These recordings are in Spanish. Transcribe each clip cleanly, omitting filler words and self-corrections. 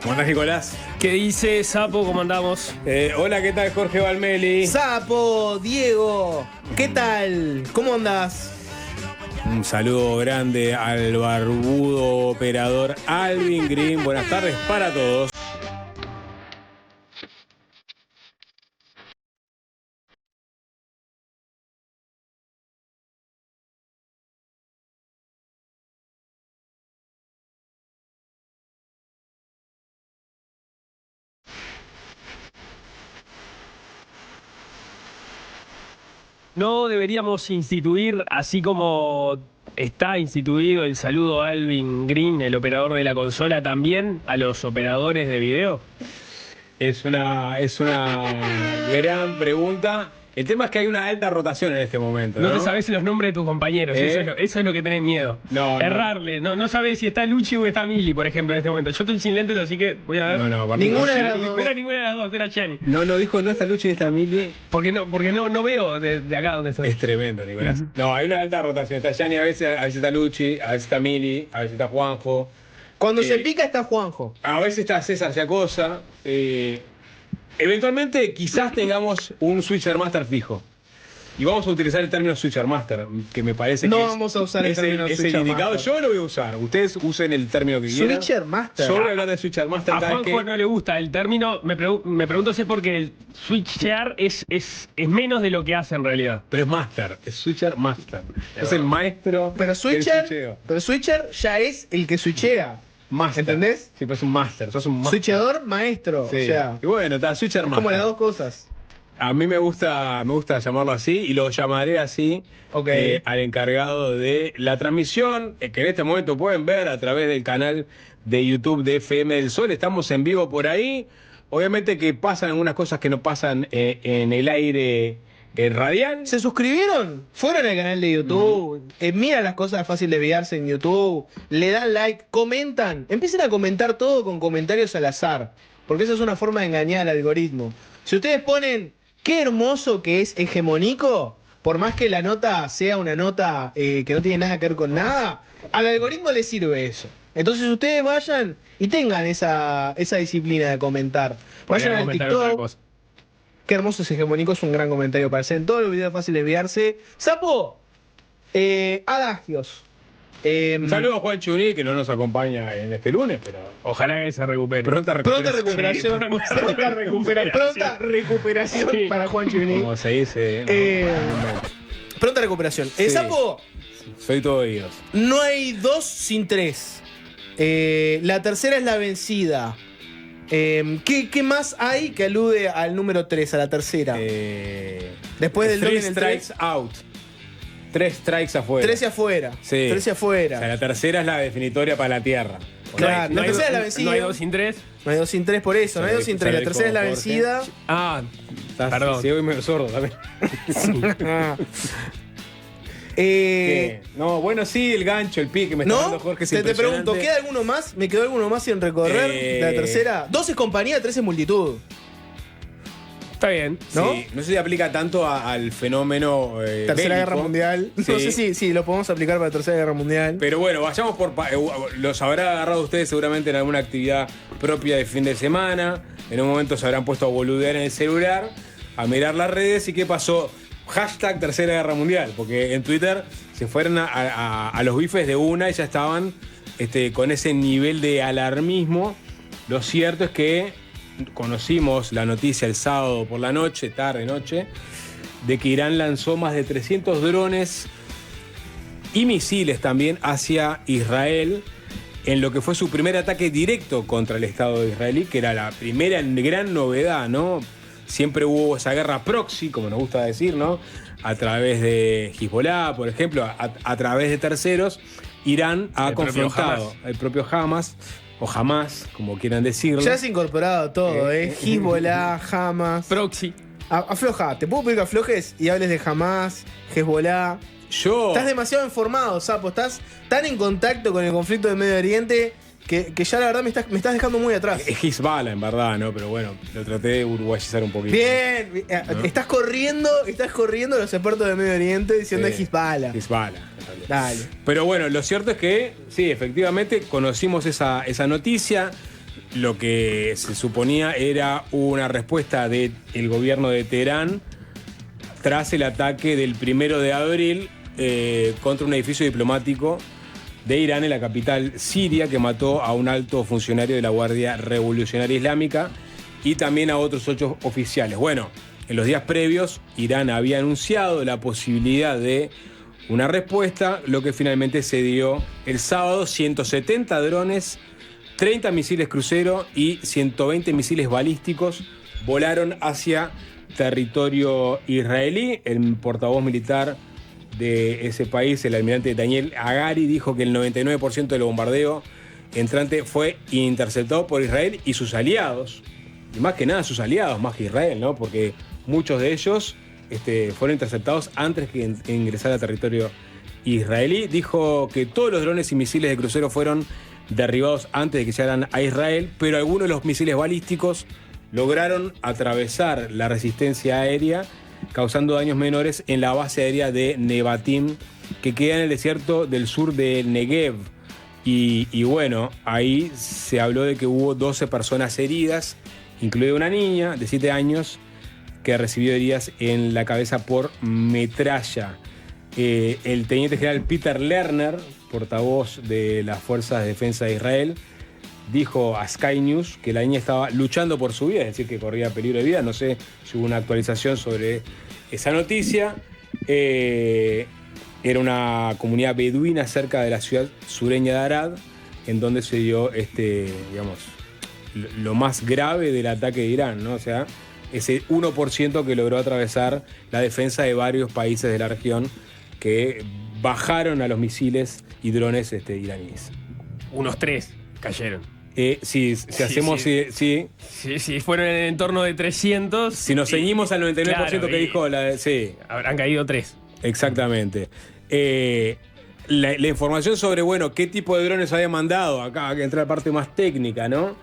¿Cómo andás, Nicolás? ¿Qué dice Sapo? ¿Cómo andamos? Hola, ¿qué tal, Jorge Valmeli? Sapo, Diego, ¿qué tal? ¿Cómo andás? Un saludo grande al barbudo operador Alvin Green. Buenas tardes para todos. No deberíamos instituir, así como está instituido el saludo a Alvin Green, el operador de la consola, también a los operadores de video. Es una gran pregunta. El tema es que hay una alta rotación en este momento, ¿no? No te sabes los nombres de tus compañeros, eso es lo que tenés miedo. No. Errarle, no sabes si está Luchi o está Mili, por ejemplo, en este momento. Yo estoy sin lentes, así que voy a ver. Ninguna de las dos. No era ninguna de las dos, era Chani. No dijo, no está Luchi y está Mili. Porque no veo de acá donde estoy. Es tremendo, Nicolás. No, hay una alta rotación. Está Gianni a veces está Luchi, a veces está Mili, a veces está Juanjo. Cuando se pica está Juanjo. A veces está César Yacosa. Eventualmente quizás tengamos un Switcher Master fijo. Y vamos a utilizar el término Switcher Master, que me parece No que vamos a usar el término es el Switcher indicado. Master. Yo lo voy a usar. Ustedes usen el término que quieran. Switcher Master. Yo voy a hablar de Switcher Master A cada vez Juanjo que... no le gusta el término, me pregunto si es porque el switchear es menos de lo que hace en realidad. Pero es Master, es Switcher Master. Es el maestro Pero del Switcher, switcheo. ya es el que switchea. Master. ¿Entendés? Sí, pero es un Master. Sos un Master. Switcheador, maestro. Sí. O sea, Y bueno, está Switcher es Master. como las dos cosas. A mí me gusta llamarlo así y lo llamaré así Ok. al encargado de la transmisión que en este momento pueden ver a través del canal de YouTube de FM del Sol. Estamos en vivo por ahí. Obviamente que pasan algunas cosas que no pasan en el aire radial. ¿Se suscribieron? Fueron al canal de YouTube. Miran las cosas fáciles de enviarse en YouTube. Le dan like, comentan. Empiecen a comentar todo con comentarios al azar. Porque esa es una forma de engañar al algoritmo. Si ustedes ponen qué hermoso que es hegemónico, por más que la nota sea una nota que no tiene nada que ver con nada, al algoritmo le sirve eso. Entonces ustedes vayan y tengan esa disciplina de comentar. Vayan al Comentar otra TikTok. cosa. Qué hermoso es hegemónico, es un gran comentario para hacer en todos los videos fáciles de enviarse. Sapo, adagios. Saludos a Juan Chuní, que no nos acompaña en este lunes, pero Ojalá que se recupere. pronta Pronta recuperación. recuperación. Pronta recuperación Sí. para Juan Chuní. Como se dice. Pronta recuperación. Sí. Sapo, Soy todo oídos. no hay dos sin tres. La tercera es la vencida. ¿Qué más hay que alude al número 3, a la tercera? Después del 2 Three en el strikes 3. out. 3 strikes afuera. 13 afuera. Sí. 13 O afuera. sea, la tercera es la definitoria para la tierra. Claro, la tercera es la vencida. No hay 2 sin 3. No hay 2 sin 3 por eso, no hay 2 sin 3. La tercera es la Jorge. vencida. Ah, Estás, perdón. sí, hoy medio sordo también. No, bueno, sí, el gancho, el pique, me está ¿No? dando Jorge. Es Te pregunto, impresionante. ¿queda alguno más? ¿Me quedó alguno más sin recorrer? De la tercera. 2 es compañía, 3 es multitud. está bien. ¿No? Sí, no sé si aplica tanto al fenómeno Tercera bélico. Guerra Mundial. Sí. No sé si lo podemos aplicar para la Tercera Guerra Mundial. Pero bueno, vayamos por... los habrá agarrado ustedes seguramente en alguna actividad propia de fin de semana. En un momento se habrán puesto a boludear en el celular, a mirar las redes. ¿Y qué pasó? Hashtag Tercera Guerra Mundial. Porque en Twitter se fueron a los bifes de una y ya estaban con ese nivel de alarmismo. Lo cierto es que conocimos la noticia el sábado por la noche, tarde-noche, de que Irán lanzó más de 300 drones y misiles también hacia Israel en lo que fue su primer ataque directo contra el Estado de Israel, que era la primera gran novedad, ¿no? Siempre hubo esa guerra proxy, como nos gusta decir, ¿no? A través de Hezbollah, por ejemplo, a través de terceros, Irán ha El propio confrontado Hamas. el propio Hamas, o Hamas, como quieran decirlo. Ya has incorporado todo, Hezbollah, Hamas. Proxy. Afloja, ¿te puedo pedir que aflojes y hables de Hamas, Hezbollah? Yo... Estás demasiado informado, Sapo. Estás tan en contacto con el conflicto del Medio Oriente que ya la verdad me estás dejando muy atrás. Es Hezbollah, en verdad, ¿no? Pero bueno, lo traté de uruguayizar un poquito. Bien, ¿No? estás corriendo los expertos del Medio Oriente diciendo Sí. Hezbollah. Hezbollah, en realidad. Dale. Pero bueno, lo cierto es que, sí, efectivamente, conocimos esa noticia. lo que se suponía era una respuesta del gobierno de Teherán tras el ataque del 1 de abril contra un edificio diplomático de Irán en la capital siria, que mató a un alto funcionario de la Guardia Revolucionaria Islámica y también a otros 8 oficiales. Bueno, en los días previos, Irán había anunciado la posibilidad de una respuesta, lo que finalmente se dio el sábado: 170 drones, 30 misiles crucero y 120 misiles balísticos volaron hacia territorio israelí. El portavoz militar de ese país, el almirante Daniel Hagari, dijo que el 99% del bombardeo entrante fue interceptado por Israel y sus aliados. Y más que nada sus aliados, más que Israel, ¿no? Porque muchos de ellos fueron interceptados antes que ingresar a territorio israelí. Dijo que todos los drones y misiles de crucero fueron derribados antes de que llegaran a Israel, pero algunos de los misiles balísticos lograron atravesar la resistencia aérea, causando daños menores en la base aérea de Nevatim, que queda en el desierto del sur de Negev. Y bueno, ahí se habló de que hubo 12 personas heridas, incluida una niña de 7 años que recibió heridas en la cabeza por metralla. El teniente general Peter Lerner, portavoz de las Fuerzas de Defensa de Israel, dijo a Sky News que la niña estaba luchando por su vida, es decir, que corría peligro de vida. No sé si hubo una actualización sobre esa noticia. Era una comunidad beduina cerca de la ciudad sureña de Arad, en donde se dio lo más grave del ataque de Irán, ¿no? O sea, ese 1% que logró atravesar la defensa de varios países de la región que bajaron a los misiles y drones iraníes. Unos 3 cayeron. Si fueron en el entorno de 300. Si nos ceñimos al 99% claro, que dijo sí. Habrán caído 3. Exactamente. La información sobre, qué tipo de drones había mandado, acá que entra la parte más técnica, ¿no?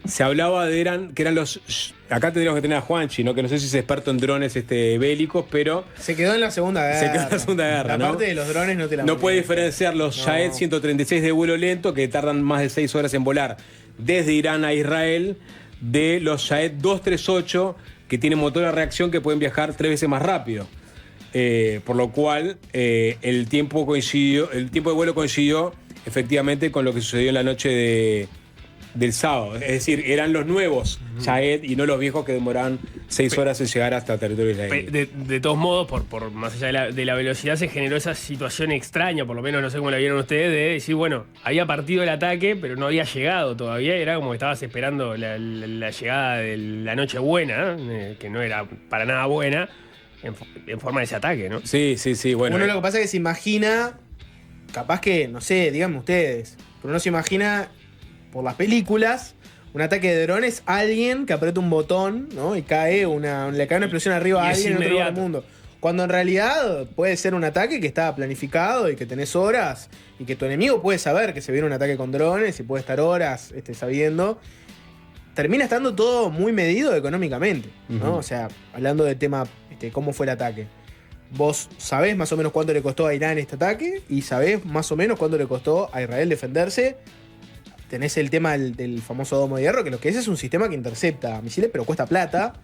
Se hablaba que eran los... Acá tendríamos que tener a Juanchi, ¿no? Que no sé si es experto en drones bélicos, pero... Se quedó en la Segunda Guerra. La parte de los drones no te la... No puede diferenciar los Shahed 136 de vuelo lento, que tardan más de 6 horas en volar desde Irán a Israel, de los Shahed 238, que tienen motor a reacción que pueden viajar 3 veces más rápido. Por lo cual, el tiempo de vuelo coincidió efectivamente con lo que sucedió en la noche del sábado. Es decir, eran los nuevos Shahed y no los viejos que demoraban 6 horas en llegar hasta territorio israelí. De todos modos, por más allá de la velocidad, se generó esa situación extraña, por lo menos no sé cómo la vieron ustedes, de decir, había partido el ataque, pero no había llegado todavía. Era como que estabas esperando la llegada de la Nochebuena, que no era para nada buena, en forma de ese ataque, ¿no? Sí, bueno. Uno lo que pasa es que se imagina, capaz que, no sé, díganme ustedes, pero uno se imagina por las películas, un ataque de drones, alguien que aprieta un botón, ¿no? Y le cae una explosión arriba a alguien en otro lugar del mundo. Cuando en realidad puede ser un ataque que está planificado y que tenés horas y que tu enemigo puede saber que se viene un ataque con drones y puede estar horas sabiendo. Termina estando todo muy medido económicamente, ¿no? O sea, hablando del tema, cómo fue el ataque. Vos sabés más o menos cuánto le costó a Irán este ataque y sabés más o menos cuánto le costó a Israel defenderse. Tenés el tema del famoso domo de hierro, que lo que es un sistema que intercepta misiles, pero cuesta plata.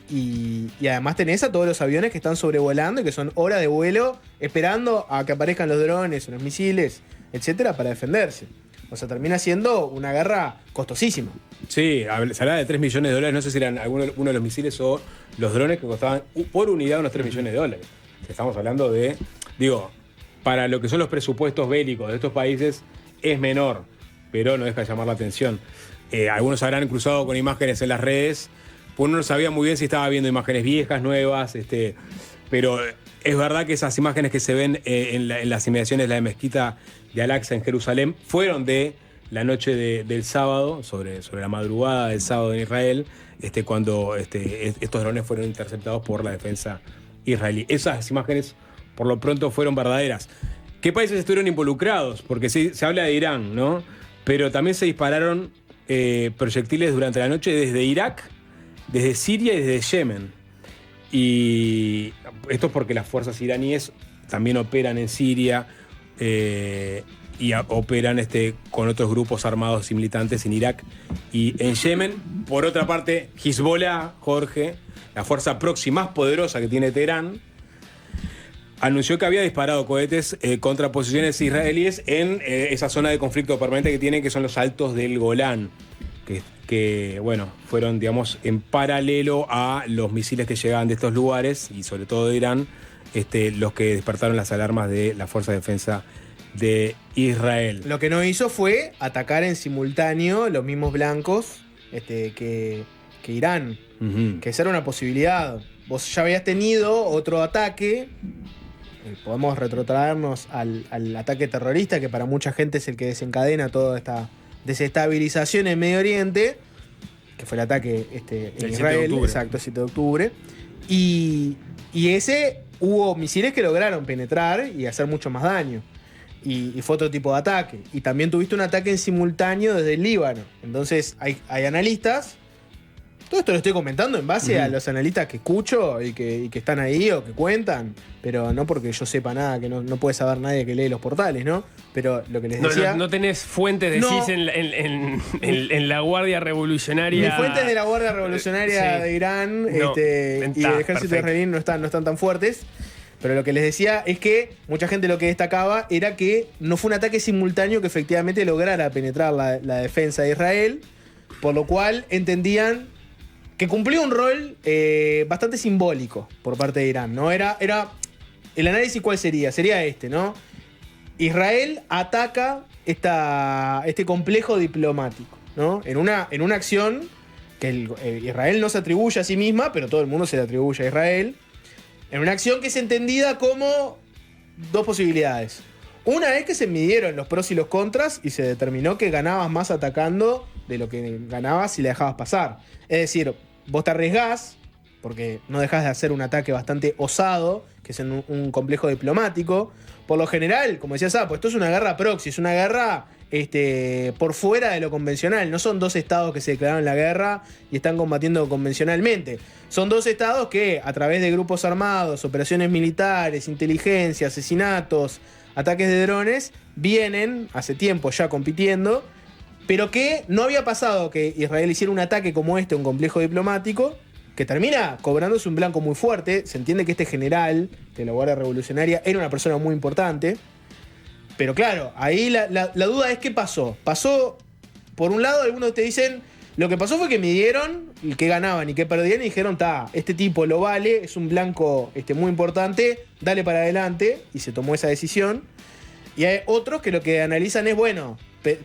Y además tenés a todos los aviones que están sobrevolando y que son horas de vuelo esperando a que aparezcan los drones o los misiles, etcétera, para defenderse. O sea, termina siendo una guerra costosísima. Sí, se hablaba de $3 millones, no sé si eran uno de los misiles o los drones que costaban por unidad unos $3 millones. Estamos hablando de, para lo que son los presupuestos bélicos de estos países es menor, pero no deja de llamar la atención. Algunos habrán cruzado con imágenes en las redes, pues uno no sabía muy bien si estaba viendo imágenes viejas, nuevas, pero es verdad que esas imágenes que se ven en las inmediaciones de la mezquita de Al-Aqsa en Jerusalén fueron de la noche del sábado, sobre la madrugada del sábado en Israel, cuando estos drones fueron interceptados por la defensa israelí. Esas imágenes, por lo pronto, fueron verdaderas. ¿Qué países estuvieron involucrados? Porque se habla de Irán, ¿no? Pero también se dispararon proyectiles durante la noche desde Irak, desde Siria y desde Yemen. Y esto es porque las fuerzas iraníes también operan en Siria y operan con otros grupos armados y militantes en Irak y en Yemen. Por otra parte, Hezbollah, Jorge, la fuerza proxy más poderosa que tiene Teherán, anunció que había disparado cohetes contra posiciones israelíes en esa zona de conflicto permanente que tienen, que son los altos del Golán, que bueno, fueron, digamos, en paralelo a los misiles que llegaban de estos lugares, y sobre todo de Irán, los que despertaron las alarmas de la Fuerza de Defensa de Israel. Lo que no hizo fue atacar en simultáneo los mismos blancos que Irán, que esa era una posibilidad. Vos ya habías tenido otro ataque, podemos retrotraernos al ataque terrorista, que para mucha gente es el que desencadena toda esta desestabilización en Medio Oriente, que fue el ataque en Israel, exacto, 7 de octubre. Y ese hubo misiles que lograron penetrar y hacer mucho más daño. Y fue otro tipo de ataque. Y también tuviste un ataque en simultáneo desde el Líbano. Entonces hay analistas. Todo esto lo estoy comentando en base a los analistas que escucho y que están ahí o que cuentan, pero no porque yo sepa nada, que no puede saber nadie que lee los portales, ¿no? Pero lo que les decía... No tenés fuentes, decís, en la Guardia Revolucionaria... Mis fuentes de la Guardia Revolucionaria de Irán y del ejército israelí no están tan fuertes, pero lo que les decía es que mucha gente lo que destacaba era que no fue un ataque simultáneo que efectivamente lograra penetrar la defensa de Israel, por lo cual entendían que cumplió un rol bastante simbólico por parte de Irán, ¿no? Era el análisis, ¿cuál sería? Sería ¿no? Israel ataca este complejo diplomático, ¿no? En una acción que Israel no se atribuye a sí misma, pero todo el mundo se le atribuye a Israel. En una acción que es entendida como dos posibilidades. Una es que se midieron los pros y los contras y se determinó que ganabas más atacando de lo que ganabas si la dejabas pasar. Es decir, vos te arriesgás, porque no dejás de hacer un ataque bastante osado, que es en un complejo diplomático. Por lo general, como decía Sapo, esto es una guerra proxy, es una guerra por fuera de lo convencional. No son dos estados que se declararon la guerra y están combatiendo convencionalmente. Son dos estados que, a través de grupos armados, operaciones militares, inteligencia, asesinatos, ataques de drones, vienen hace tiempo ya compitiendo, pero que no había pasado que Israel hiciera un ataque como a un complejo diplomático, que termina cobrándose un blanco muy fuerte. Se entiende que este general de la Guardia Revolucionaria era una persona muy importante. Pero claro, ahí la duda es qué pasó. Pasó, por un lado, algunos te dicen, lo que pasó fue que midieron y qué ganaban y qué perdían y dijeron, este tipo lo vale, es un blanco muy importante, dale para adelante, y se tomó esa decisión. Y hay otros que lo que analizan es, bueno,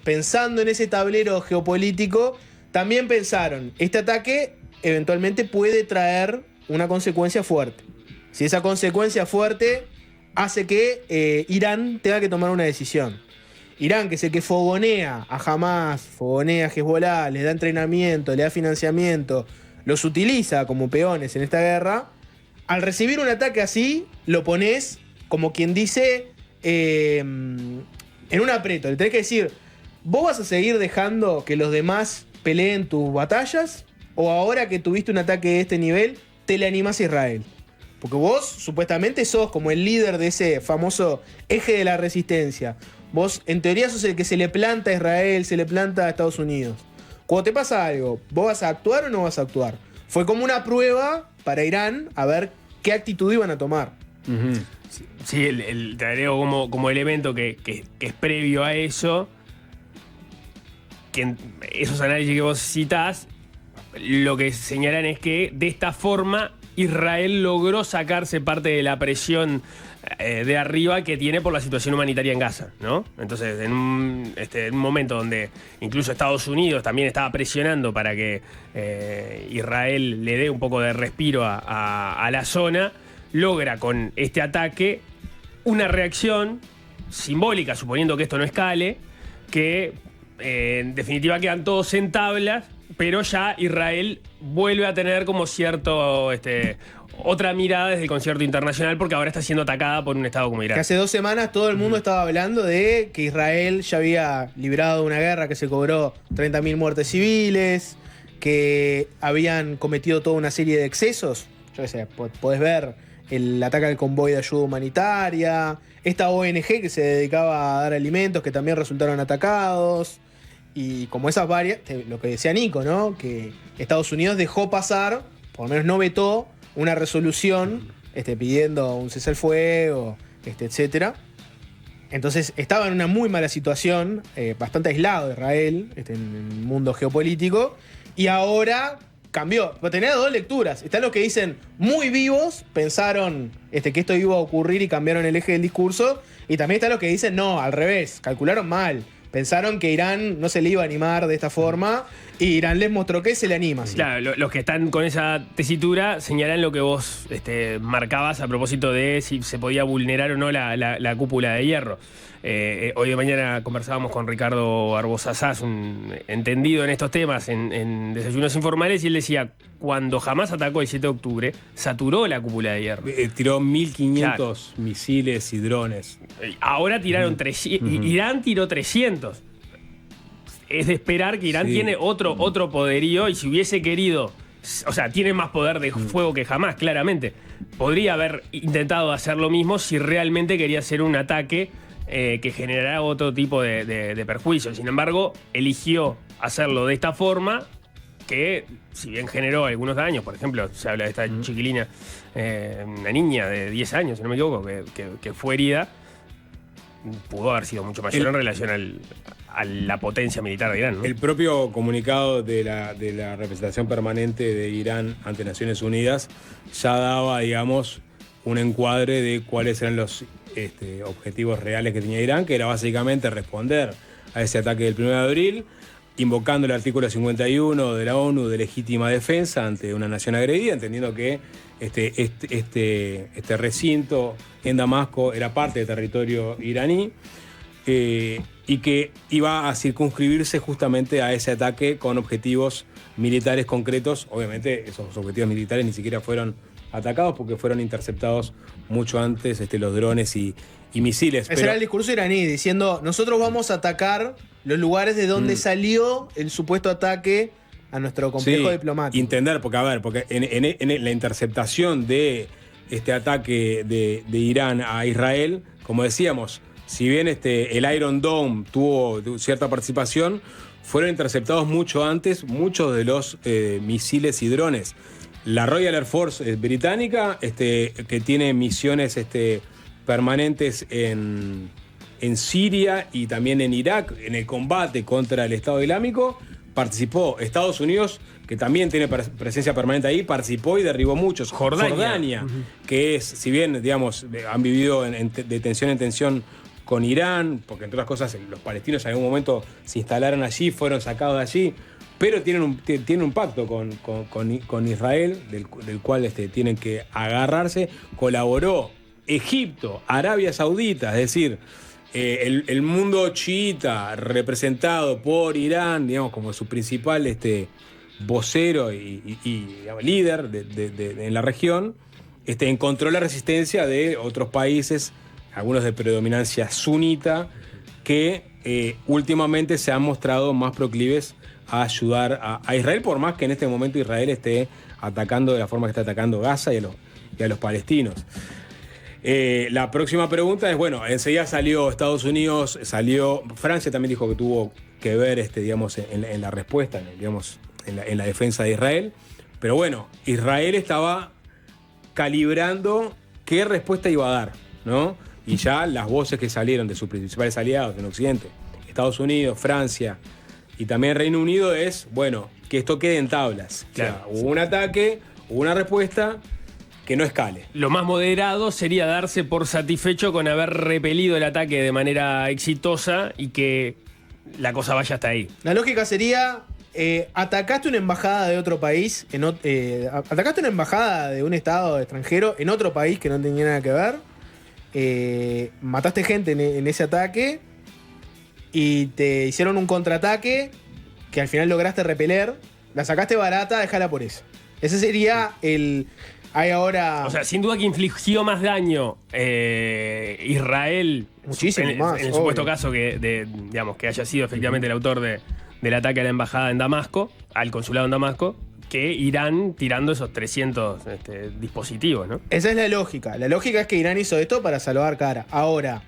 pensando en ese tablero geopolítico, también pensaron, este ataque eventualmente puede traer una consecuencia fuerte. Si esa consecuencia fuerte hace que Irán tenga que tomar una decisión. Irán, que es el que fogonea a Hamas, fogonea a Hezbollah, les da entrenamiento, le da financiamiento, los utiliza como peones en esta guerra, al recibir un ataque así, lo pones, como quien dice, en un aprieto. Le tenés que decir, ¿vos vas a seguir dejando que los demás peleen tus batallas? ¿O ahora que tuviste un ataque de este nivel, te le animás a Israel? Porque vos supuestamente sos como el líder de ese famoso eje de la resistencia. Vos en teoría sos el que se le planta a Israel, se le planta a Estados Unidos. Cuando te pasa algo, ¿vos vas a actuar o no vas a actuar? Fue como una prueba para Irán a ver qué actitud iban a tomar. Sí, te agrego como elemento que es previo a eso, que en esos análisis que vos citás, lo que señalan es que de esta forma Israel logró sacarse parte de la presión de arriba que tiene por la situación humanitaria en Gaza, ¿no? Entonces, en un momento donde incluso Estados Unidos también estaba presionando para que Israel le dé un poco de respiro a la zona, logra con este ataque una reacción simbólica, suponiendo que esto no escale, que en definitiva quedan todos en tablas, pero ya Israel vuelve a tener como cierto otra mirada desde el concierto internacional, porque ahora está siendo atacada por un estado como Irán. Que hace 2 semanas todo el mundo estaba hablando de que Israel ya había librado una guerra que se cobró 30.000 muertes civiles, que habían cometido toda una serie de excesos. Yo qué sé, podés ver el ataque al convoy de ayuda humanitaria, esta ONG que se dedicaba a dar alimentos que también resultaron atacados, y como esas varias, lo que decía Nico, ¿no? Que Estados Unidos dejó pasar, por lo menos no vetó, una resolución pidiendo un cese al fuego, etcétera. Entonces estaba en una muy mala situación, bastante aislado de Israel en el mundo geopolítico, y ahora cambió. Tenía dos lecturas. Están los que dicen muy vivos, pensaron que esto iba a ocurrir y cambiaron el eje del discurso, y también están los que dicen no, al revés, calcularon mal. Pensaron que Irán no se le iba a animar de esta forma, y Irán les mostró que se le anima. ¿Sí? Claro, los que están con esa tesitura señalan lo que vos marcabas a propósito de si se podía vulnerar o no la cúpula de hierro. Hoy de mañana conversábamos con Ricardo Barbosa Sass, un entendido en estos temas, en Desayunos Informales, y él decía, cuando Hamás atacó el 7 de octubre, saturó la cúpula de hierro. Tiró 1.500 misiles y drones. Ahora tiraron 300, Irán tiró 300. Es de esperar que Irán tiene otro poderío, y si hubiese querido, o sea, tiene más poder de fuego que Hamás, claramente. Podría haber intentado hacer lo mismo si realmente quería hacer un ataque que generara otro tipo de perjuicio. Sin embargo, eligió hacerlo de esta forma, que si bien generó algunos daños, por ejemplo, se habla de esta chiquilina, una niña de 10 años, si no me equivoco, que fue herida, pudo haber sido mucho mayor en relación a la potencia militar de Irán, ¿no? El propio comunicado de la representación permanente de Irán ante Naciones Unidas ya daba, digamos, un encuadre de cuáles eran los objetivos reales que tenía Irán, que era básicamente responder a ese ataque del 1 de abril, invocando el artículo 51 de la ONU de legítima defensa ante una nación agredida, entendiendo que este recinto en Damasco era parte del territorio iraní, y que iba a circunscribirse justamente a ese ataque con objetivos militares concretos. Obviamente esos objetivos militares ni siquiera fueron atacados porque fueron interceptados mucho antes los drones y misiles. Ese era el discurso iraní, diciendo, nosotros vamos a atacar los lugares de donde salió el supuesto ataque a nuestro complejo diplomático. Entender, porque en la interceptación de este ataque de Irán a Israel, como decíamos, si bien el Iron Dome tuvo cierta participación, fueron interceptados mucho antes muchos de los misiles y drones. La Royal Air Force británica, que tiene misiones permanentes en Siria y también en Irak, en el combate contra el Estado Islámico, participó. Estados Unidos, que también tiene presencia permanente ahí, participó y derribó muchos. Jordania, que es, si bien, digamos, han vivido de tensión en tensión con Irán, porque entre otras cosas los palestinos en algún momento se instalaron allí, fueron sacados de allí, pero tienen un pacto con Israel, del cual tienen que agarrarse. Colaboró Egipto, Arabia Saudita, es decir, el mundo chiita representado por Irán, digamos, como su principal vocero y digamos, líder en la región, encontró la resistencia de otros países, algunos de predominancia sunita, que últimamente se han mostrado más proclives a ayudar a Israel, por más que en este momento Israel esté atacando de la forma que está atacando Gaza y a los palestinos. La próxima pregunta es, bueno, enseguida salió Estados Unidos, salió Francia, también dijo que tuvo que ver, digamos, en la respuesta, digamos, en la defensa de Israel. Pero bueno, Israel estaba calibrando qué respuesta iba a dar, ¿no? Y ya las voces que salieron de sus principales aliados en Occidente, Estados Unidos, Francia y también Reino Unido, es, bueno, que esto quede en tablas. Claro, o sea, hubo un ataque, hubo una respuesta, que no escale. Lo más moderado sería darse por satisfecho con haber repelido el ataque de manera exitosa y que la cosa vaya hasta ahí. La lógica sería, atacaste una embajada de otro país, atacaste una embajada de un estado extranjero en otro país que no tenía nada que ver, mataste gente en ese ataque y te hicieron un contraataque que al final lograste repeler, la sacaste barata, déjala por eso. Ese sería el... Hay ahora... O sea, sin duda que infligió más daño Israel, muchísimo más, en el supuesto caso digamos, que haya sido efectivamente el autor del ataque a la embajada en Damasco, al consulado en Damasco, que Irán tirando esos 300 dispositivos, ¿no? Esa es la lógica. La lógica es que Irán hizo esto para salvar cara. Ahora,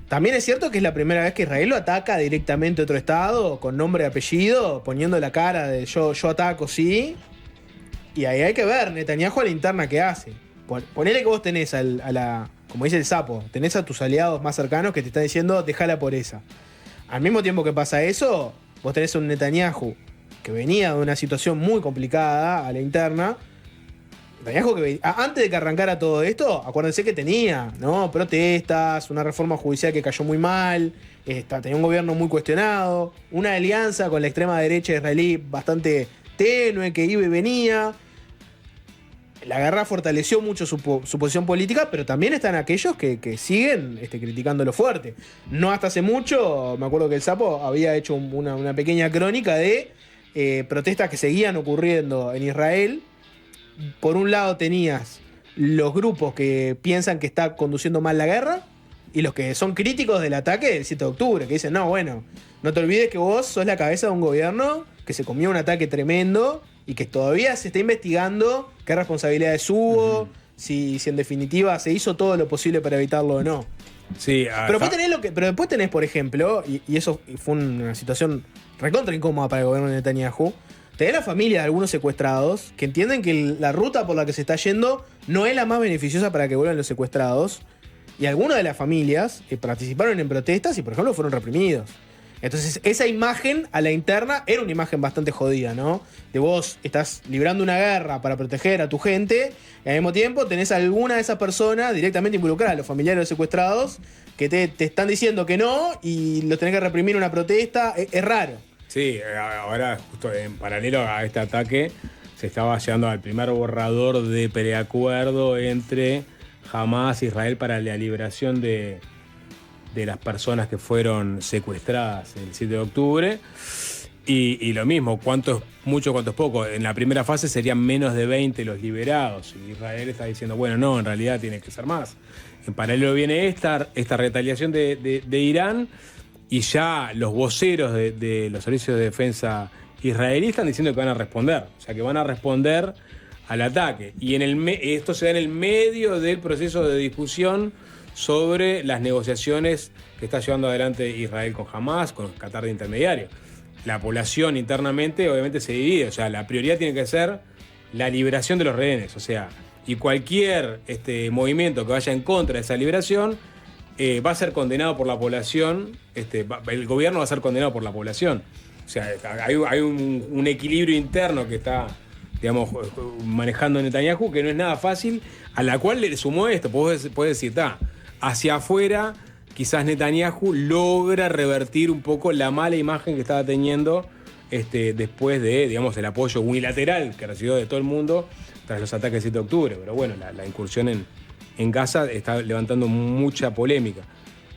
también es cierto que es la primera vez que Israel lo ataca directamente a otro estado, con nombre y apellido, poniendo la cara de yo ataco, sí. Y ahí hay que ver, Netanyahu a la interna que hace. Ponele que vos tenés como dice el sapo, tenés a tus aliados más cercanos que te están diciendo, dejala por esa. Al mismo tiempo que pasa eso, vos tenés un Netanyahu que venía de una situación muy complicada a la interna. Netanyahu que antes de que arrancara todo esto, acuérdense que tenía, ¿no? Protestas, una reforma judicial que cayó muy mal, tenía un gobierno muy cuestionado, una alianza con la extrema derecha israelí bastante tenue que iba y venía. La guerra fortaleció mucho su posición política, pero también están aquellos que siguen criticándolo fuerte. No hasta hace mucho, me acuerdo que el Sapo había hecho una pequeña crónica de protestas que seguían ocurriendo en Israel. Por un lado tenías los grupos que piensan que está conduciendo mal la guerra y los que son críticos del ataque del 7 de octubre, que dicen, no, bueno, no te olvides que vos sos la cabeza de un gobierno que se comió un ataque tremendo y que todavía se está investigando qué responsabilidades hubo, si en definitiva se hizo todo lo posible para evitarlo o no. Sí, pero después tenés, por ejemplo, y eso fue una situación recontra incómoda para el gobierno de Netanyahu, tenés la familia de algunos secuestrados que entienden que la ruta por la que se está yendo no es la más beneficiosa para que vuelvan los secuestrados. Y algunas de las familias participaron en protestas y, por ejemplo, fueron reprimidos. Entonces, esa imagen a la interna era una imagen bastante jodida, ¿no? De vos estás librando una guerra para proteger a tu gente y al mismo tiempo tenés a alguna de esas personas directamente involucradas, los familiares de los secuestrados, que te están diciendo que no y los tenés que reprimir en una protesta. Es raro. Sí, ahora justo en paralelo a este ataque se estaba llegando al primer borrador de preacuerdo entre Hamas e Israel para la liberación de las personas que fueron secuestradas el 7 de octubre. Y lo mismo, cuánto es mucho, cuánto es poco. En la primera fase serían menos de 20 los liberados. Y Israel está diciendo, bueno, no, en realidad tiene que ser más. En paralelo viene esta retaliación de Irán. Y ya los voceros de los servicios de defensa israelíes están diciendo que van a responder. O sea, que van a responder al ataque. Y esto se da en el medio del proceso de discusión sobre las negociaciones que está llevando adelante Israel con Hamas, con Qatar de intermediario. La población internamente obviamente se divide. O sea, la prioridad tiene que ser la liberación de los rehenes. O sea, y cualquier movimiento que vaya en contra de esa liberación va a ser condenado por la población, el gobierno va a ser condenado por la población. O sea, hay un equilibrio interno que está, digamos, manejando Netanyahu, que no es nada fácil, a la cual le sumó esto. Puedes decir, hacia afuera, quizás Netanyahu logra revertir un poco la mala imagen que estaba teniendo después de, digamos, el apoyo unilateral que recibió de todo el mundo tras los ataques del 7 de octubre. Pero bueno, la incursión en Gaza está levantando mucha polémica.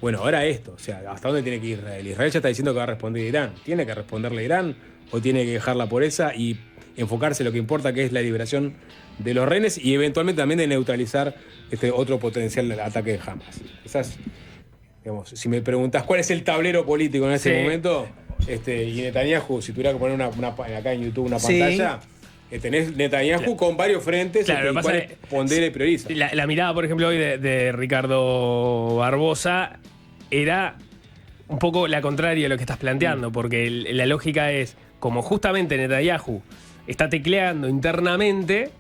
Bueno, ahora esto, o sea, ¿hasta dónde tiene que ir Israel? Israel ya está diciendo que va a responder a Irán. ¿Tiene que responderle a Irán o tiene que dejarla por esa y enfocarse en lo que importa, que es la liberación de los rehenes y eventualmente también de neutralizar otro potencial ataque de Hamas? Quizás, digamos, si me preguntás cuál es el tablero político en ese momento, y Netanyahu, si tuviera que poner acá en YouTube una pantalla, tenés Netanyahu con varios frentes, claro, cuáles pondera y prioriza. La mirada, por ejemplo, hoy de Ricardo Barbosa era un poco la contraria de lo que estás planteando, porque la lógica es, como justamente Netanyahu está tecleando internamente,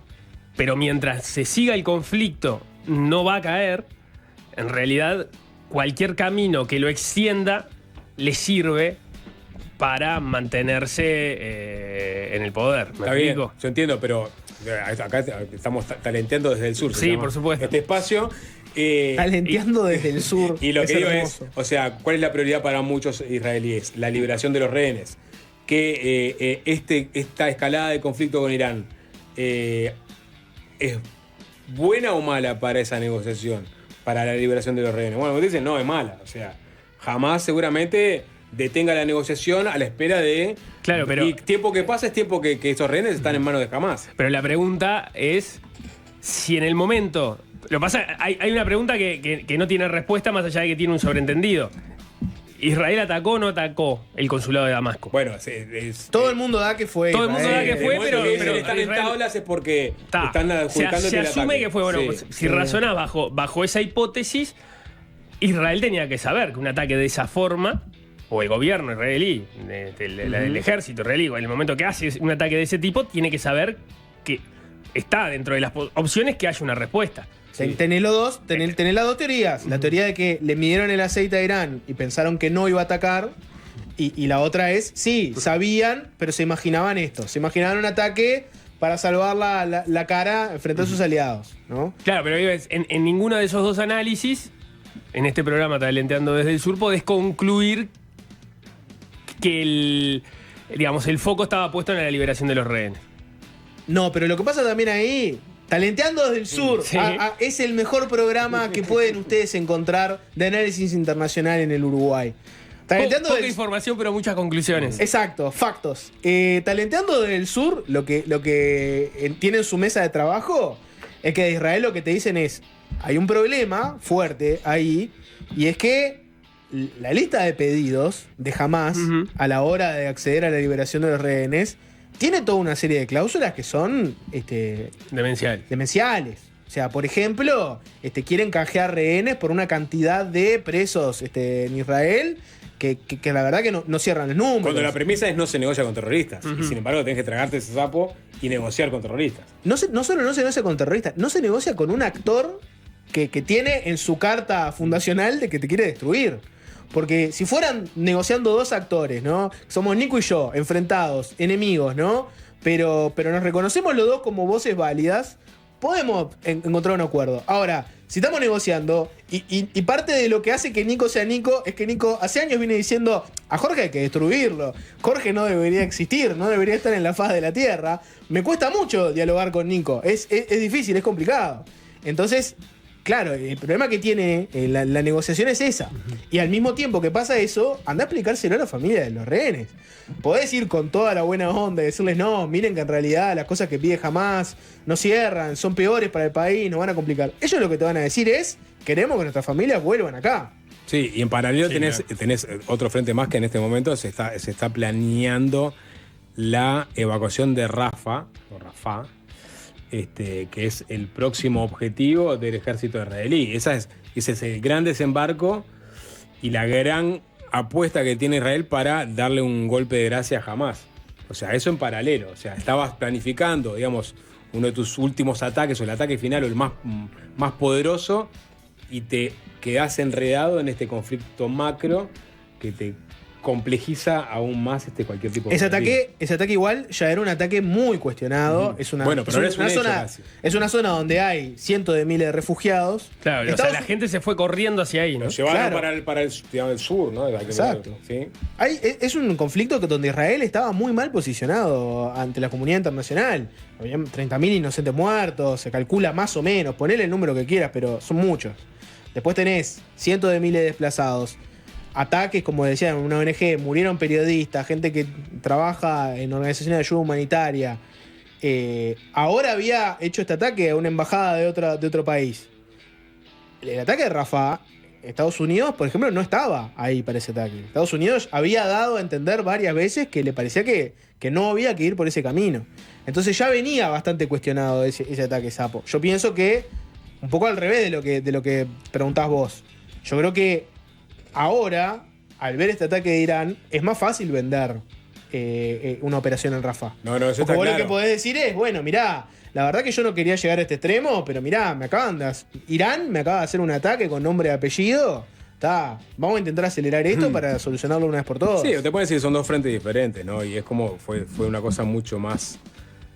pero mientras se siga el conflicto no va a caer, en realidad cualquier camino que lo extienda le sirve para mantenerse en el poder. ¿Me explico? Yo entiendo, pero acá estamos talenteando desde el sur. Sí, por supuesto. Este espacio. Talenteando desde el sur. Y lo que digo es, o sea, ¿cuál es la prioridad para muchos israelíes? La liberación de los rehenes. Que esta escalada de conflicto con Irán es buena o mala para esa negociación, para la liberación de los rehenes. Bueno, me dicen, no, es mala. O sea, jamás seguramente detenga la negociación a la espera de... Claro, pero... Y tiempo que pasa es tiempo que esos rehenes están en manos de Hamas. Pero la pregunta es si en el momento... Lo que pasa, hay una pregunta que no tiene respuesta más allá de que tiene un sobreentendido. ¿Israel atacó o no atacó el consulado de Damasco? Bueno, Todo el mundo da que fue. Todo el mundo da que fue, pero están en Israel- tablas es porque están Se adjudicándote el asume ataque. que fue, bueno, Sí. pues, si razonás bajo esa hipótesis, Israel tenía que saber que un ataque de esa forma, o el gobierno israelí, del ejército israelí, en el momento que hace un ataque de ese tipo, tiene que saber que está dentro de las opciones que haya una respuesta. Tenés las dos teorías. La teoría de que le midieron el aceite a Irán y pensaron que no iba a atacar. Y la otra es, sí, sabían, pero se imaginaban esto. Se imaginaban un ataque para salvar la cara frente a sus aliados, ¿no? Claro, pero en ninguno de esos dos análisis, en este programa Talenteando desde el Sur, podés concluir que el foco estaba puesto en la liberación de los rehenes. No, pero lo que pasa también ahí, Talenteando desde el Sur, Sí. es el mejor programa que pueden ustedes encontrar de análisis internacional en el Uruguay. Talenteando Poca del información, pero muchas conclusiones. Exacto, factos. Talenteando del Sur, lo que tiene en su mesa de trabajo es que de Israel lo que te dicen es, hay un problema fuerte ahí, y es que la lista de pedidos de Hamás a la hora de acceder a la liberación de los rehenes tiene toda una serie de cláusulas que son Demencial. demenciales. O sea, por ejemplo, quieren canjear rehenes por una cantidad de presos en Israel que la verdad que no cierran los números. Cuando la premisa es no se negocia con terroristas. Y sin embargo tenés que tragarte ese sapo y negociar con terroristas. No solo no se negocia con terroristas, no se negocia con un actor que tiene en su carta fundacional de que te quiere destruir. Porque si fueran negociando dos actores, ¿no? Somos Nico y yo, enfrentados, enemigos, ¿no? Pero nos reconocemos los dos como voces válidas, podemos encontrar un acuerdo. Ahora, si estamos negociando, y parte de lo que hace que Nico sea Nico, es que Nico hace años viene diciendo, a Jorge hay que destruirlo, Jorge no debería existir, no debería estar en la faz de la tierra. Me cuesta mucho dialogar con Nico, es difícil, es complicado. Entonces, claro, el problema que tiene la negociación es esa. Y al mismo tiempo que pasa eso, anda a explicárselo a la familia de los rehenes. Podés ir con toda la buena onda y decirles, no, miren que en realidad las cosas que pide Hamás no cierran, son peores para el país, nos van a complicar. Ellos lo que te van a decir es, queremos que nuestras familias vuelvan acá. Sí, y en paralelo Sí, tenés otro frente más que en este momento se está planeando la evacuación de Rafah, que es el próximo objetivo del ejército israelí. Ese es el gran desembarco y la gran apuesta que tiene Israel para darle un golpe de gracia a Hamás. O sea, eso en paralelo. O sea, estabas planificando, digamos, uno de tus últimos ataques o el ataque final o el más poderoso y te quedás enredado en este conflicto macro que te complejiza aún más cualquier tipo de Ese objetivo. ataque igual ya era un ataque muy cuestionado. Es una, Bueno, pero ahora es un hecho zona, casi. es una zona donde hay cientos de miles de refugiados. Claro, o sea, Estados- la gente se fue corriendo hacia ahí, ¿no? Lo llevaron Claro. para el sur, ¿no? Exacto. ¿Sí? Es un conflicto donde Israel estaba muy mal posicionado ante la comunidad internacional. Había 30.000 inocentes muertos, se calcula más o menos, ponele el número que quieras, pero son muchos. Después tenés cientos de miles de desplazados. Ataques, como decían, una ONG, murieron periodistas, gente que trabaja en organizaciones de ayuda humanitaria. Ahora había hecho este ataque a una embajada de otro país. El ataque de Rafah, Estados Unidos, por ejemplo, no estaba ahí para ese ataque. Estados Unidos había dado a entender varias veces que le parecía que no había que ir por ese camino. Entonces ya venía bastante cuestionado ese ataque sapo. Yo pienso que, un poco al revés de lo que preguntás vos, yo creo que ahora, al ver este ataque de Irán, es más fácil vender una operación en Rafah. No, eso Porque está vos claro. lo que podés decir es, bueno, mirá, la verdad que yo no quería llegar a este extremo, pero mirá, Irán me acaba de hacer un ataque con nombre y apellido. Vamos a intentar acelerar esto para solucionarlo una vez por todas. Sí, te pueden decir que son dos frentes diferentes, ¿no? Y es como fue una cosa mucho más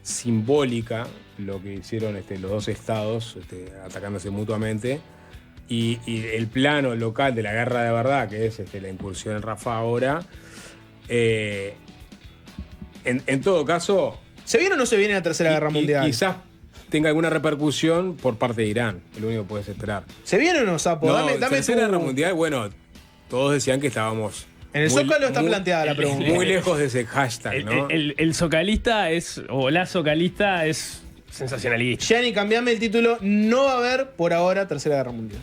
simbólica lo que hicieron los dos estados atacándose mutuamente. Y el plano local de la guerra de verdad, que es la incursión en Rafah ahora, en todo caso... ¿Se viene o no se viene la Tercera Guerra Mundial? Quizás tenga alguna repercusión por parte de Irán, es lo único que puedes esperar. ¿Se viene o no, Sapo? No, dame Tercera tu- Guerra Mundial, bueno, todos decían que estábamos... En el muy- Zócalo está muy- planteada la pregunta. Muy lejos de ese hashtag, ¿no? El socalista o la socalista es sensacionalista. Gianni, cambiame el título. No va a haber por ahora Tercera Guerra Mundial.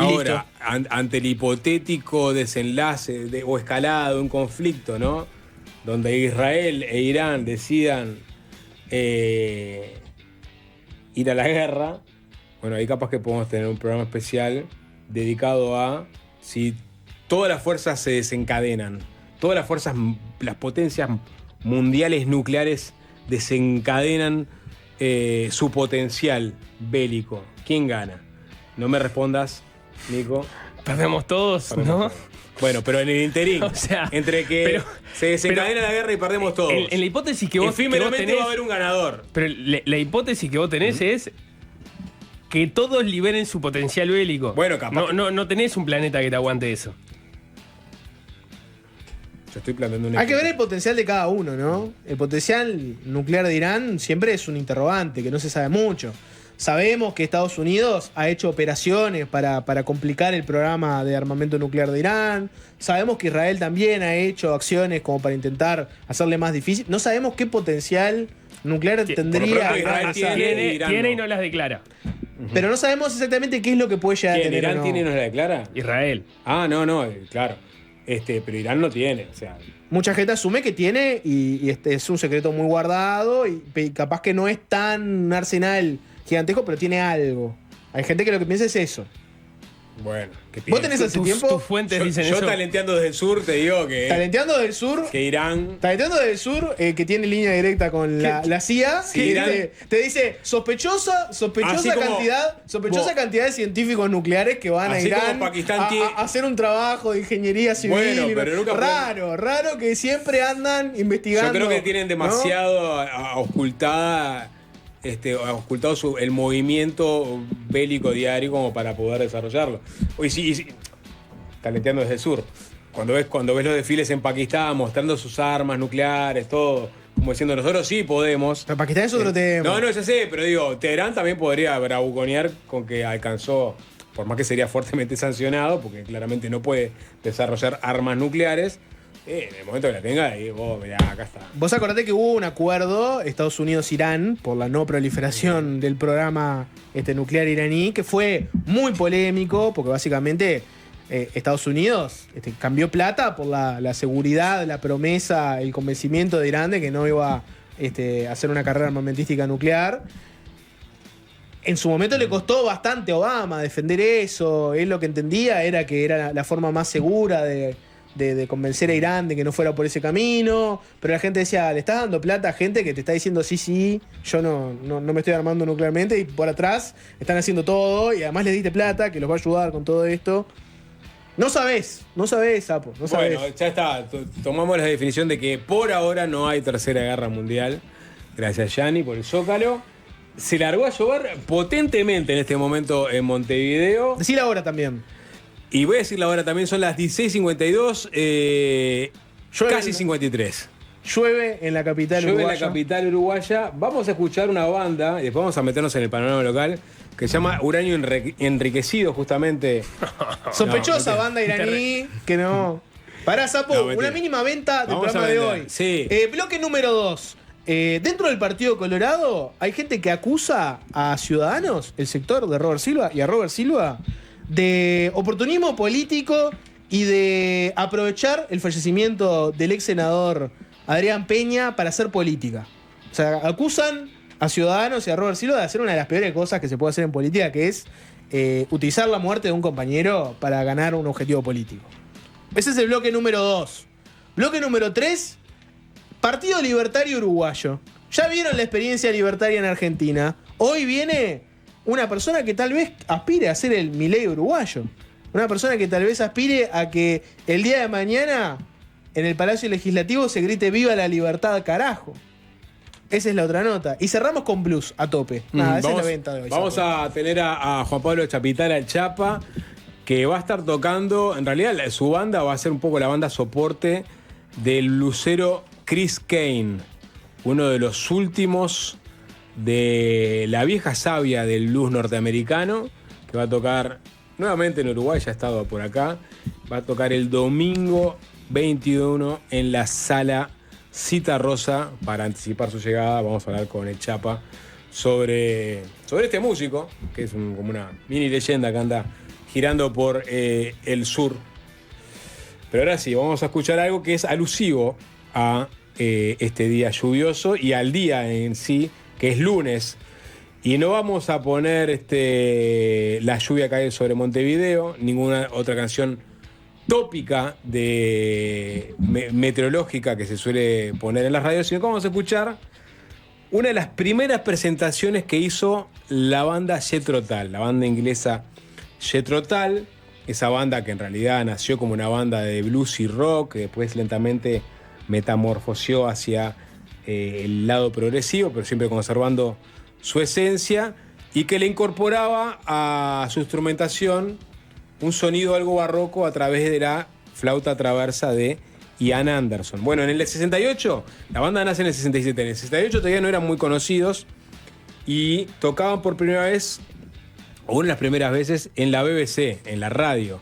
Ahora, ante el hipotético desenlace o escalada de un conflicto, ¿no? Donde Israel e Irán decidan ir a la guerra, bueno, ahí capaz que podemos tener un programa especial dedicado a si todas las fuerzas se desencadenan, todas las potencias mundiales nucleares desencadenan su potencial bélico. ¿Quién gana? No me respondas, Nico. Perdemos todos, Perdemos ¿no? todos. Bueno, pero en el interín, O sea, entre que se desencadena la guerra y perdemos todos. En la hipótesis que vos Efímeramente tenés, va a haber un ganador. pero la hipótesis que vos tenés es que todos liberen su potencial bélico. Bueno, capaz. No tenés un planeta que te aguante eso. Yo estoy planteando un Hay que ver ejemplo. el potencial de cada uno, ¿no? El potencial nuclear de Irán siempre es un interrogante, que no se sabe mucho. Sabemos que Estados Unidos ha hecho operaciones para complicar el programa de armamento nuclear de Irán. Sabemos que Israel también ha hecho acciones como para intentar hacerle más difícil. No sabemos qué potencial nuclear por lo tendría pronto Israel Irán. tiene- Irán Tiene no. y no las declara. Pero no sabemos exactamente qué es lo que puede llegar a ¿Quién? tener. ¿Irán o no. tiene y nos la declara? Israel. Ah, no, claro. Pero Irán no tiene, o sea. Mucha gente asume que tiene y es un secreto muy guardado y capaz que no es tan un arsenal gigantesco, pero tiene algo. Hay gente que lo que piensa es eso. Bueno, ¿qué ¿Vos piensas? tenés hace Tus tiempo? fuentes dicen Yo eso. talenteando desde el sur te digo que Talenteando del Sur. Irán. Talenteando del Sur, que tiene línea directa con la CIA, Sí, que Irán. te dice sospechosa Así como- cantidad de científicos nucleares que van a Así Irán como Pakistán tiene- a hacer un trabajo de ingeniería civil. Bueno, pero nunca raro que siempre andan investigando. Yo creo que tienen ¿no? demasiado ocultado el movimiento bélico diario como para poder desarrollarlo. Y sí, talenteando desde el sur. Cuando ves los desfiles en Pakistán mostrando sus armas nucleares, todo, como diciendo nosotros sí podemos. Pero Pakistán es otro tema. No, ya sé, pero digo, Teherán también podría bravuconear con que alcanzó, por más que sería fuertemente sancionado, porque claramente no puede desarrollar armas nucleares. En el momento que la tenga, ahí vos, mirá, acá está. Vos acordate que hubo un acuerdo Estados Unidos-Irán por la no proliferación del programa nuclear iraní, que fue muy polémico, porque básicamente Estados Unidos cambió plata por la seguridad, la promesa, el convencimiento de Irán de que no iba a hacer una carrera armamentística nuclear. En su momento le costó bastante a Obama defender eso. Él lo que entendía era que era la forma más segura de convencer a Irán de que no fuera por ese camino. Pero la gente decía, le estás dando plata a gente que te está diciendo sí, yo no me estoy armando nuclearmente, y por atrás están haciendo todo y además les diste plata que los va a ayudar con todo esto. No sabés, Sapo, no sabés. Bueno, ya está. Tomamos la definición de que por ahora no hay tercera guerra mundial. Gracias, Gianni, por el Zócalo. Se largó a llover potentemente en este momento en Montevideo. Decí la hora también. Y voy a decir la hora también, son las 16:52, Llueve, casi ¿no? 53. Llueve en la capital Llueve en uruguaya. la capital uruguaya. Vamos a escuchar una banda y después vamos a meternos en el panorama local que se llama Uranio Enriquecido, justamente. Sospechosa No, banda iraní que no. Pará, Sapo, No, mentira. una mínima venta del Vamos a programa de vender, hoy. sí. Bloque número 2. Dentro del Partido Colorado hay gente que acusa a Ciudadanos, el sector de Robert Silva y a Robert Silva, de oportunismo político y de aprovechar el fallecimiento del ex senador Adrián Peña para hacer política. O sea, acusan a Ciudadanos y a Robert Silva de hacer una de las peores cosas que se puede hacer en política, que es utilizar la muerte de un compañero para ganar un objetivo político. Ese es el bloque número 2. Bloque número 3, Partido Libertario Uruguayo. Ya vieron la experiencia libertaria en Argentina. Hoy viene una persona que tal vez aspire a ser el Milei uruguayo. Una persona que tal vez aspire a que el día de mañana en el Palacio Legislativo se grite "viva la libertad, carajo". Esa es la otra nota. Y cerramos con blues a tope. Nada, esa es la venta de hoy. Vamos a tener a Juan Pablo Chapital, al Chapa, que va a estar tocando, en realidad su banda va a ser un poco la banda soporte del blusero Chris Kane, uno de los últimos de la vieja savia del blues norteamericano, que va a tocar nuevamente en Uruguay, ya ha estado por acá, va a tocar el domingo 21 en la sala Cita Rosa. Para anticipar su llegada vamos a hablar con el Chapa sobre este músico, que es como una mini leyenda que anda girando por el sur. Pero ahora sí, vamos a escuchar algo que es alusivo a este día lluvioso y al día en sí, que es lunes. Y no vamos a poner La lluvia cae sobre Montevideo, ninguna otra canción tópica meteorológica que se suele poner en las radios, sino que vamos a escuchar una de las primeras presentaciones que hizo la banda Jethro Tull, la banda inglesa Jethro Tull, esa banda que en realidad nació como una banda de blues y rock, que después lentamente metamorfoseó hacia el lado progresivo, pero siempre conservando su esencia, y que le incorporaba a su instrumentación un sonido algo barroco a través de la flauta traversa de Ian Anderson. Bueno, en el 68, la banda nace en el 67, en el 68 todavía no eran muy conocidos y tocaban por primera vez, o una de las primeras veces, en la BBC, en la radio,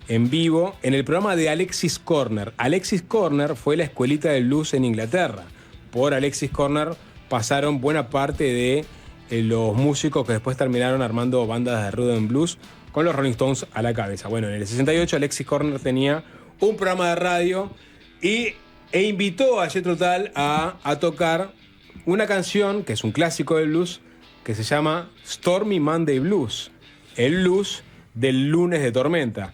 en vivo, en el programa de Alexis Corner. Alexis Corner fue la escuelita del blues en Inglaterra. Por Alexis Corner pasaron buena parte de los músicos que después terminaron armando bandas de rhythm and blues con los Rolling Stones a la cabeza. Bueno, en el 68 Alexis Corner tenía un programa de radio e invitó a Jethro Tull a tocar una canción que es un clásico del blues que se llama Stormy Monday Blues, el blues del lunes de tormenta.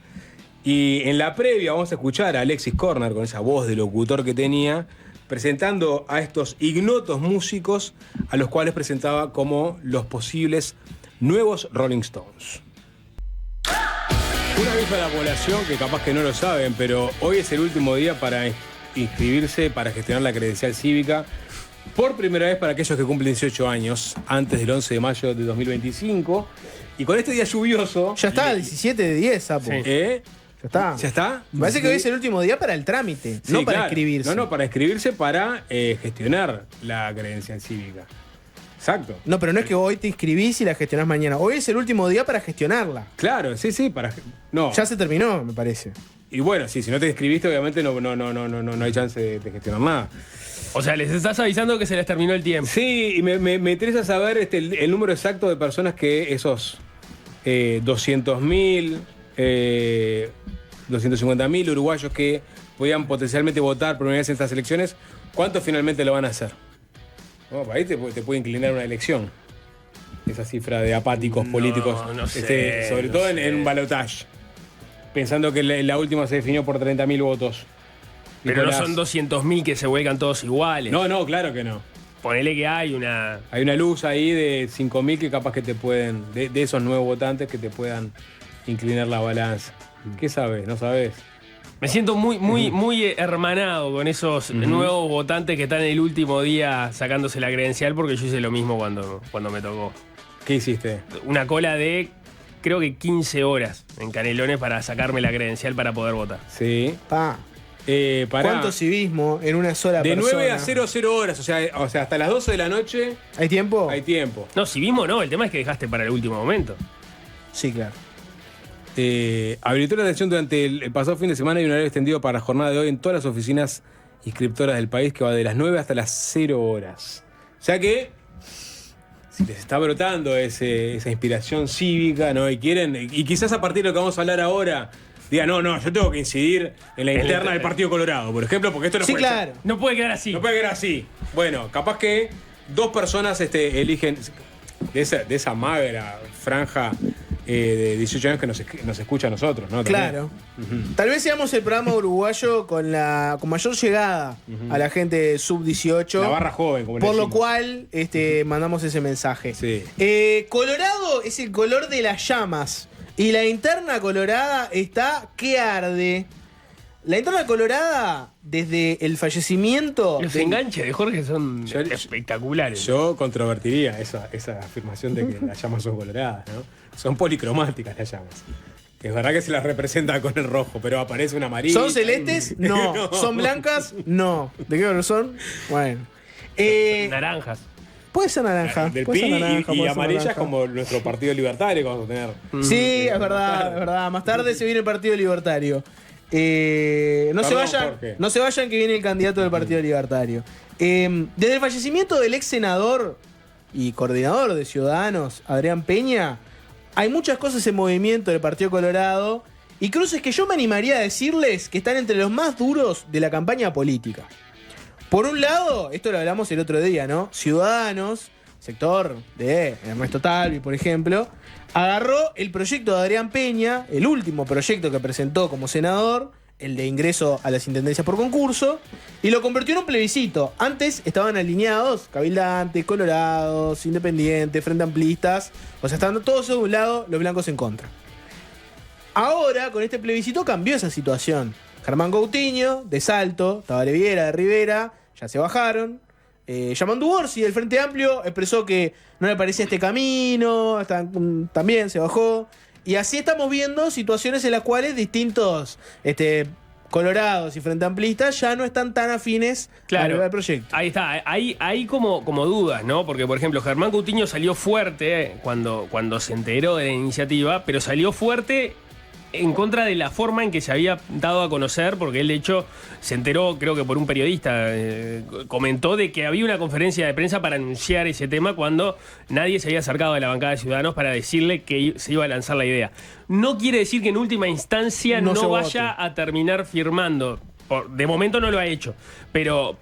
Y en la previa vamos a escuchar a Alexis Corner con esa voz de locutor que tenía, presentando a estos ignotos músicos a los cuales presentaba como los posibles nuevos Rolling Stones. Un aviso a la población que capaz que no lo saben, pero hoy es el último día para inscribirse para gestionar la credencial cívica. Por primera vez para aquellos que cumplen 18 años, antes del 11 de mayo de 2025. Y con este día lluvioso... Ya está, 17 de 10, Sapo. Sí. Ya está. ¿Ya está? Me parece que hoy es el último día para el trámite, Sí, no para claro. inscribirse. No, para inscribirse para gestionar la credencial cívica. Exacto. No, pero no es que hoy te inscribís y la gestionás mañana. Hoy es el último día para gestionarla. Claro, sí, para... No. Ya se terminó, me parece. Y bueno, sí, si no te inscribiste, obviamente no hay chance de gestionar nada. O sea, les estás avisando que se les terminó el tiempo. Sí, y me interesa saber el número exacto de personas que esos 200.000, 250.000 uruguayos que podían potencialmente votar por primera vez en estas elecciones, ¿cuántos finalmente lo van a hacer? No, ahí te puede inclinar una elección. Esa cifra de apáticos políticos, no sé, sobre no todo sé. en un balotaje. Pensando que la última se definió por 30.000 votos. Pero Nicolás. no son 200.000 que se vuelcan todos iguales. No, claro que no. Ponele que hay una... Hay una luz ahí de 5.000 que capaz que te pueden, de esos nuevos votantes que te puedan inclinar la balanza. ¿Qué sabes? ¿No sabes? Me siento muy hermanado con esos nuevos votantes que están en el último día sacándose la credencial, porque yo hice lo mismo cuando me tocó. ¿Qué hiciste? Una cola de, creo que 15 horas en Canelones para sacarme la credencial para poder votar. Sí. Pa. Pará. ¿Cuánto civismo en una sola De persona? 9 a 00 horas, o sea, hasta las 12 de la noche ¿Hay tiempo? hay tiempo. No, civismo no, el tema es que dejaste para el último momento. Sí, claro. Habilitó la elección durante el pasado fin de semana y un horario extendido para la jornada de hoy en todas las oficinas inscriptoras del país, que va de las 9 hasta las 0 horas. O sea que, si les está brotando esa inspiración cívica, ¿no? Y quieren, y quizás a partir de lo que vamos a hablar ahora, digan, no, yo tengo que incidir en la interna del Partido Colorado, por ejemplo, porque esto no Sí, puede ser. claro. No puede quedar así. No puede quedar así. Bueno, capaz que dos personas eligen de esa magra franja de 18 años que nos escucha a nosotros, ¿no? También. Claro. Tal vez seamos el programa uruguayo con mayor llegada a la gente sub-18. La barra joven, como le Por lo decimos. cual mandamos ese mensaje. Sí. Colorado es el color de las llamas. Y la interna colorada está que arde. La interna colorada, desde el fallecimiento... Los de- enganches de Jorge son Yo- espectaculares. Yo controvertiría esa afirmación de que las llamas son coloradas, ¿no? Son policromáticas las llamas. Que es verdad que se las representa con el rojo, pero aparece una amarilla. ¿Son celestes? No. No. ¿Son blancas? No. ¿De qué color son? Bueno. Naranjas. Puede ser naranja. Del puede PI ser naranja, y puede ser amarillas naranja. como nuestro partido libertario que vamos a tener. Sí, es verdad. Más tarde se viene el Partido Libertario. No se Perdón, vayan, Jorge. no se vayan que viene el candidato del Partido Libertario. Desde el fallecimiento del ex senador y coordinador de Ciudadanos, Adrián Peña, hay muchas cosas en movimiento del Partido Colorado y cruces que yo me animaría a decirles que están entre los más duros de la campaña política. Por un lado, esto lo hablamos el otro día, ¿no? Ciudadanos, sector de Ernesto Talvi, por ejemplo, agarró el proyecto de Adrián Peña, el último proyecto que presentó como senador, el de ingreso a las intendencias por concurso, y lo convirtió en un plebiscito. Antes estaban alineados cabildantes, colorados, independientes, frente amplistas, o sea, estaban todos de un lado, los blancos en contra. Ahora, con este plebiscito cambió esa situación. Germán Coutinho, de Salto, Tabaré Viera, de Rivera, ya se bajaron. Yamandu Orsi, del Frente Amplio, expresó que no le parecía este camino, también se bajó. Y así estamos viendo situaciones en las cuales distintos colorados y frente amplistas ya no están tan afines al proyecto. Ahí está, hay como dudas, ¿no? Porque, por ejemplo, Germán Coutinho salió fuerte cuando se enteró de la iniciativa, pero salió fuerte en contra de la forma en que se había dado a conocer, porque él de hecho se enteró, creo que por un periodista, comentó de que había una conferencia de prensa para anunciar ese tema cuando nadie se había acercado a la bancada de Ciudadanos para decirle que se iba a lanzar la idea. No quiere decir que en última instancia no vaya a terminar firmando. De momento no lo ha hecho, pero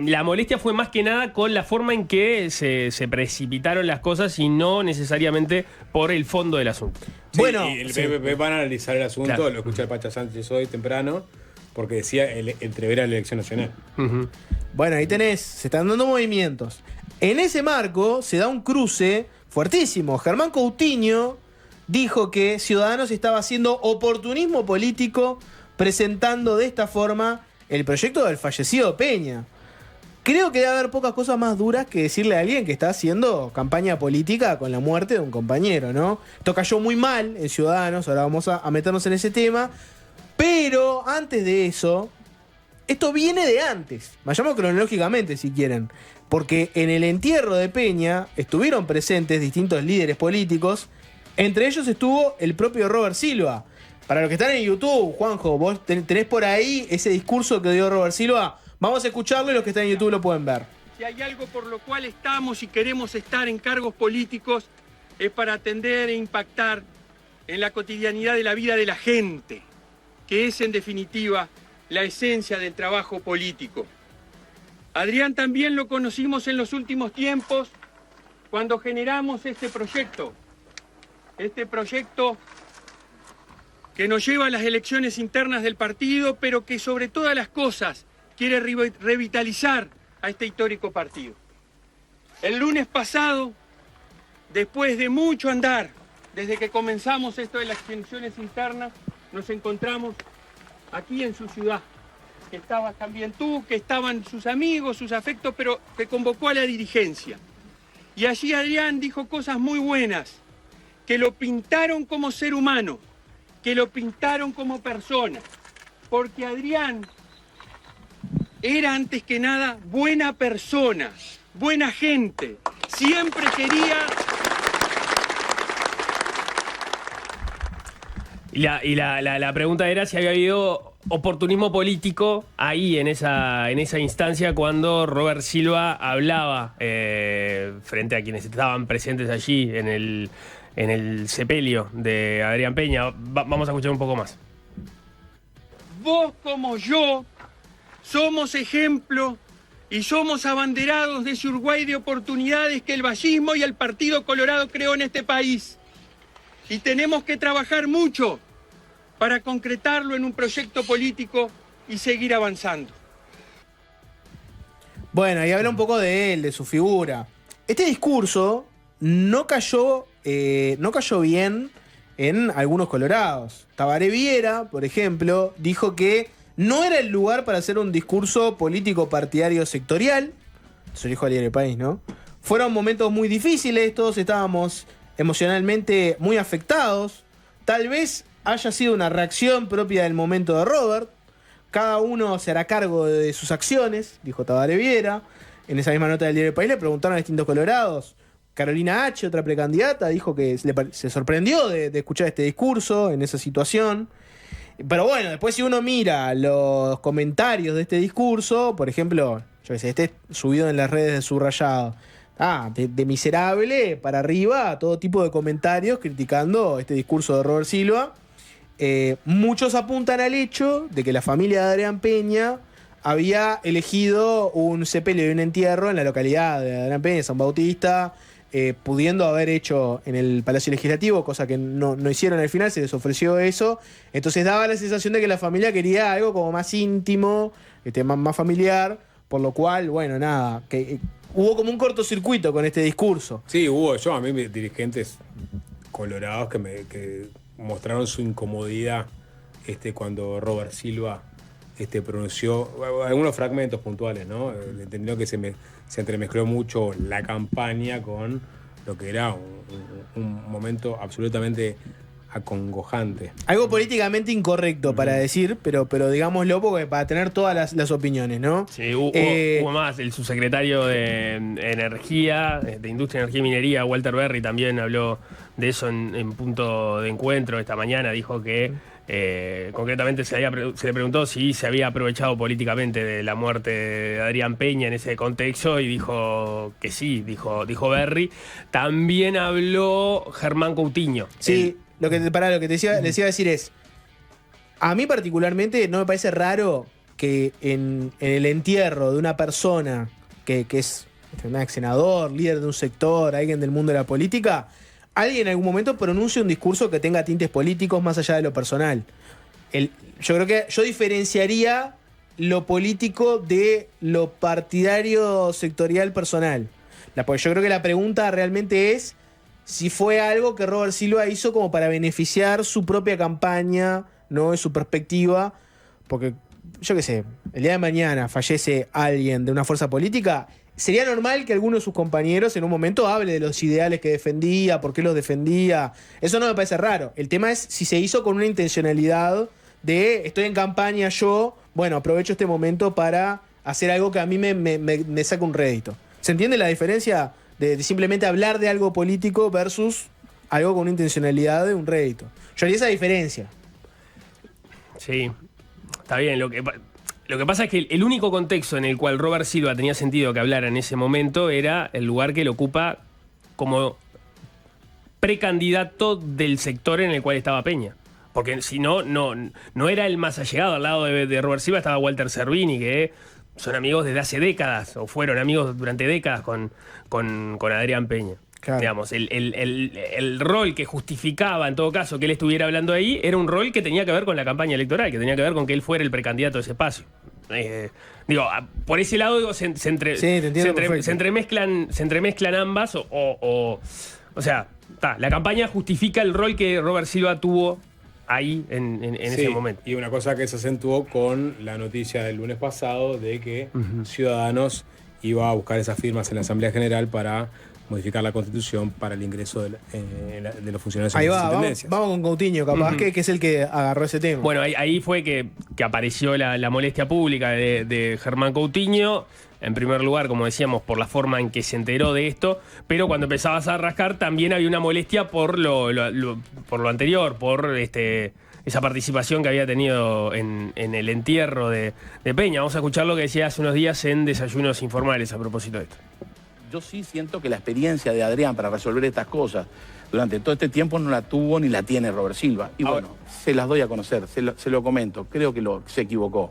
la molestia fue más que nada con la forma en que se precipitaron las cosas y no necesariamente por el fondo del asunto. Sí, bueno, y el PPP van a analizar el asunto, claro. Lo escuché al Pacha Sánchez hoy temprano, porque decía entrever a la elección nacional. Uh-huh. Bueno, ahí tenés, se están dando movimientos. En ese marco se da un cruce fuertísimo. Germán Coutinho dijo que Ciudadanos estaba haciendo oportunismo político presentando de esta forma el proyecto del fallecido Peña. Creo que debe haber pocas cosas más duras que decirle a alguien que está haciendo campaña política con la muerte de un compañero, ¿no? Esto cayó muy mal en Ciudadanos, ahora vamos a meternos en ese tema. Pero antes de eso, esto viene de antes. Vayamos cronológicamente si quieren. Porque en el entierro de Peña estuvieron presentes distintos líderes políticos. Entre ellos estuvo el propio Robert Silva. Para los que están en YouTube, Juanjo, vos tenés por ahí ese discurso que dio Robert Silva. Vamos a escucharlo y los que están en YouTube lo pueden ver. Si hay algo por lo cual estamos y queremos estar en cargos políticos es para atender e impactar en la cotidianidad de la vida de la gente, que es en definitiva la esencia del trabajo político. Adrián también lo conocimos en los últimos tiempos cuando generamos este proyecto que nos lleva a las elecciones internas del partido, pero que sobre todas las cosas quiere revitalizar a este histórico partido. El lunes pasado, después de mucho andar, desde que comenzamos esto de las elecciones internas, nos encontramos aquí en su ciudad, que estabas también tú, que estaban sus amigos, sus afectos, pero que convocó a la dirigencia. Y allí Adrián dijo cosas muy buenas, que lo pintaron como ser humano, que lo pintaron como persona, porque Adrián era antes que nada buena persona, buena gente, siempre quería... Y la pregunta era si había habido oportunismo político ahí en esa instancia cuando Robert Silva hablaba frente a quienes estaban presentes allí en el sepelio de Adrián Peña. Vamos a escuchar un poco más. Vos como yo somos ejemplo y somos abanderados de ese Uruguay de oportunidades que el vallismo y el Partido Colorado creó en este país. Y tenemos que trabajar mucho para concretarlo en un proyecto político y seguir avanzando. Bueno, y habla un poco de él, de su figura. Este discurso no cayó bien en algunos colorados. Tabaré Viera, por ejemplo, dijo que no era el lugar para hacer un discurso político partidario sectorial. Eso dijo al Diario El País, ¿no? Fueron momentos muy difíciles, todos estábamos emocionalmente muy afectados. Tal vez haya sido una reacción propia del momento de Robert. Cada uno se hará cargo de sus acciones, dijo Tabaré Viera. En esa misma nota del Diario El País le preguntaron a distintos colorados. Carolina H., otra precandidata, dijo que se sorprendió de escuchar este discurso en esa situación. Pero bueno, después si uno mira los comentarios de este discurso, por ejemplo, yo qué sé, subido en las redes de Subrayado, de miserable para arriba, todo tipo de comentarios criticando este discurso de Robert Silva. Muchos apuntan al hecho de que la familia de Adrián Peña había elegido un sepelio y un entierro en la localidad de Adrián Peña, San Bautista, pudiendo haber hecho en el Palacio Legislativo, cosa que no hicieron al final, se les ofreció eso. Entonces daba la sensación de que la familia quería algo como más íntimo, más familiar, por lo cual, bueno, nada, que hubo como un cortocircuito con este discurso. Sí, a mí dirigentes colorados que mostraron su incomodidad cuando Robert Silva pronunció algunos fragmentos puntuales, ¿no? Entendió que se entremezcló mucho la campaña con lo que era un momento absolutamente acongojante. Algo políticamente incorrecto para decir, pero digámoslo porque para tener todas las opiniones, ¿no? Sí, hubo más. El subsecretario de Energía, de Industria, Energía y Minería, Walter Berry, también habló de eso en punto de encuentro esta mañana. Dijo que concretamente se le preguntó si se había aprovechado políticamente de la muerte de Adrián Peña en ese contexto y dijo que sí, dijo Berry. También habló Germán Coutinho. Sí, lo que te decía decir es, a mí particularmente no me parece raro que en el entierro de una persona que es un ex senador, líder de un sector, alguien del mundo de la política, alguien en algún momento pronuncie un discurso que tenga tintes políticos más allá de lo personal. Yo creo que yo diferenciaría lo político de lo partidario sectorial personal. Porque yo creo que la pregunta realmente es si fue algo que Robert Silva hizo como para beneficiar su propia campaña, ¿no? En su perspectiva. Porque, yo qué sé, el día de mañana fallece alguien de una fuerza política. Sería normal que alguno de sus compañeros en un momento hable de los ideales que defendía, por qué los defendía. Eso no me parece raro. El tema es si se hizo con una intencionalidad de estoy en campaña yo, bueno, aprovecho este momento para hacer algo que a mí me saca un rédito. ¿Se entiende la diferencia de simplemente hablar de algo político versus algo con una intencionalidad de un rédito? Yo haría esa diferencia. Sí, está bien. Lo que pasa es que el único contexto en el cual Robert Silva tenía sentido que hablara en ese momento era el lugar que le ocupa como precandidato del sector en el cual estaba Peña. Porque si no era el más allegado. Al lado de Robert Silva estaba Walter Cervini, que son amigos desde hace décadas, o fueron amigos durante décadas con Adrián Peña. Claro. Digamos, el rol que justificaba, en todo caso, que él estuviera hablando ahí, era un rol que tenía que ver con la campaña electoral, que tenía que ver con que él fuera el precandidato de ese espacio. Por ese lado digo, se entremezclan ambas, o sea, la campaña justifica el rol que Robert Silva tuvo ahí en ese momento. Y una cosa que se acentuó con la noticia del lunes pasado de que Ciudadanos iba a buscar esas firmas en la Asamblea General para modificar la Constitución para el ingreso de los funcionarios en las intendencias. Vamos con Coutinho, capaz, que es el que agarró ese tema. Bueno, ahí fue que apareció la molestia pública de Germán Coutinho. En primer lugar, como decíamos, por la forma en que se enteró de esto, pero cuando empezabas a rascar también había una molestia por lo anterior, por esa participación que había tenido en el entierro de Peña. Vamos a escuchar lo que decía hace unos días en Desayunos Informales a propósito de esto. Yo sí siento que la experiencia de Adrián para resolver estas cosas durante todo este tiempo no la tuvo ni la tiene Robert Silva. Y bueno, se las doy a conocer, se lo comento. Creo que se equivocó.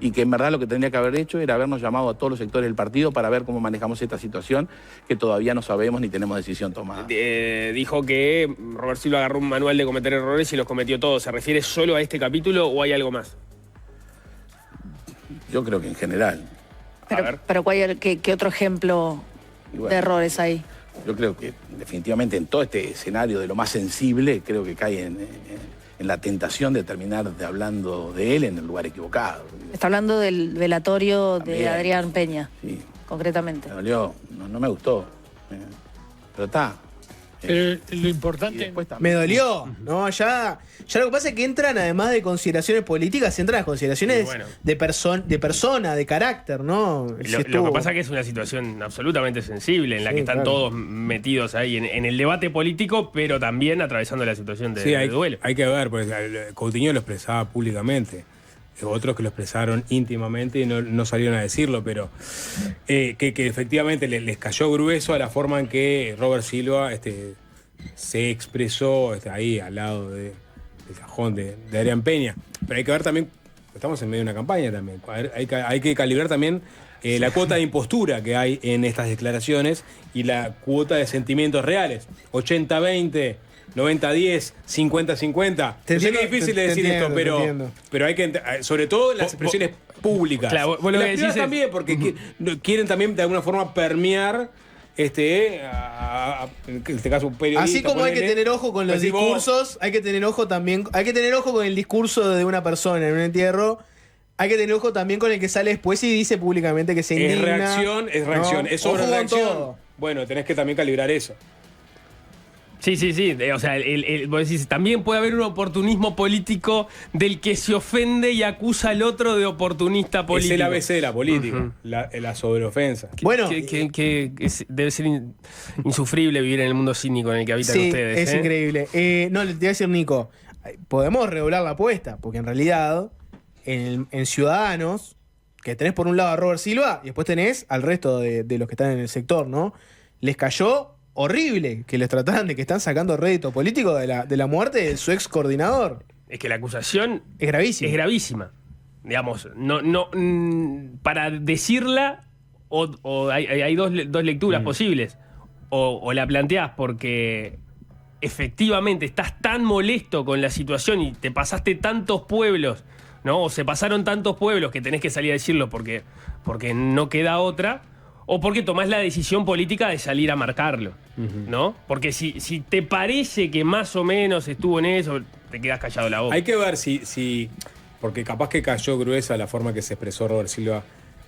Y que en verdad lo que tendría que haber hecho era habernos llamado a todos los sectores del partido para ver cómo manejamos esta situación que todavía no sabemos ni tenemos decisión tomada. Dijo que Robert Silva agarró un manual de cometer errores y los cometió todos. ¿Se refiere solo a este capítulo o hay algo más? Yo creo que en general. Pero ¿qué otro ejemplo de errores hay? Yo creo que definitivamente en todo este escenario de lo más sensible, creo que cae en la tentación de terminar hablando de él en el lugar equivocado. Está hablando del velatorio También, de Adrián Peña, sí, concretamente. Me dolió, no me gustó. Pero está. Lo importante... Me dolió, ¿no? Ya lo que pasa es que entran, además de consideraciones políticas, entran las consideraciones de persona, de carácter, ¿no? Lo que pasa es que es una situación absolutamente sensible en la que están todos metidos ahí en el debate político, pero también atravesando la situación de duelo. Hay que ver, porque Coutinho lo expresaba públicamente. otros que lo expresaron íntimamente y no salieron a decirlo, pero que efectivamente les cayó grueso a la forma en que Robert Silva se expresó ahí al lado del cajón de Adrián Peña. Pero hay que ver también, estamos en medio de una campaña también, hay que calibrar también la cuota de impostura que hay en estas declaraciones y la cuota de sentimientos reales. 80-20, 90-10, 50-50. Yo sé que es difícil de decir esto, pero hay que, sobre todo en las expresiones públicas. Claro, vos lo que decís también, porque quieren también de alguna forma permear en este caso un periodista. Así como hay que tener ojo con los discursos, hay que tener ojo con el discurso de una persona en un entierro. Hay que tener ojo también con el que sale después y dice públicamente que se indigna. Es reacción. ¿No? Es sobre reacción. Bueno, tenés que también calibrar eso. Sí. O sea, vos decís, también puede haber un oportunismo político del que se ofende y acusa al otro de oportunista político. Es el ABC de la política, la sobreofensa. Bueno, debe ser insufrible vivir en el mundo cínico en el que habitan ustedes. Es increíble. No, le te voy a decir, Nico, podemos redoblar la apuesta, porque en realidad, en Ciudadanos, que tenés por un lado a Robert Silva y después tenés al resto de los que están en el sector, ¿no? Les cayó horrible que les trataran de que están sacando rédito político de la muerte de su ex coordinador. Es que la acusación es gravísima. Es gravísima. Digamos, para decirla, hay dos lecturas posibles. O la planteás porque efectivamente estás tan molesto con la situación y te pasaste tantos pueblos, ¿no? O se pasaron tantos pueblos que tenés que salir a decirlo porque no queda otra. O porque tomás la decisión política de salir a marcarlo, ¿no? Porque si te parece que más o menos estuvo en eso, te quedás callado la boca. Hay que ver si porque capaz que cayó gruesa la forma que se expresó Robert Silva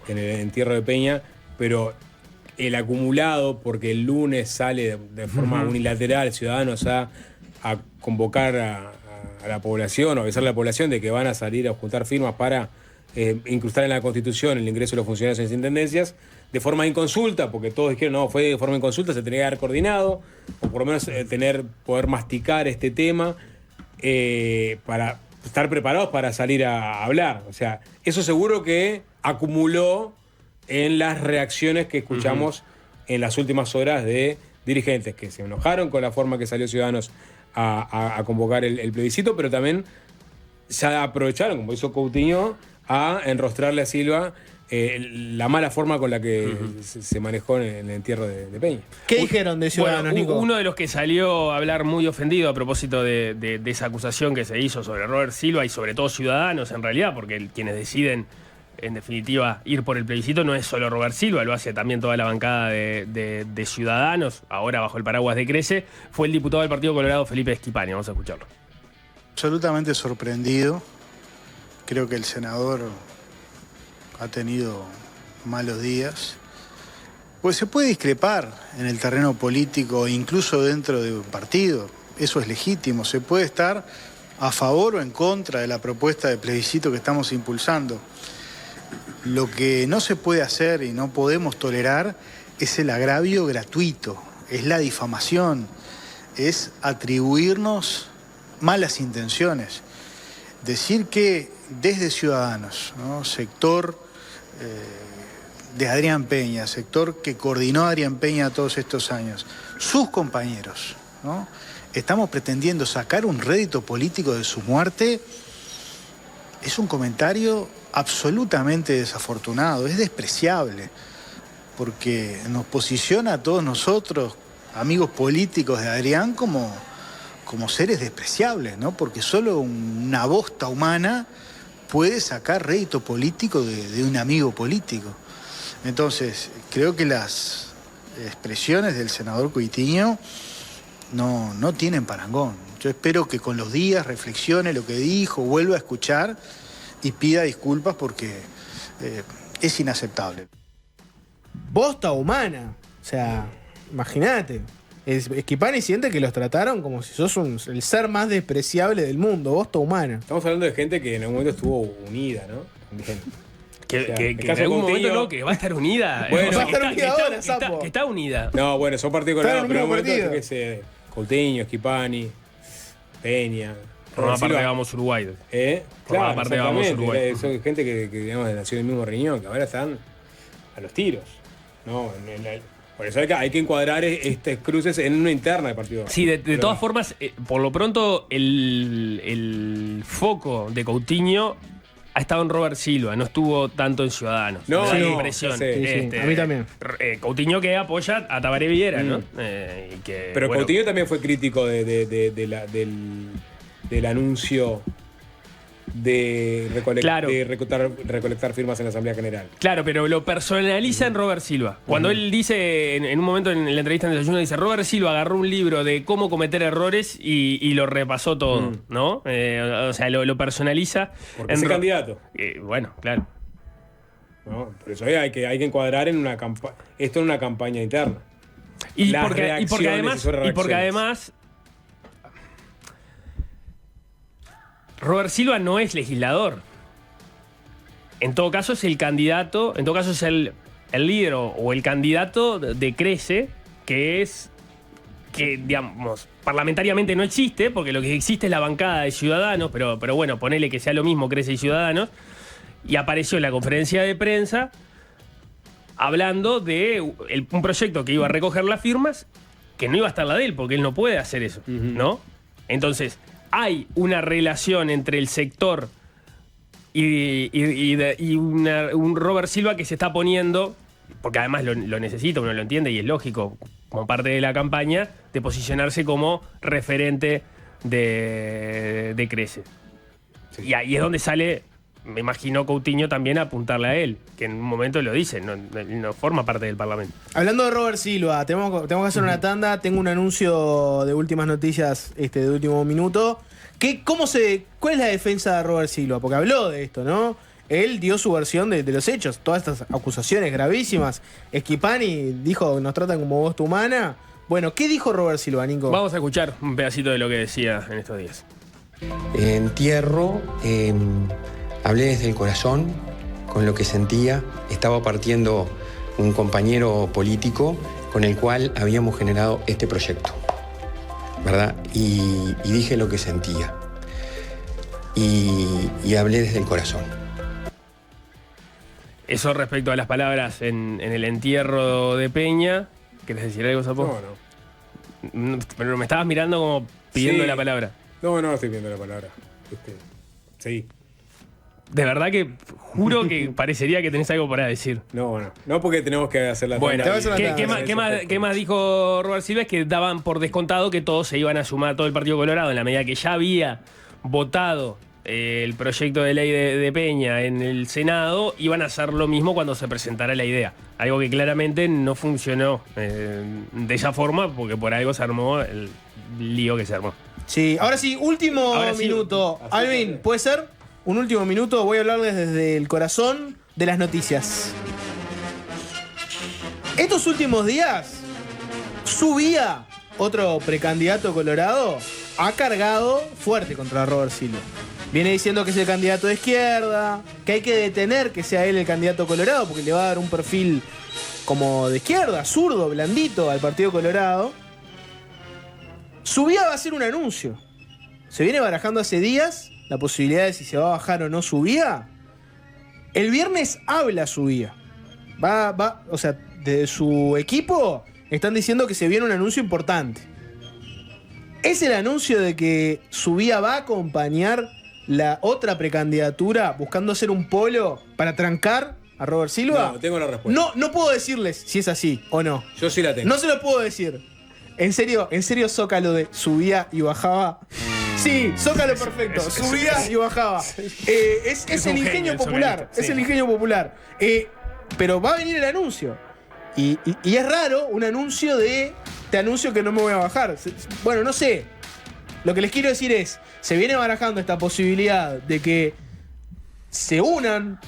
en el entierro de Peña, pero el acumulado, porque el lunes sale de forma unilateral Ciudadanos a convocar a la población, o avisarle a la población de que van a salir a juntar firmas para incrustar en la Constitución el ingreso de los funcionarios en las intendencias, de forma inconsulta, porque todos dijeron, no, fue de forma inconsulta, se tenía que haber coordinado, o por lo menos poder masticar este tema para estar preparados para salir a hablar. O sea, eso seguro que acumuló en las reacciones que escuchamos en las últimas horas de dirigentes que se enojaron con la forma que salió Ciudadanos a convocar el plebiscito, pero también se aprovecharon, como hizo Coutinho, a enrostrarle a Silva la mala forma con la que se manejó en el entierro de Peña. ¿Qué dijeron de Ciudadanos, Nico? Uno de los que salió a hablar muy ofendido a propósito de esa acusación que se hizo sobre Robert Silva y sobre todo Ciudadanos en realidad, porque quienes deciden en definitiva ir por el plebiscito no es solo Robert Silva, lo hace también toda la bancada de Ciudadanos, ahora bajo el paraguas de Crece, fue el diputado del Partido Colorado Felipe Schipani. Vamos a escucharlo. Absolutamente sorprendido. Creo que el senador ha tenido malos días. Pues se puede discrepar en el terreno político, incluso dentro de un partido. Eso es legítimo. Se puede estar a favor o en contra de la propuesta de plebiscito que estamos impulsando. Lo que no se puede hacer y no podemos tolerar es el agravio gratuito, es la difamación, es atribuirnos malas intenciones. Decir que desde Ciudadanos, ¿no? Sector de Adrián Peña, sector que coordinó a Adrián Peña todos estos años, sus compañeros, ¿no? Estamos pretendiendo sacar un rédito político de su muerte, es un comentario absolutamente desafortunado, es despreciable, porque nos posiciona a todos nosotros, amigos políticos de Adrián, como seres despreciables, ¿no? Porque solo una bosta humana puede sacar rédito político de un amigo político. Entonces, creo que las expresiones del senador Coutinho no tienen parangón. Yo espero que con los días reflexione lo que dijo, vuelva a escuchar y pida disculpas porque es inaceptable. Bosta humana. O sea, imagínate. Schipani siente que los trataron como si sos el ser más despreciable del mundo, bosta humana. Estamos hablando de gente que en algún momento estuvo unida, ¿no? Que en algún momento no, que va a estar unida. Bueno, va a estar unida ahora, Sapo. Que está unida. No, bueno, son partidos colorados, pero en algún momento partido. que Coutinho, Schipani, Peña, Formaba parte de Vamos Uruguay. Claro, parte de Vamos Uruguay. Son gente que digamos, nació en el mismo riñón, que ahora están a los tiros. ¿No? Por eso hay que encuadrar estos cruces en una interna del partido. Sí, de todas formas, por lo pronto, el foco de Coutinho ha estado en Robert Silva, no estuvo tanto en Ciudadanos. No, me da la no, impresión. Sí, a mí también. Coutinho que apoya a Tabaré Villera, ¿no? Pero bueno, Coutinho también fue crítico del anuncio de recolectar firmas en la Asamblea General. Claro, pero lo personaliza en Robert Silva. Cuando él dice, en un momento en la entrevista en el desayuno, dice, Robert Silva agarró un libro de cómo cometer errores y lo repasó todo, ¿no? O sea, lo personaliza. Porque es el candidato. Bueno, claro. ¿No? Por eso hay que encuadrar esto en una campaña interna. Y porque además Robert Silva no es legislador. En todo caso es el candidato, en todo caso es el líder o el candidato de Crece, que digamos, parlamentariamente no existe, porque lo que existe es la bancada de Ciudadanos, pero bueno, ponele que sea lo mismo Crece y Ciudadanos, y apareció en la conferencia de prensa hablando de un proyecto que iba a recoger las firmas, que no iba a estar la de él, porque él no puede hacer eso, ¿no? Entonces, hay una relación entre el sector y un Robert Silva que se está poniendo, porque además lo necesita, uno lo entiende y es lógico, como parte de la campaña, de posicionarse como referente de Crece. Sí. Y ahí es donde sale, me imagino, Coutinho también a apuntarle a él, que en un momento lo dice, no forma parte del Parlamento. Hablando de Robert Silva, tenemos que hacer una tanda. Tengo un anuncio de últimas noticias de último minuto. ¿Cuál es la defensa de Robert Silva? Porque habló de esto, ¿no? Él dio su versión de los hechos, todas estas acusaciones gravísimas. Schipani dijo que nos tratan como bosta humana. Bueno, ¿qué dijo Robert Silva, Nico? Vamos a escuchar un pedacito de lo que decía en estos días. Entierro, hablé desde el corazón, con lo que sentía. Estaba partiendo un compañero político con el cual habíamos generado este proyecto, ¿verdad? Y dije lo que sentía. Y hablé desde el corazón. Eso respecto a las palabras en el entierro de Peña. ¿Querés decir algo, Sapo? No. Pero me estabas mirando como pidiendo la palabra. No estoy pidiendo la palabra. Sí. De verdad que juro que parecería que tenés algo para decir. No porque tenemos que hacer la bueno, ¿qué más dijo Robert Silva? Es que daban por descontado que todos se iban a sumar, todo el Partido Colorado, en la medida que ya había votado el proyecto de ley de Peña en el Senado, iban a hacer lo mismo cuando se presentara la idea. Algo que claramente no funcionó de esa forma, porque por algo se armó el lío que se armó. Sí, ahora sí, último minuto. Alvin, ¿puede ser? Un último minuto, voy a hablarles desde el corazón de las noticias. Estos últimos días, Subía, otro precandidato colorado, ha cargado fuerte contra Robert Silva. Viene diciendo que es el candidato de izquierda, que hay que detener que sea él el candidato colorado porque le va a dar un perfil como de izquierda, zurdo, blandito al Partido Colorado. Subía va a hacer un anuncio. Se viene barajando hace días la posibilidad de si se va a bajar o no Subía. El viernes habla Subía. O sea, de su equipo están diciendo que se viene un anuncio importante. Es el anuncio de que Subía va a acompañar la otra precandidatura buscando hacer un polo para trancar a Robert Silva. No, tengo la respuesta. No puedo decirles si es así o no. Yo sí la tengo. No se lo puedo decir. En serio, Zócalo de subía y bajaba. Sí, Zócalo perfecto. Subía y bajaba. Es el ingenio popular. Es el ingenio popular. Pero va a venir el anuncio. Y es raro un anuncio de te anuncio que no me voy a bajar. Bueno, no sé. Lo que les quiero decir es, se viene barajando esta posibilidad de que se unan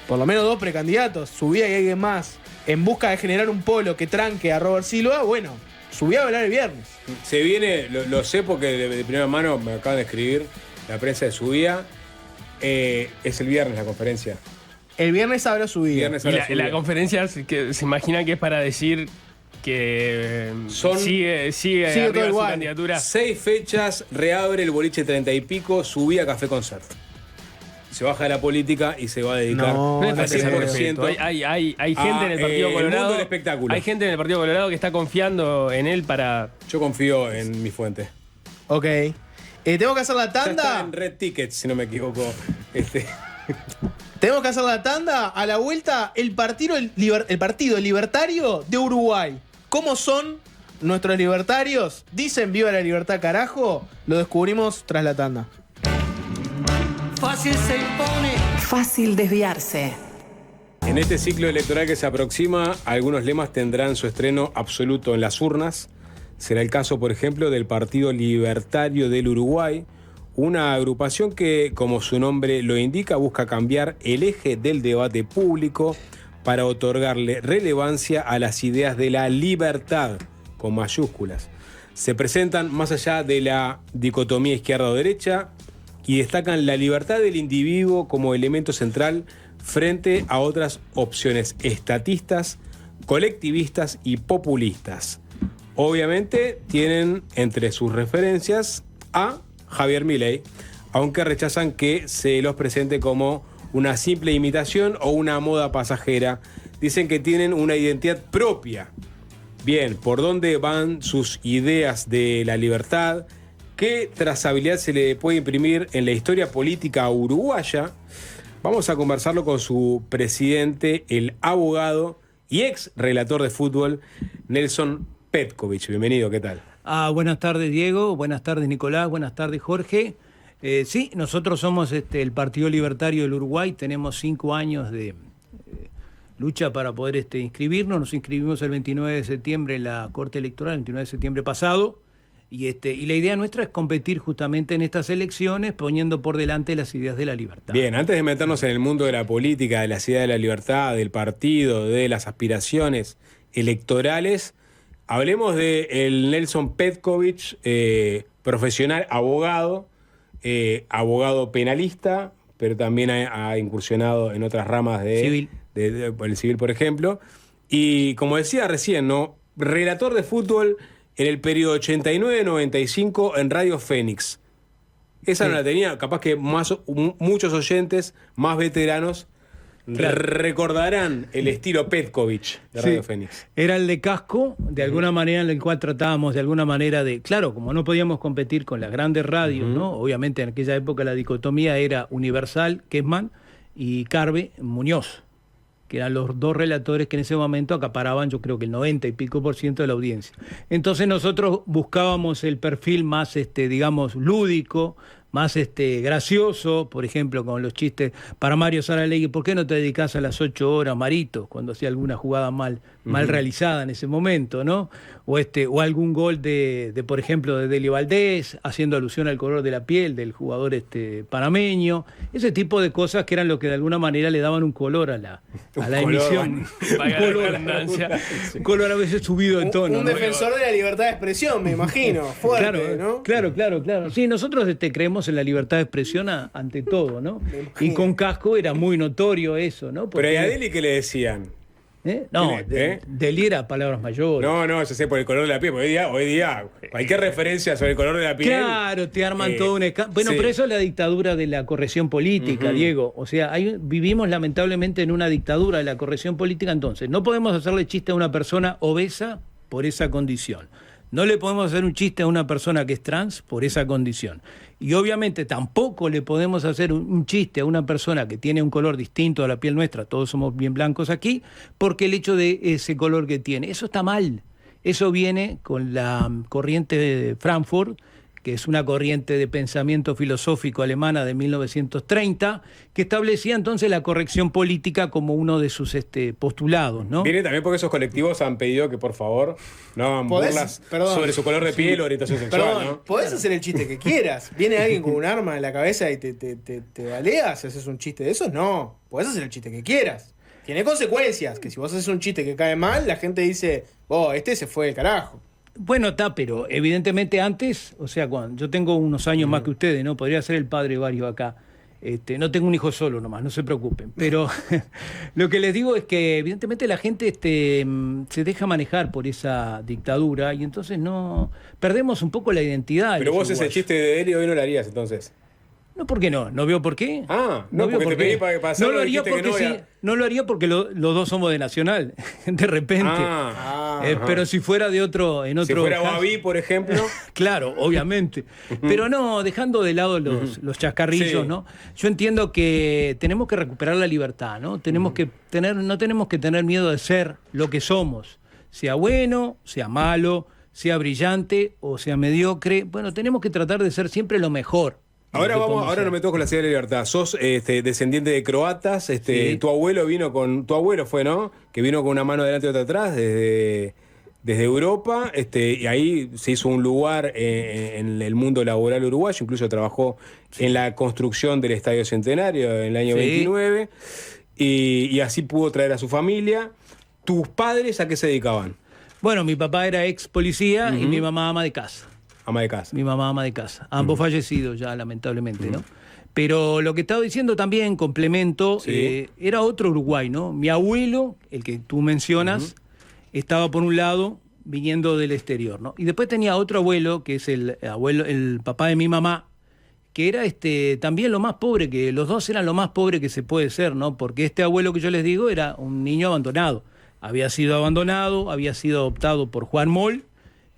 por lo menos dos precandidatos, Subía y alguien más, en busca de generar un polo que tranque a Robert Silva. Bueno, Subía a hablar el viernes. Se viene, lo sé porque de primera mano me acaban de escribir la prensa de Subía. Es el viernes la conferencia. El viernes habla Subía. La conferencia que se imagina que es para decir que Son- sigue Sigue arriba todo su igual. candidatura. 6 fechas, reabre el boliche 30 y pico, subía Café Concert. Se baja de la política y se va a dedicar No, No es al fácil ese 100%. respeto. Hay gente en el Partido el mundo Colorado. del espectáculo. Hay gente en el Partido Colorado que está confiando en él para. Yo confío en mi fuente. Ok. ¿Tenemos que hacer la Ya está tanda? en Red Tickets, si no me equivoco. ¿Tenemos que hacer la tanda? A la vuelta, el partido libertario de Uruguay. ¿Cómo son nuestros libertarios? ¿Dicen viva la libertad, carajo? Lo descubrimos tras la tanda. Fácil se impone. Fácil desviarse. En este ciclo electoral que se aproxima, algunos lemas tendrán su estreno absoluto en las urnas. Será el caso, por ejemplo, del Partido Libertario del Uruguay, una agrupación que, como su nombre lo indica, busca cambiar el eje del debate público para otorgarle relevancia a las ideas de la libertad, con mayúsculas. Se presentan más allá de la dicotomía izquierda o derecha y destacan la libertad del individuo como elemento central frente a otras opciones estatistas, colectivistas y populistas. Obviamente tienen entre sus referencias a Javier Milei, aunque rechazan que se los presente como una simple imitación o una moda pasajera. Dicen que tienen una identidad propia. Bien, ¿por dónde van sus ideas de la libertad? ¿Qué trazabilidad se le puede imprimir en la historia política uruguaya? Vamos a conversarlo con su presidente, el abogado y ex relator de fútbol, Nelson Petkovic. Bienvenido, ¿qué tal? Buenas tardes, Diego. Buenas tardes, Nicolás. Buenas tardes, Jorge. Sí, nosotros somos el Partido Libertario del Uruguay. Tenemos 5 años de lucha para poder inscribirnos. Nos inscribimos el 29 de septiembre en la Corte Electoral, el 29 de septiembre pasado. Y la idea nuestra es competir justamente en estas elecciones poniendo por delante las ideas de la libertad. Bien, antes de meternos en el mundo de la política, de las ideas de la libertad, del partido, de las aspiraciones electorales, hablemos de el Nelson Petkovic, profesional, abogado penalista, pero también ha incursionado en otras ramas Civil. El civil, por ejemplo. Y como decía recién, ¿no? Relator de fútbol en el periodo 89-95 en Radio Fénix. Esa Sí. no la tenía, capaz que muchos oyentes más veteranos recordarán el estilo Petkovic de Radio Sí. Fénix. Era el de casco, de alguna manera, en el cual tratábamos de alguna manera de... Claro, como no podíamos competir con las grandes radios, ¿no? Obviamente en aquella época la dicotomía era Universal, Kessman, y Carve, Muñoz, que eran los dos relatores que en ese momento acaparaban, yo creo que el 90 y pico % de la audiencia. Entonces nosotros buscábamos el perfil más, digamos, lúdico, más gracioso, por ejemplo, con los chistes para Mario Saralegui, ¿por qué no te dedicas a las 8 horas, Marito? Cuando hacía alguna jugada mal realizada en ese momento, ¿no? O algún gol de por ejemplo, de Deli Valdés, haciendo alusión al color de la piel del jugador panameño, ese tipo de cosas que eran lo que de alguna manera le daban un color a la emisión. Un color a veces subido de tono. Un ¿no? defensor de la libertad de expresión, me imagino. Fuerte, ¿no? Claro. Sí, nosotros creemos en la libertad de expresión ante todo, ¿no? Y con casco era muy notorio eso, ¿no? Pero ¿y a Deli qué le decían? No, ¿Eh? Deli era palabras mayores. No, yo sé, por el color de la piel. Porque hoy día cualquier referencia sobre el color de la piel. Claro, te arman todo un escándalo. Bueno, sí. pero eso es la dictadura de la corrección política, Diego. O sea, vivimos lamentablemente en una dictadura de la corrección política, entonces no podemos hacerle chiste a una persona obesa por esa condición. No le podemos hacer un chiste a una persona que es trans por esa condición. Y obviamente tampoco le podemos hacer un chiste a una persona que tiene un color distinto a la piel nuestra, todos somos bien blancos aquí, porque el hecho de ese color que tiene, eso está mal. Eso viene con la corriente de Frankfurt, que es una corriente de pensamiento filosófico alemana de 1930, que establecía entonces la corrección política como uno de sus postulados, ¿no? Viene también porque esos colectivos han pedido que por favor no hagan burlas sobre su color de piel o orientación sexual, Perdón, ¿no? podés hacer el chiste que quieras. Viene alguien con un arma en la cabeza y te baleas, haces un chiste de esos, no. Podés hacer el chiste que quieras. Tiene consecuencias, que si vos haces un chiste que cae mal, la gente dice, se fue del carajo. Bueno, pero evidentemente antes, o sea, cuando yo tengo unos años más que ustedes, ¿no? Podría ser el padre de varios acá. No tengo un hijo solo nomás, no se preocupen. Pero lo que les digo es que evidentemente la gente se deja manejar por esa dictadura y entonces no perdemos un poco la identidad. Pero vos ese chiste de él y hoy no lo harías entonces. No, ¿por qué no? ¿No veo por qué? No veo porque te pedí para hacerlo, no lo haría porque no lo haría porque los dos somos de Nacional, de repente. Pero si fuera de otro, en otro. Si fuera Babi, por ejemplo. Claro, obviamente. Pero no, dejando de lado los chascarrillos, Sí. ¿no? Yo entiendo que tenemos que recuperar la libertad, ¿no? Tenemos que no tenemos que tener miedo de ser lo que somos, sea bueno, sea malo, sea brillante o sea mediocre. Bueno, tenemos que tratar de ser siempre lo mejor. Ahora nos metemos con la ciudad de la libertad. Sos descendiente de croatas. Sí. Tu abuelo fue, ¿no? Que vino con una mano adelante y otra atrás desde Europa. Y ahí se hizo un lugar en el mundo laboral uruguayo. Incluso trabajó en la construcción del Estadio Centenario en el año 29. Y así pudo traer a su familia. ¿Tus padres a qué se dedicaban? Bueno, mi papá era ex policía y mi mamá ama de casa. Ama de casa. Mi mamá ama de casa. Ambos fallecidos ya, lamentablemente, ¿no? Pero lo que estaba diciendo también, complemento, era otro Uruguay, ¿no? Mi abuelo, el que tú mencionas, estaba por un lado viniendo del exterior, ¿no? Y después tenía otro abuelo, que es el papá de mi mamá, que era también lo más pobre, que los dos eran lo más pobre que se puede ser, ¿no? Porque este abuelo que yo les digo era un niño abandonado. Había sido abandonado, había sido adoptado por Juan Moll,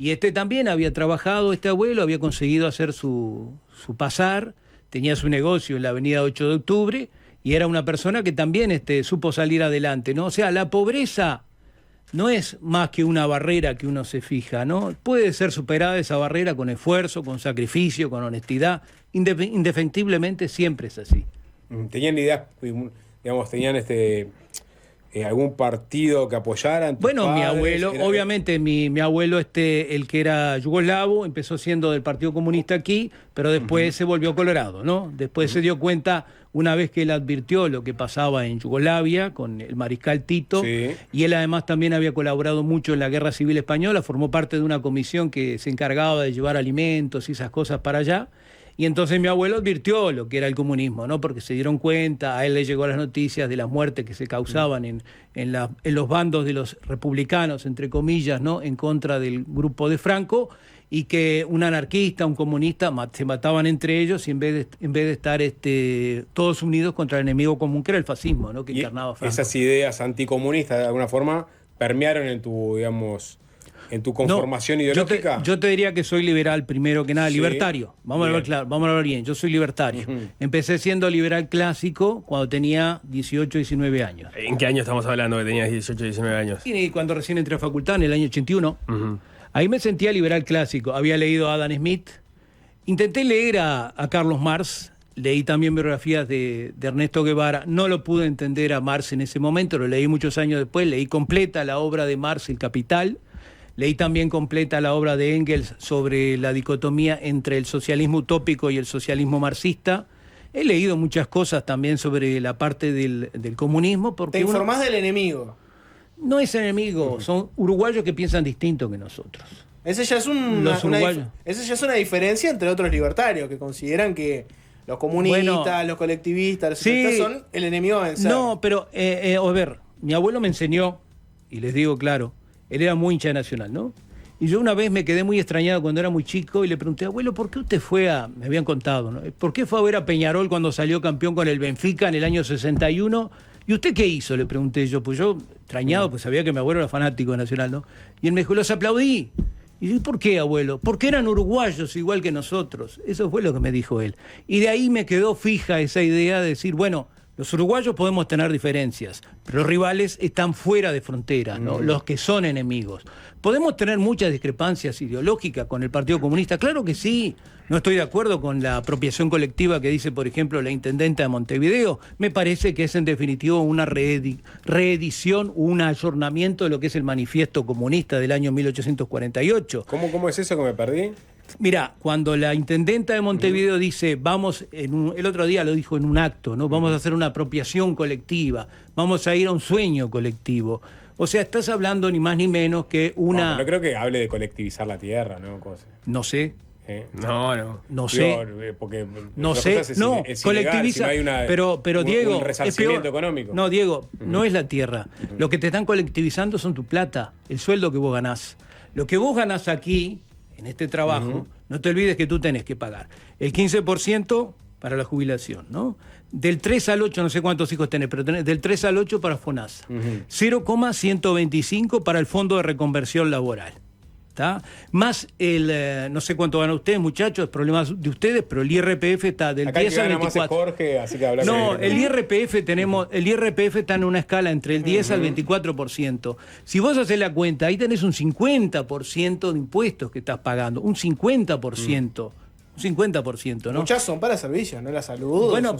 y también había trabajado, este abuelo había conseguido hacer su pasar, tenía su negocio en la avenida 8 de octubre, y era una persona que también supo salir adelante, ¿no? O sea, la pobreza no es más que una barrera que uno se fija, ¿no? Puede ser superada esa barrera con esfuerzo, con sacrificio, con honestidad, indefectiblemente siempre es así. ¿Tenían ideas, digamos, algún partido que apoyaran? Bueno, mi abuelo, obviamente mi abuelo, el que era yugoslavo, empezó siendo del Partido Comunista aquí, pero después se volvió colorado, ¿no? Después se dio cuenta, una vez que él advirtió lo que pasaba en Yugoslavia con el mariscal Tito, y él además también había colaborado mucho en la Guerra Civil Española, formó parte de una comisión que se encargaba de llevar alimentos y esas cosas para allá. Y entonces mi abuelo advirtió lo que era el comunismo, ¿no? Porque se dieron cuenta, a él le llegó las noticias de las muertes que se causaban en los bandos de los republicanos, entre comillas, ¿no? En contra del grupo de Franco, y que un anarquista, un comunista, se mataban entre ellos y en vez de estar todos unidos contra el enemigo común, que era el fascismo, ¿no? Que encarnaba Franco. Esas ideas anticomunistas, de alguna forma, permearon en tu conformación ideológica. Yo te diría que soy liberal primero que nada, libertario. Vamos a hablar bien, yo soy libertario. Empecé siendo liberal clásico cuando tenía 18, 19 años. ¿En qué año estamos hablando que tenías 18, 19 años? Y cuando recién entré a facultad, en el año 81. Ahí me sentía liberal clásico. Había leído a Adam Smith. Intenté leer a Carlos Marx. Leí también biografías de Ernesto Guevara. No lo pude entender a Marx en ese momento, lo leí muchos años después. Leí completa la obra de Marx, El Capital. Leí también completa la obra de Engels sobre la dicotomía entre el socialismo utópico y el socialismo marxista. He leído muchas cosas también sobre la parte del comunismo. Porque ¿Te informás del enemigo? No es enemigo, son uruguayos que piensan distinto que nosotros. Ese ya es una diferencia entre otros libertarios que consideran que los comunistas, los colectivistas, los socialistas son el enemigo a vencer. No, pero, a ver, mi abuelo me enseñó, y les digo claro, él era muy hincha de Nacional, ¿no? Y yo una vez me quedé muy extrañado cuando era muy chico y le pregunté, abuelo, ¿por qué usted me habían contado, ¿no? ¿Por qué fue a ver a Peñarol cuando salió campeón con el Benfica en el año 61? ¿Y usted qué hizo? Le pregunté yo. Pues yo, extrañado, pues sabía que mi abuelo era fanático de Nacional, ¿no? Y él me dijo, los aplaudí. Y yo, ¿por qué, abuelo? Porque eran uruguayos igual que nosotros. Eso fue lo que me dijo él. Y de ahí me quedó fija esa idea de decir, bueno, los uruguayos podemos tener diferencias, pero los rivales están fuera de fronteras, ¿no? Los que son enemigos. ¿Podemos tener muchas discrepancias ideológicas con el Partido Comunista? Claro que sí. No estoy de acuerdo con la apropiación colectiva que dice, por ejemplo, la intendenta de Montevideo. Me parece que es en definitivo una reedición, un ayornamiento de lo que es el manifiesto comunista del año 1848. ¿Cómo es eso que me perdí? Mira, cuando la intendenta de Montevideo dice, el otro día lo dijo en un acto, ¿no? Vamos a hacer una apropiación colectiva, vamos a ir a un sueño colectivo. O sea, estás hablando ni más ni menos que una... No creo que hable de colectivizar la tierra, ¿no? No sé. No sé. Porque no sé. No, colectiviza. Si no hay pero Diego, un resarcimiento económico. No, Diego, no es la tierra. Lo que te están colectivizando son tu plata, el sueldo que vos ganás. Lo que vos ganás aquí, en este trabajo, no te olvides que tú tenés que pagar el 15% para la jubilación, ¿no? Del 3 al 8, no sé cuántos hijos tenés, pero tenés del 3 al 8 para FONASA. 0,125 para el Fondo de Reconversión Laboral. ¿Está? Más el, no sé cuánto ganan ustedes, muchachos, problemas de ustedes, pero el IRPF está del Acá 10 al 24. Más es Jorge, así que no, el IRPF el IRPF está en una escala entre el 10 al 24%. Si vos haces la cuenta, ahí tenés un 50% de impuestos que estás pagando, un 50%. Un 50%, ¿no? Muchas son para servicios, no la salud. Bueno,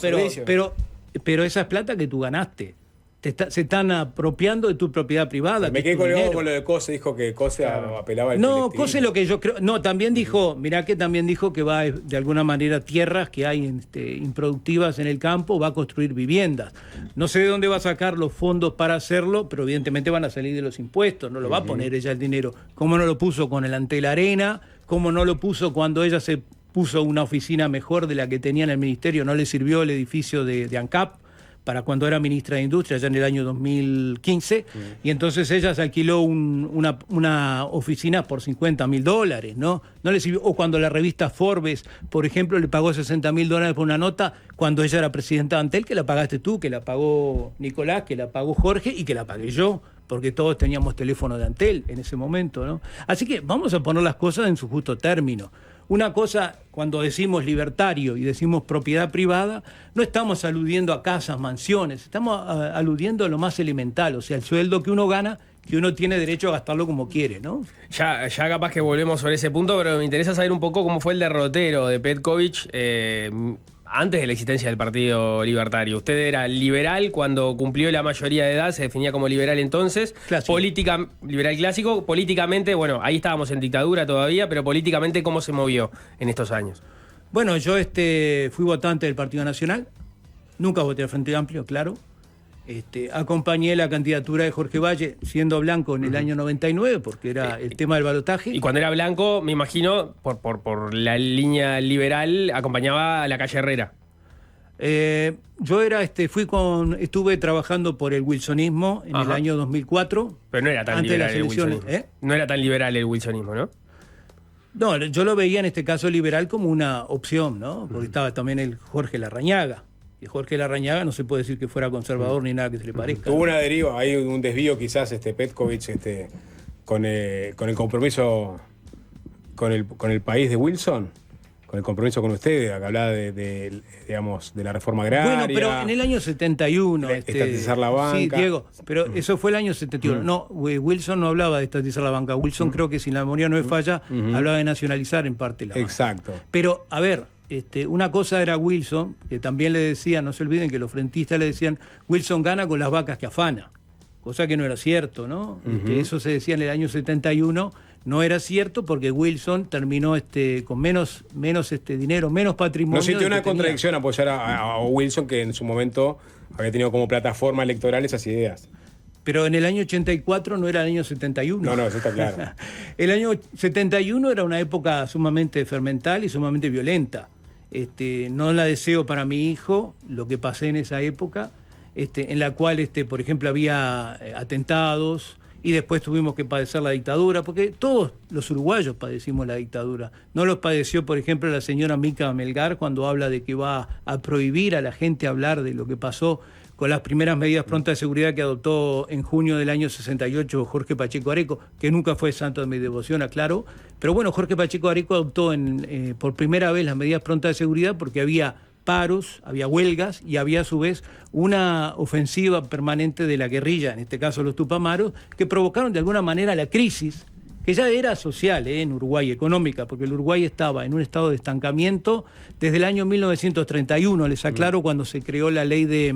pero esa es plata que tú ganaste. Se están apropiando de tu propiedad privada. Me quedé colgado con lo de Cose, dijo que Cose apelaba al No, Cose lo que yo creo. No, también dijo, mirá que también dijo que va de alguna manera tierras que hay improductivas en el campo, va a construir viviendas. No sé de dónde va a sacar los fondos para hacerlo, pero evidentemente van a salir de los impuestos, no lo va a poner ella el dinero. ¿Cómo no lo puso con el Antel Arena? ¿Cómo no lo puso cuando ella se puso una oficina mejor de la que tenía en el ministerio? No le sirvió el edificio de ANCAP para cuando era ministra de Industria, ya en el año 2015, y entonces ella se alquiló una oficina por $50.000, ¿no? No le sirvió. O cuando la revista Forbes, por ejemplo, le pagó $60.000 por una nota, cuando ella era presidenta de Antel, que la pagaste tú, que la pagó Nicolás, que la pagó Jorge y que la pagué yo, porque todos teníamos teléfono de Antel en ese momento, ¿no? Así que vamos a poner las cosas en su justo término. Una cosa, cuando decimos libertario y decimos propiedad privada, no estamos aludiendo a casas, mansiones, estamos aludiendo a lo más elemental, o sea, el sueldo que uno gana, que uno tiene derecho a gastarlo como quiere, ¿no? Ya capaz que volvemos sobre ese punto, pero me interesa saber un poco cómo fue el derrotero de Petković antes de la existencia del Partido Libertario. Usted era liberal cuando cumplió la mayoría de edad, se definía como liberal entonces. Clásico. Liberal clásico. Políticamente, bueno, ahí estábamos en dictadura todavía, pero políticamente, ¿cómo se movió en estos años? Bueno, yo fui votante del Partido Nacional, nunca voté al Frente Amplio, claro. Acompañé la candidatura de Jorge Valle siendo blanco en el año 99 porque era el tema del balotaje. Y cuando era blanco, me imagino, por la línea liberal, acompañaba a la calle Herrera. Yo estuve trabajando por el wilsonismo en el año 2004. Pero no era tan liberal el wilsonismo. No era tan liberal el wilsonismo, ¿no? No, yo lo veía en este caso liberal como una opción, ¿no? Porque estaba también el Jorge Larrañaga. Y Jorge Larrañaga no se puede decir que fuera conservador ni nada que se le parezca. Tuvo una deriva, hay un desvío quizás Petković con el compromiso con el país de Wilson, con el compromiso con ustedes, que hablaba de la reforma agraria. Bueno, pero en el año 71... estatizar la banca. Sí, Diego, pero eso fue el año 71. No, Wilson no hablaba de estatizar la banca. Wilson creo que si la memoria no me falla, hablaba de nacionalizar en parte la banca. Exacto. Pero, a ver... una cosa era Wilson, que también le decían, no se olviden que los frentistas le decían, Wilson gana con las vacas que afana, cosa que no era cierto, ¿no? Eso se decía en el año 71, no era cierto porque Wilson terminó con menos dinero, menos patrimonio. No sintió una contradicción apoyar a Wilson, que en su momento había tenido como plataforma electoral esas ideas. Pero en el año 84 no era el año 71. No, eso está claro. El año 71 era una época sumamente fermental y sumamente violenta. No la deseo para mi hijo, lo que pasé en esa época, en la cual, por ejemplo, había atentados y después tuvimos que padecer la dictadura, porque todos los uruguayos padecimos la dictadura. No los padeció, por ejemplo, la señora Mica Melgar cuando habla de que va a prohibir a la gente hablar de lo que pasó con las primeras medidas prontas de seguridad que adoptó en junio del año 68 Jorge Pacheco Areco, que nunca fue santo de mi devoción, aclaro. Pero bueno, Jorge Pacheco Areco adoptó por primera vez las medidas prontas de seguridad porque había paros, había huelgas y había a su vez una ofensiva permanente de la guerrilla, en este caso los Tupamaros, que provocaron de alguna manera la crisis, que ya era social en Uruguay, económica, porque el Uruguay estaba en un estado de estancamiento desde el año 1931, les aclaro, cuando se creó la ley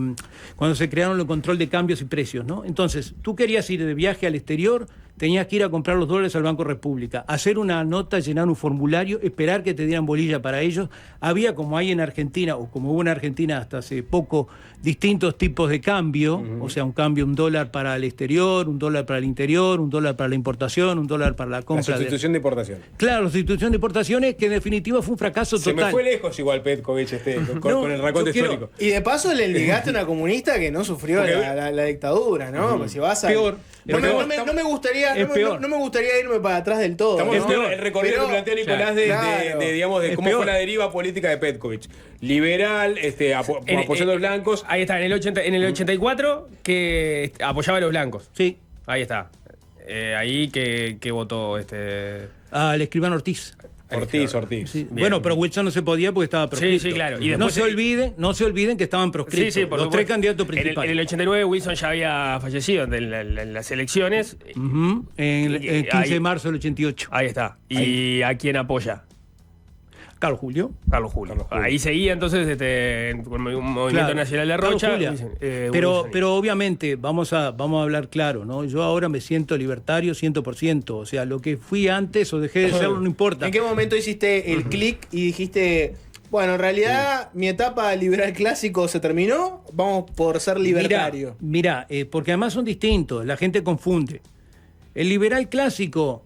cuando se crearon el control de cambios y precios, ¿no? Entonces, tú querías ir de viaje al exterior, tenías que ir a comprar los dólares al Banco República, hacer una nota, llenar un formulario, esperar que te dieran bolilla para ellos. Había, como hay en Argentina, o como hubo en Argentina hasta hace poco, distintos tipos de cambio, o sea, un cambio, un dólar para el exterior, un dólar para el interior, un dólar para la importación, un dólar para la compra. La sustitución de importación. Claro, la sustitución de importaciones, que en definitiva fue un fracaso total. Se me fue lejos igual Petkovic con el raconto histórico. Y de paso le ligaste a una comunista que no sufrió la dictadura, ¿no? Pues si vas a... Peor. No me gustaría irme para atrás del todo. Estamos ¿no? el recorrido que plantea Nicolás de cómo fue la deriva política de Petkovic. Liberal, apoyando a los blancos. Ahí está, en el 84 que apoyaba a los blancos. Sí. Ahí está. Ahí que votó al escribano Ortiz. Ortiz. Sí. Bueno, pero Wilson no se podía porque estaba proscrito. Sí, claro. Y no se olviden que estaban proscritos. Sí, por los supuesto. 3 candidatos principales. En el 89 Wilson ya había fallecido en las elecciones. En el 15 de marzo del 88. Ahí está. ¿Y a quién apoya? Carlos Julio. Ahí seguía entonces con un movimiento nacional de Rocha. Pero obviamente, vamos a hablar claro, ¿no? Yo ahora me siento libertario 100%. O sea, lo que fui antes o dejé de serlo no importa. ¿En qué momento hiciste el clic y dijiste, bueno, en realidad mi etapa liberal clásico se terminó, vamos por ser libertario? Mira, porque además son distintos, la gente confunde. El liberal clásico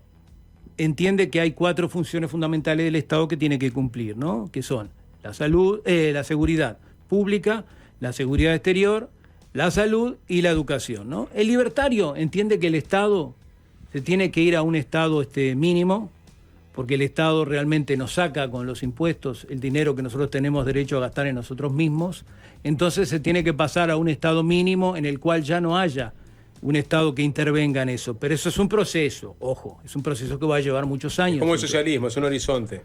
entiende que hay 4 funciones fundamentales del Estado que tiene que cumplir, ¿no? Que son la salud, la seguridad pública, la seguridad exterior, la salud y la educación, ¿no? El libertario entiende que el Estado se tiene que ir a un Estado mínimo, porque el Estado realmente nos saca con los impuestos el dinero que nosotros tenemos derecho a gastar en nosotros mismos. Entonces se tiene que pasar a un Estado mínimo en el cual ya no haya un Estado que intervenga en eso. Pero eso es un proceso, ojo, es un proceso que va a llevar muchos años. Como el socialismo, es un horizonte.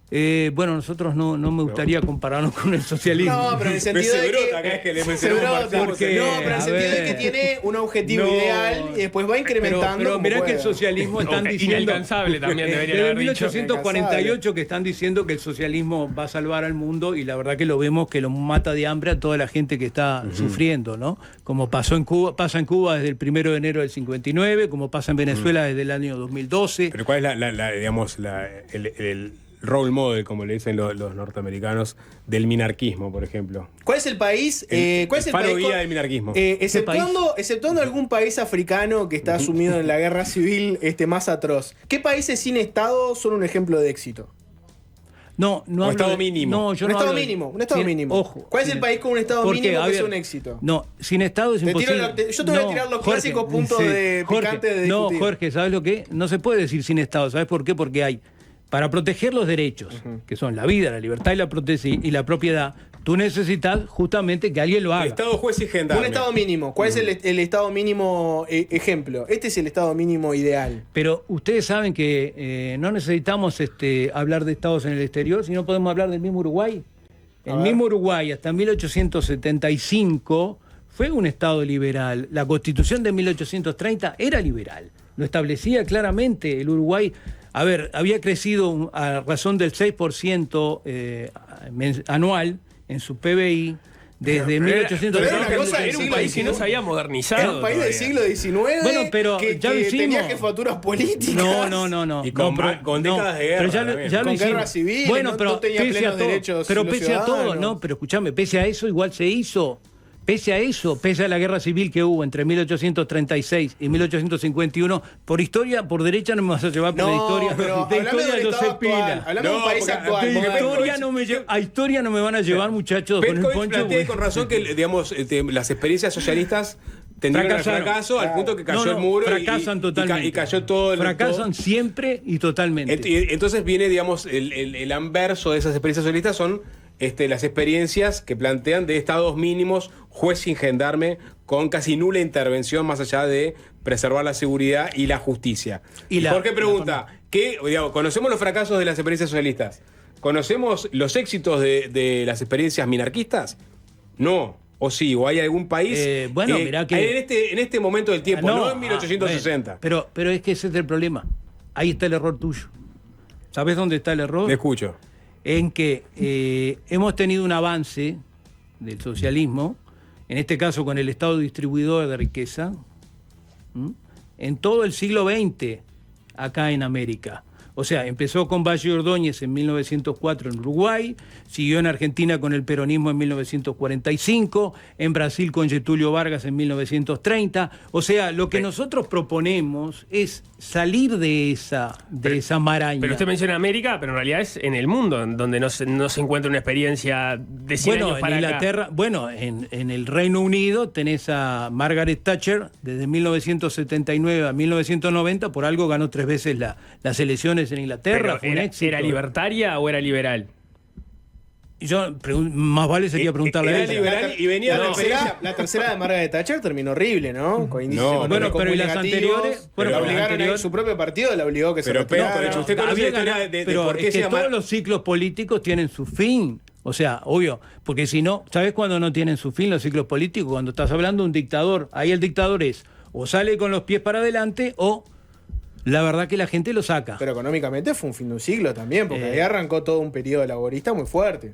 Bueno, nosotros no me gustaría compararnos con el socialismo. No, pero en el sentido de que tiene un objetivo ideal y después va incrementando. Pero mirá que el socialismo están diciendo... Inalcanzable también debería haber dicho. Desde 1848 que están diciendo que el socialismo va a salvar al mundo y la verdad que lo vemos que lo mata de hambre a toda la gente que está sufriendo, ¿no? Como pasa en Cuba desde el 1 de enero del 59, como pasa en Venezuela desde el año 2012. Pero ¿cuál es el role model, como le dicen los norteamericanos, del minarquismo, por ejemplo? ¿Cuál es el país? ¿Cuál es el faro país guía del minarquismo? Exceptuando algún país africano que está sumido en la guerra civil más atroz. ¿Qué países sin Estado son un ejemplo de éxito? No Estado mínimo. No, yo no hablo un Estado mínimo. Ojo. ¿Cuál es el país con un Estado mínimo que sea un éxito? No, sin Estado es imposible. Yo te voy a tirar los clásicos puntos picantes de discutir. No, Jorge, ¿sabes lo que? No se puede decir sin Estado. ¿Sabes por qué? Porque hay, para proteger los derechos, que son la vida, la libertad y la propiedad, tú necesitas justamente que alguien lo haga. El Estado juez y gendarme. Un Estado mínimo. ¿Cuál es el Estado mínimo ejemplo? Este es el Estado mínimo ideal. Pero ustedes saben que no necesitamos hablar de Estados en el exterior, sino podemos hablar del mismo Uruguay. El mismo Uruguay, hasta 1875, fue un Estado liberal. La Constitución de 1830 era liberal. Lo establecía claramente el Uruguay. A ver, había crecido a razón del 6% anual en su PBI desde 1830. Era un país que no se había modernizado. Era un país del siglo XIX que tenía jefaturas políticas. No. Y con décadas de guerra. Con guerra civil, no tenía plenos derechos. Pero pese a todo, no, pero escúchame, pese a eso igual se hizo. Pese a la guerra civil que hubo entre 1836 y 1851, por historia, por derecha no me vas a llevar por la historia. Pero de historia de los Cepila. Hablame de un país actual. A historia no me van a llevar, muchachos, con el poncho. Plantea con razón que, digamos, las experiencias socialistas tendrían el fracaso al punto que cayó el muro. Fracasan totalmente. Y cayó todo Fracasan siempre y totalmente. Entonces viene, digamos, el anverso de esas experiencias socialistas son las experiencias que plantean de estados mínimos, juez sin gendarme, con casi nula intervención más allá de preservar la seguridad y la justicia. Jorge pregunta, ¿conocemos los fracasos de las experiencias socialistas? ¿Conocemos los éxitos de las experiencias minarquistas? No. ¿O sí? ¿O hay algún país mirá que en este momento del tiempo, no en 1860? Pero es que ese es el problema. Ahí está el error tuyo. ¿Sabes dónde está el error? Le escucho. En que hemos tenido un avance del socialismo, en este caso con el Estado distribuidor de riqueza, en todo el siglo XX acá en América. O sea, empezó con Valle Ordóñez en 1904 en Uruguay, siguió en Argentina con el peronismo en 1945, en Brasil con Getúlio Vargas en 1930. O sea, lo que nosotros proponemos es salir de esa maraña. Pero usted menciona América, pero en realidad es en el mundo donde no se encuentra una experiencia de 100 años para en Inglaterra, acá. Bueno, en el Reino Unido tenés a Margaret Thatcher desde 1979 a 1990, por algo ganó 3 veces las elecciones en Inglaterra. Pero ¿era libertaria o era liberal? Más vale sería preguntarle a Era ella. liberal y venía de La tercera de Margaret Thatcher terminó horrible, ¿no? Con índices Bueno, económicos pero muy ¿y las negativos. anteriores? Pero Bueno, obligaron a su propio partido, la obligó que se retirara. pero usted conoce la historia de pero por qué es se que llama... todos los ciclos políticos tienen su fin. O sea, obvio, porque si no, ¿sabes cuándo no tienen su fin los ciclos políticos? Cuando estás hablando de un dictador. Ahí el dictador es o sale con los pies para adelante o la verdad que la gente lo saca. Pero económicamente fue un fin de un siglo también, porque ahí arrancó todo un periodo laborista muy fuerte.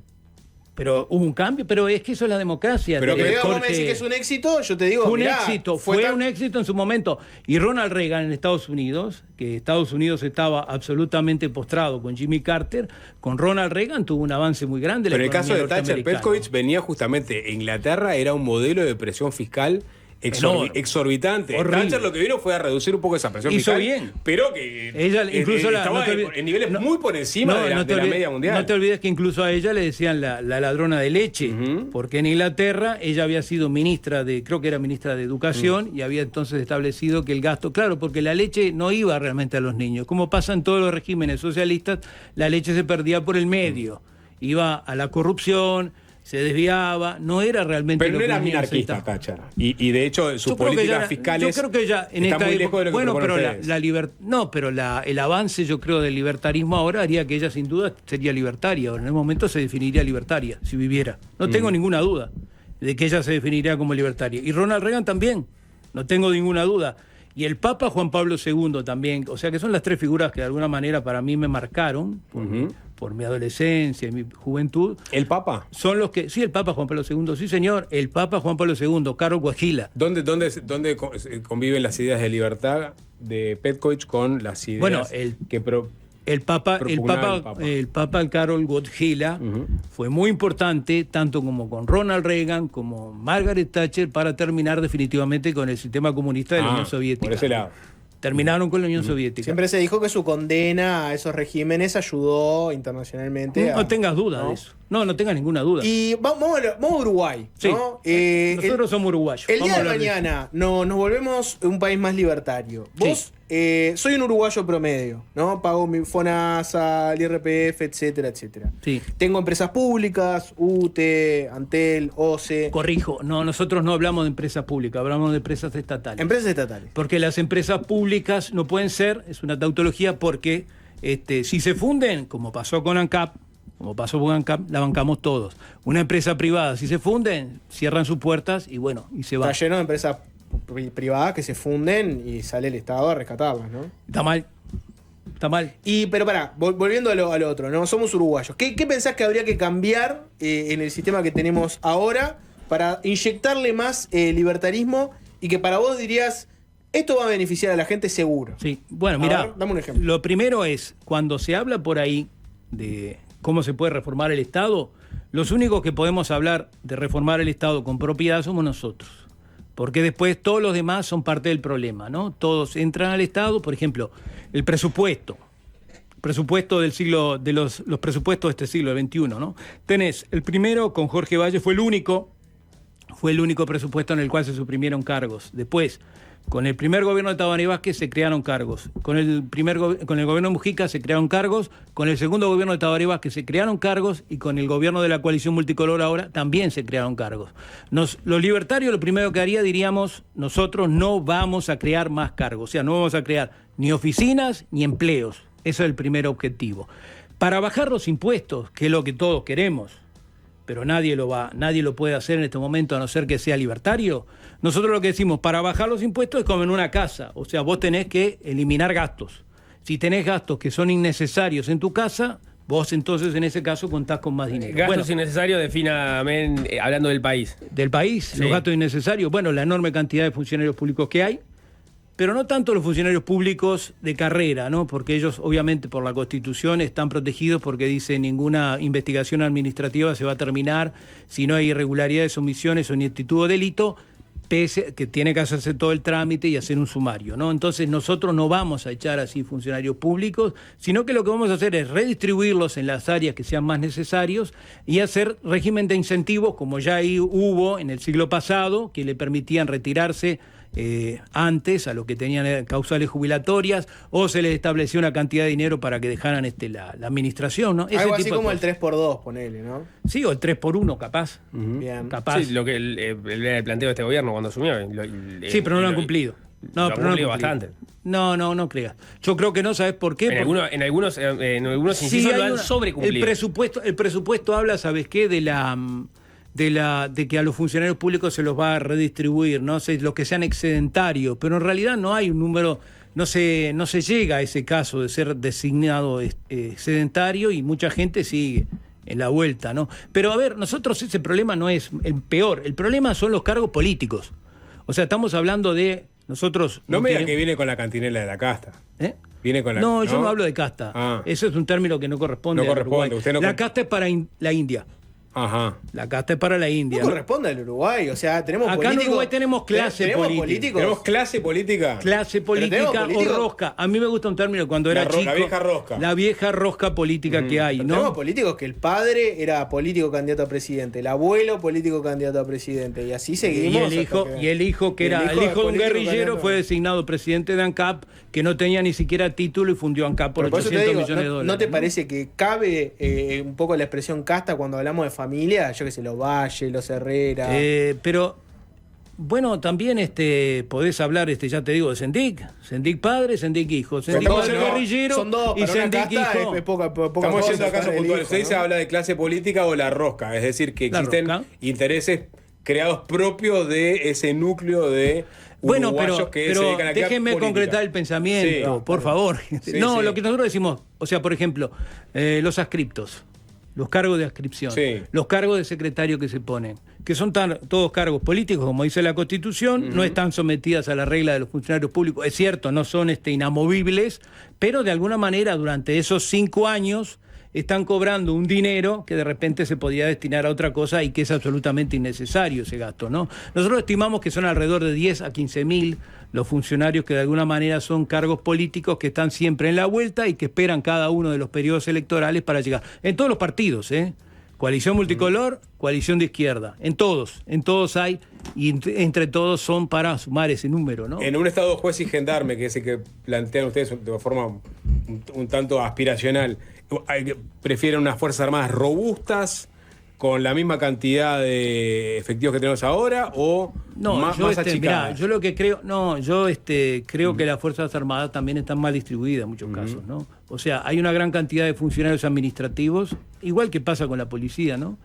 Pero hubo un cambio, pero es que eso es la democracia. Pero que vos me decís que es un éxito, yo te digo, fue un mirá, éxito, fue un éxito en su momento. Y Ronald Reagan en Estados Unidos, que Estados Unidos estaba absolutamente postrado con Jimmy Carter, con Ronald Reagan tuvo un avance muy grande. Pero el caso de Thatcher Petkovic venía justamente, Inglaterra era un modelo de presión fiscal exorbitante. Horrible. Thatcher lo que vino fue a reducir un poco esa presión Hizo fiscal. bien. Pero que ella incluso estaba en niveles muy por encima de la media mundial. No te olvides que incluso a ella le decían la ladrona de leche, porque en Inglaterra ella había sido ministra creo que era ministra de Educación, y había entonces establecido que el gasto, claro, porque la leche no iba realmente a los niños. Como pasa en todos los regímenes socialistas, la leche se perdía por el medio. Iba a la corrupción, se desviaba, no era realmente... Pero no era minarquista, Thatcher. Y de hecho, sus políticas fiscales... Yo creo que ella en esta época... Bueno, pero el avance, yo creo, del libertarismo ahora haría que ella sin duda sería libertaria, o en el momento se definiría libertaria, si viviera. No tengo ninguna duda de que ella se definiría como libertaria. Y Ronald Reagan también, no tengo ninguna duda. Y el Papa Juan Pablo II también, o sea que son las 3 figuras que de alguna manera para mí me marcaron por mi adolescencia y mi juventud. ¿El Papa? Son los que... Sí, el Papa Juan Pablo II, sí señor, el Papa Juan Pablo II, Karol Wojtyla. ¿Dónde conviven las ideas de libertad de Petkovic con las ideas El Papa Karol Wojtyla fue muy importante, tanto como con Ronald Reagan, como Margaret Thatcher, para terminar definitivamente con el sistema comunista de la Unión Soviética. Por ese lado. Terminaron con la Unión Soviética. Siempre se dijo que su condena a esos regímenes ayudó internacionalmente. No tengas duda de eso. No tengas ninguna duda. Y vamos a Uruguay. Sí. ¿no? Nosotros somos uruguayos. El día de mañana nos volvemos un país más libertario. Vos, soy un uruguayo promedio, ¿no? Pago mi FONASA, el IRPF, etcétera, etcétera. Sí. Tengo empresas públicas, UTE, Antel, OCE. Corrijo, nosotros no hablamos de empresas públicas, hablamos de empresas estatales. Empresas estatales. Porque las empresas públicas no pueden ser, es una tautología, porque si se funden, como pasó con ANCAP, la bancamos todos. Una empresa privada, si se funden, cierran sus puertas y y se va. Está lleno de empresas privadas que se funden y sale el Estado a rescatarlas, ¿no? Está mal. Pero volviendo a lo otro, ¿no? Somos uruguayos. ¿Qué pensás que habría que cambiar en el sistema que tenemos ahora para inyectarle más libertarismo y que para vos dirías, esto va a beneficiar a la gente seguro? Sí, bueno, mirá, dame un ejemplo. Lo primero es, cuando se habla por ahí de cómo se puede reformar el Estado, los únicos que podemos hablar de reformar el Estado con propiedad somos nosotros. Porque después todos los demás son parte del problema, ¿no? Todos entran al Estado, por ejemplo, el presupuesto del siglo, los presupuestos de este siglo, el XXI, ¿no? Tenés el primero con Jorge Valle, fue el único presupuesto en el cual se suprimieron cargos. Después, con el primer gobierno de Tabaré Vázquez se crearon cargos. Con el gobierno de Mujica se crearon cargos. Con el segundo gobierno de Tabaré Vázquez se crearon cargos. Y con el gobierno de la coalición multicolor ahora también se crearon cargos. Los libertarios lo primero que diríamos, nosotros no vamos a crear más cargos. O sea, no vamos a crear ni oficinas ni empleos. Ese es el primer objetivo. Para bajar los impuestos, que es lo que todos queremos, pero nadie lo puede hacer en este momento a no ser que sea libertario. Nosotros lo que decimos, para bajar los impuestos es como en una casa, o sea, vos tenés que eliminar gastos. Si tenés gastos que son innecesarios en tu casa, vos entonces en ese caso contás con más dinero. Gastos innecesarios, defíname, hablando del país. Del país, sí. Los gastos innecesarios, la enorme cantidad de funcionarios públicos que hay, pero no tanto los funcionarios públicos de carrera, ¿no? Porque ellos, obviamente, por la Constitución están protegidos porque dice ninguna investigación administrativa se va a terminar si no hay irregularidades, omisiones o ineptitud o delito, pese que tiene que hacerse todo el trámite y hacer un sumario, ¿no? Entonces nosotros no vamos a echar así funcionarios públicos, sino que lo que vamos a hacer es redistribuirlos en las áreas que sean más necesarios y hacer régimen de incentivos, como ya ahí hubo en el siglo pasado, que le permitían retirarse antes a los que tenían causales jubilatorias, o se les estableció una cantidad de dinero para que dejaran la administración, ¿no? Algo así como el 3x2, ponele, ¿no? Sí, o el 3x1, capaz. Bien. Capaz. Sí, lo que el planteo de este gobierno cuando asumió. Sí, pero no lo han cumplido. No, lo pero no cumplido lo han cumplido. bastante. No creas. Yo creo que no, ¿sabes por qué? En algunos Sí, incisos lo hay han sobrecumplido. El presupuesto habla, ¿sabes qué? De que a los funcionarios públicos se los va a redistribuir, ¿no? Los que sean excedentarios, pero en realidad no hay un número, no se llega a ese caso de ser designado excedentario y mucha gente sigue en la vuelta, ¿no? Pero a ver, nosotros ese problema no es el peor, el problema son los cargos políticos. O sea, estamos hablando de nosotros... No me diga que viene con la cantinela de la casta. ¿Eh? Viene con la, no, yo no hablo de casta. Ah. Eso es un término que no corresponde. No corresponde. Usted no la casta es para la India. Ajá. La casta es para la India. No corresponde al Uruguay, o sea, tenemos acá políticos. en Uruguay tenemos clase política. ¿Tenemos clase política? Clase política o rosca. A mí me gusta un término cuando era chico. La vieja rosca. La vieja rosca política que hay, Pero ¿no? tenemos políticos que el padre era político candidato a presidente, el abuelo político candidato a presidente, y así seguimos. Y el hijo que era el hijo de un guerrillero fue designado presidente de ANCAP, que no tenía ni siquiera título y fundió ANCAP por 800 millones de dólares. ¿No te parece que cabe un poco la expresión casta cuando hablamos de familia? Yo que sé, los Valle, los Herrera. Pero bueno, también podés hablar, ya te digo, de Sendik padre, Sendik hijo. Sendik padre guerrillero son dos, y Sendik hijo. Estamos yendo a casos puntuales. Usted dice habla de clase política o la rosca, es decir, que existen intereses creados propios de ese núcleo de uruguayos que se dedican a déjenme concretar el pensamiento, sí, por favor. Sí, no, sí. lo que nosotros decimos, o sea, por ejemplo, los adscriptos. Los cargos de adscripción, los cargos de secretario que se ponen, que son todos cargos políticos, como dice la Constitución, no están sometidas a la regla de los funcionarios públicos. Es cierto, no son inamovibles, pero de alguna manera durante esos 5 años están cobrando un dinero que de repente se podía destinar a otra cosa y que es absolutamente innecesario ese gasto, ¿no? Nosotros estimamos que son alrededor de 10 a 15 mil los funcionarios que de alguna manera son cargos políticos que están siempre en la vuelta y que esperan cada uno de los periodos electorales para llegar. En todos los partidos, coalición multicolor, coalición de izquierda, en todos hay, y entre todos son para sumar ese número, ¿no? En un estado juez y gendarme, que es el que plantean ustedes de forma un tanto aspiracional, ¿prefieren unas Fuerzas Armadas robustas, con la misma cantidad de efectivos que tenemos ahora, o más achicadas? Mirá, yo lo que creo, creo que las Fuerzas Armadas también están mal distribuidas en muchos casos, ¿no? O sea, hay una gran cantidad de funcionarios administrativos, igual que pasa con la policía, ¿no?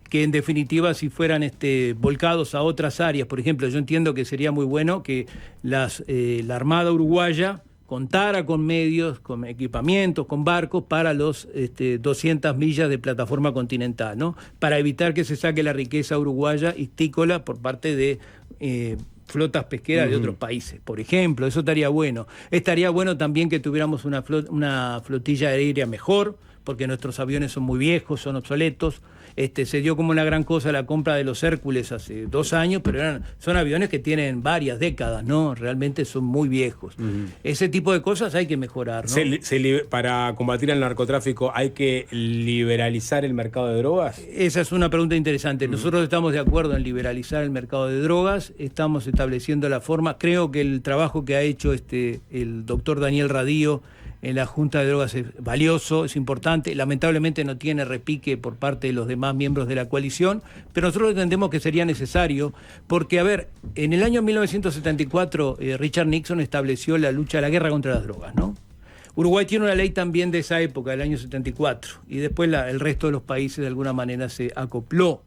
Que en definitiva, si fueran volcados a otras áreas, por ejemplo, yo entiendo que sería muy bueno que la Armada uruguaya contara con medios, con equipamientos, con barcos para los 200 millas de plataforma continental, ¿no? Para evitar que se saque la riqueza uruguaya histícola por parte de flotas pesqueras de otros países, por ejemplo. Eso estaría bueno. Estaría bueno también que tuviéramos una flotilla aérea mejor, porque nuestros aviones son muy viejos, son obsoletos. Se dio como una gran cosa la compra de los Hércules hace 2 años, pero son aviones que tienen varias décadas, ¿no? Realmente son muy viejos. Ese tipo de cosas hay que mejorar, ¿no? Para combatir el narcotráfico, ¿hay que liberalizar el mercado de drogas? Esa es una pregunta interesante. Nosotros estamos de acuerdo en liberalizar el mercado de drogas, estamos estableciendo la forma. Creo que el trabajo que ha hecho el doctor Daniel Radío en la Junta de Drogas es valioso, es importante. Lamentablemente no tiene repique por parte de los demás miembros de la coalición, pero nosotros entendemos que sería necesario, porque, a ver, en el año 1974 Richard Nixon estableció la guerra contra las drogas, ¿no? Uruguay tiene una ley también de esa época, del año 74, y después el resto de los países de alguna manera se acopló.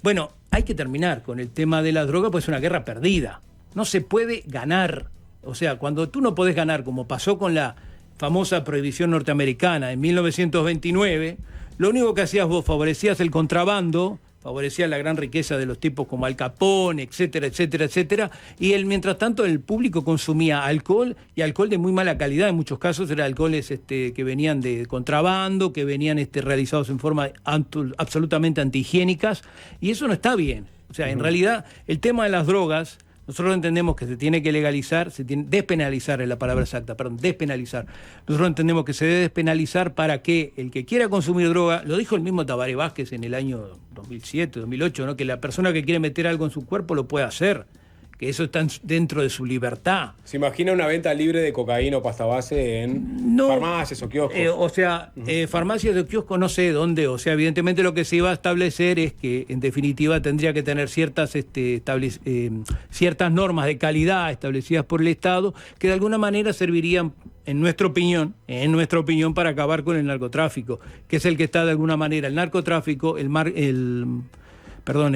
Bueno, hay que terminar con el tema de las drogas, pues es una guerra perdida. No se puede ganar. O sea, cuando tú no podés ganar, como pasó con la famosa prohibición norteamericana en 1929, lo único que hacías vos, favorecías el contrabando, favorecía la gran riqueza de los tipos como Al Capone, etcétera, etcétera, etcétera, y mientras tanto el público consumía alcohol, y alcohol de muy mala calidad, en muchos casos eran alcoholes que venían de contrabando, que venían realizados en forma absolutamente antihigiénicas, y eso no está bien. O sea, en realidad el tema de las drogas, nosotros entendemos que se tiene que legalizar, despenalizar es la palabra exacta, perdón, despenalizar. Nosotros entendemos que se debe despenalizar para que el que quiera consumir droga, lo dijo el mismo Tabaré Vázquez en el año 2007, 2008, ¿no? Que la persona que quiere meter algo en su cuerpo lo puede hacer, que eso está dentro de su libertad. ¿Se imagina una venta libre de cocaína o pasta base en farmacias o kioscos? Farmacias o kioscos no sé dónde. O sea, evidentemente lo que se iba a establecer es que, en definitiva, tendría que tener ciertas normas de calidad establecidas por el Estado que de alguna manera servirían, en nuestra opinión, para acabar con el narcotráfico, que es el que está de alguna manera. El narcotráfico, el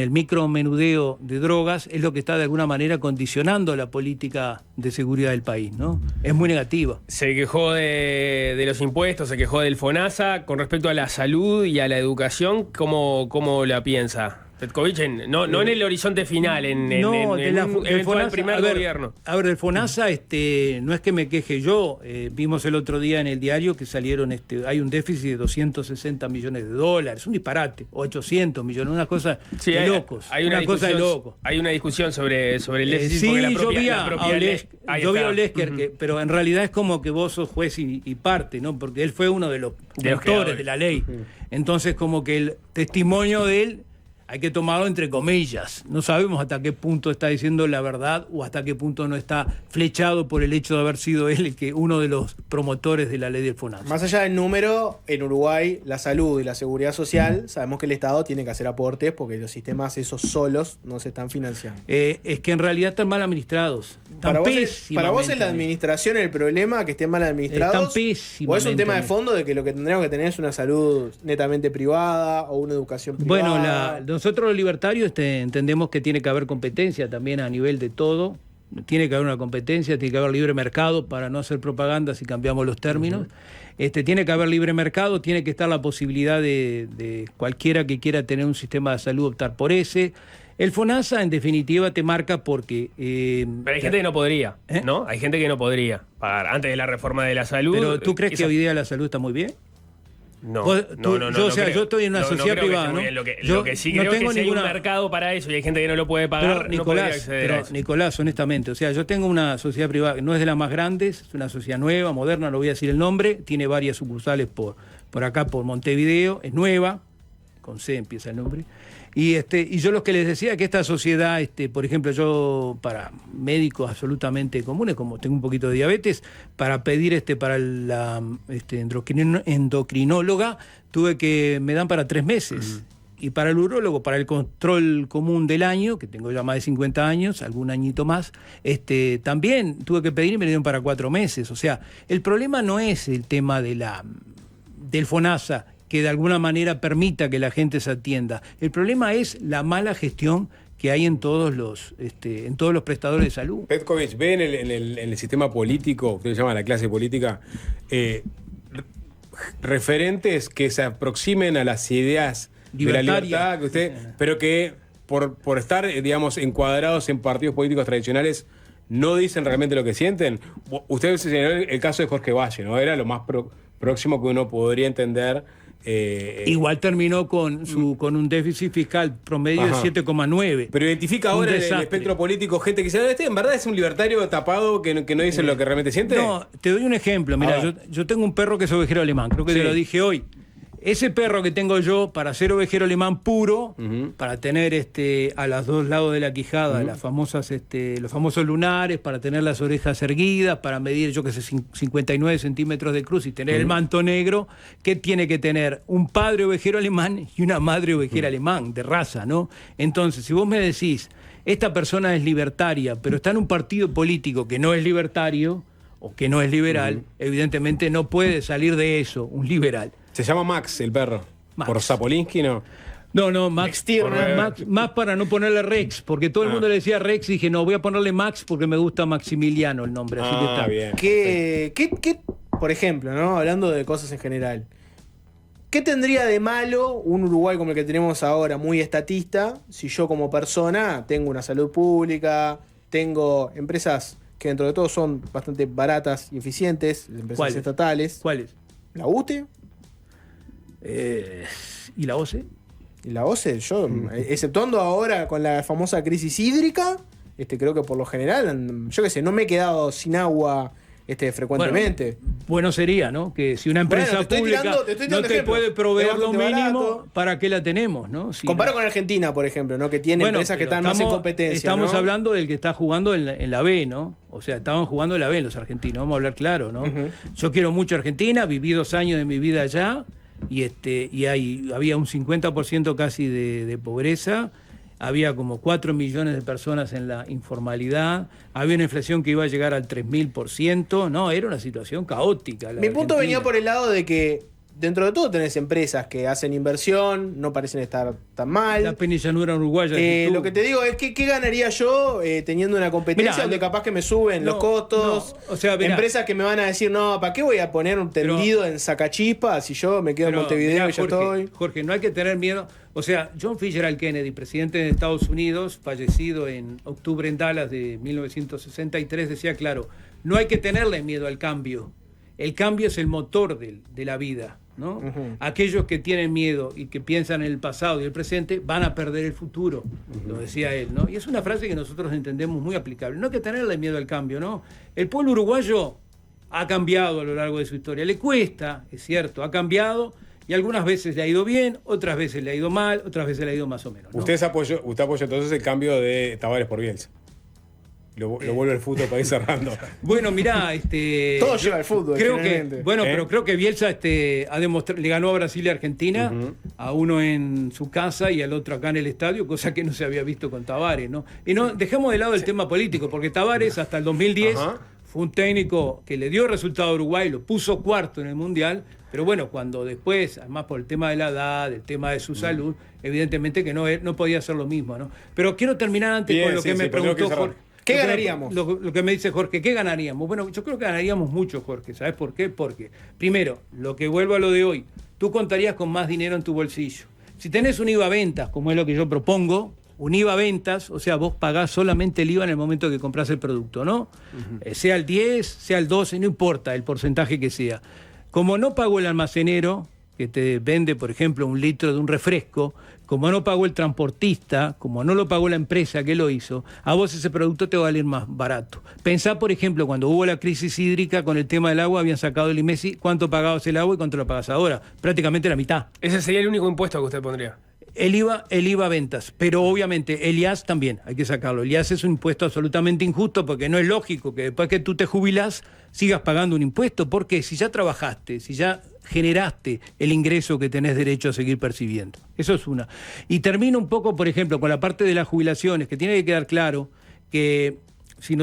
micromenudeo de drogas es lo que está de alguna manera condicionando la política de seguridad del país, ¿no? Es muy negativa. Se quejó de los impuestos, se quejó del FONASA. Con respecto a la salud y a la educación, ¿cómo la piensa Petkovic? No en el horizonte final, en un eventual primer gobierno. A ver, el FONASA, no es que me queje yo. Vimos el otro día en el diario que salieron, hay un déficit de 260 millones de dólares, un disparate, 800 millones, una cosa de locos. Hay una discusión sobre el déficit. Yo vi a Olesker, pero en realidad es como que vos sos juez y parte, ¿no? Porque él fue uno de los autores de la ley. Entonces, como que el testimonio de él hay que tomarlo entre comillas. No sabemos hasta qué punto está diciendo la verdad o hasta qué punto no está flechado por el hecho de haber sido él uno de los promotores de la ley del FONASA. Más allá del número, en Uruguay la salud y la seguridad social, sabemos que el Estado tiene que hacer aportes porque los sistemas esos solos no se están financiando. Es que en realidad están mal administrados. Para vos es la administración el problema, que estén mal administrados. Están pésimamente. ¿O es un tema de fondo de que lo que tendríamos que tener es una salud netamente privada o una educación privada? Bueno, nosotros los libertarios entendemos que tiene que haber competencia también a nivel de todo. Tiene que haber una competencia, tiene que haber libre mercado, para no hacer propaganda si cambiamos los términos. Tiene que haber libre mercado, tiene que estar la posibilidad de cualquiera que quiera tener un sistema de salud optar por ese. El FONASA, en definitiva, te marca porque... pero hay gente que no podría, ¿no? Hay gente que no podría pagar antes de la reforma de la salud. ¿Pero tú crees que hoy día la salud está muy bien? No. Yo estoy en una sociedad privada, ¿no? Lo que sí creo es que si hay un mercado para eso y hay gente que no lo puede pagar, pero, Nicolás, honestamente, yo tengo una sociedad privada que no es de las más grandes, es una sociedad nueva, moderna, no voy a decir el nombre, tiene varias sucursales por acá, por Montevideo, es nueva, con C empieza el nombre. Y yo lo que les decía que esta sociedad, por ejemplo, yo para médicos absolutamente comunes, como tengo un poquito de diabetes, para pedir para la endocrinóloga, me dan para 3 meses. Y para el urólogo, para el control común del año, que tengo ya más de 50 años, algún añito más, también tuve que pedir y me dieron para 4 meses. O sea, el problema no es el tema del FONASA, que de alguna manera permita que la gente se atienda. El problema es la mala gestión que hay en todos los prestadores de salud. Petkovic, ¿ve en el sistema político, usted llama la clase política, referentes que se aproximen a las ideas de la libertad, pero que por estar, digamos, encuadrados en partidos políticos tradicionales, no dicen realmente lo que sienten? Usted señaló el caso de Jorge Valle, ¿no? Era lo más próximo que uno podría entender. Igual terminó con un déficit fiscal promedio de 7,9. Pero identifica ahora en el espectro político gente que dice, en verdad es un libertario tapado que no dice lo que realmente siente. No, te doy un ejemplo. Mira, yo tengo un perro que es ovejero alemán, creo que te lo dije hoy. Ese perro que tengo yo, para ser ovejero alemán puro, para tener a los 2 lados de la quijada los famosos lunares, para tener las orejas erguidas, para medir, 59 centímetros de cruz y tener el manto negro, ¿qué tiene que tener? Un padre ovejero alemán y una madre ovejera alemán, de raza, ¿no? Entonces, si vos me decís, esta persona es libertaria, pero está en un partido político que no es libertario o que no es liberal, evidentemente no puede salir de eso, un liberal. Se llama Max, el perro. Max. ¿Por Zapolinsky no? No, Max más para no ponerle Rex, porque todo el mundo le decía Rex y dije, no, voy a ponerle Max porque me gusta Maximiliano el nombre. Así que está bien. ¿Qué, por ejemplo, ¿no? Hablando de cosas en general, ¿Qué tendría de malo un Uruguay como el que tenemos ahora, muy estatista, si yo como persona tengo una salud pública, tengo empresas que dentro de todo son bastante baratas y eficientes, empresas estatales? ¿Cuáles? ¿La UTE? ¿Y la OCE? Y la OCE, yo, exceptuando ahora con la famosa crisis hídrica, creo que por lo general, yo qué sé, no me he quedado sin agua frecuentemente. Bueno sería, ¿no? Que si una empresa pública no te puede proveer lo mínimo, ¿para qué la tenemos, no? Si comparo con Argentina, por ejemplo, ¿no? Que tiene empresas que están más en competencia. Estamos hablando del que está jugando en la B, ¿no? O sea, estaban jugando en la B los argentinos, vamos a hablar claro, ¿no? Yo quiero mucho Argentina, viví 2 años de mi vida allá y había un 50% casi de pobreza. Había como 4 millones de personas en la informalidad, había una inflación que iba a llegar al 3000%, no, era una situación caótica. Mi punto venía por el lado de que dentro de todo tenés empresas que hacen inversión, no parecen estar tan mal. La penillanura uruguaya. Lo que te digo es que ¿qué ganaría yo teniendo una competencia donde capaz que me suben los costos? O sea, empresas que me van a decir, no, ¿para qué voy a poner un tendido en Sacachispa si yo me quedo en Montevideo y ya estoy? Jorge, no hay que tener miedo. O sea, John Fitzgerald Kennedy, presidente de Estados Unidos, fallecido en octubre en Dallas de 1963, decía claro, no hay que tenerle miedo al cambio. El cambio es el motor de la vida, ¿no? Aquellos que tienen miedo y que piensan en el pasado y el presente van a perder el futuro, lo decía él, ¿no? Y es una frase que nosotros entendemos muy aplicable. No hay que tenerle miedo al cambio, ¿no? El pueblo uruguayo ha cambiado a lo largo de su historia. Le cuesta, es cierto, ha cambiado. Y algunas veces le ha ido bien, otras veces le ha ido mal, otras veces le ha ido más o menos, ¿no? Usted apoya entonces el cambio de Tavares por Bielsa. Lo vuelve el fútbol para ir cerrando. Bueno, mirá, todo lleva al fútbol. Pero creo que Bielsa ha demostrado, le ganó a Brasil y Argentina, a uno en su casa y al otro acá en el estadio, cosa que no se había visto con Tavares, ¿no? Y no dejemos de lado el tema político, porque Tavares hasta el 2010 fue un técnico que le dio resultado a Uruguay, lo puso cuarto en el Mundial. Pero bueno, cuando después, además por el tema de la edad, el tema de su salud, evidentemente que no podía hacer lo mismo, ¿no? Pero quiero terminar antes con lo que me preguntó Jorge. ¿Qué ganaríamos? Lo que me dice Jorge, ¿qué ganaríamos? Bueno, yo creo que ganaríamos mucho, Jorge. ¿Sabes por qué? Porque, primero, lo que vuelvo a lo de hoy, tú contarías con más dinero en tu bolsillo. Si tenés un IVA a ventas, como es lo que yo propongo, un IVA a ventas, o sea, vos pagás solamente el IVA en el momento que compras el producto, ¿no? Sea el 10, sea el 12, no importa el porcentaje que sea. Como no pagó el almacenero, que te vende, por ejemplo, 1 litro de un refresco, como no pagó el transportista, como no lo pagó la empresa que lo hizo, a vos ese producto te va a valer más barato. Pensá, por ejemplo, cuando hubo la crisis hídrica con el tema del agua, habían sacado el IMESI, ¿cuánto pagabas el agua y cuánto lo pagás ahora? Prácticamente la mitad. Ese sería el único impuesto que usted pondría. El IVA a ventas, pero obviamente el IAS también hay que sacarlo. El IAS es un impuesto absolutamente injusto porque no es lógico que después que tú te jubilás sigas pagando un impuesto, porque si ya trabajaste, si ya generaste el ingreso que tenés derecho a seguir percibiendo. Eso es una. Y termino un poco, por ejemplo, con la parte de las jubilaciones, que tiene que quedar claro que si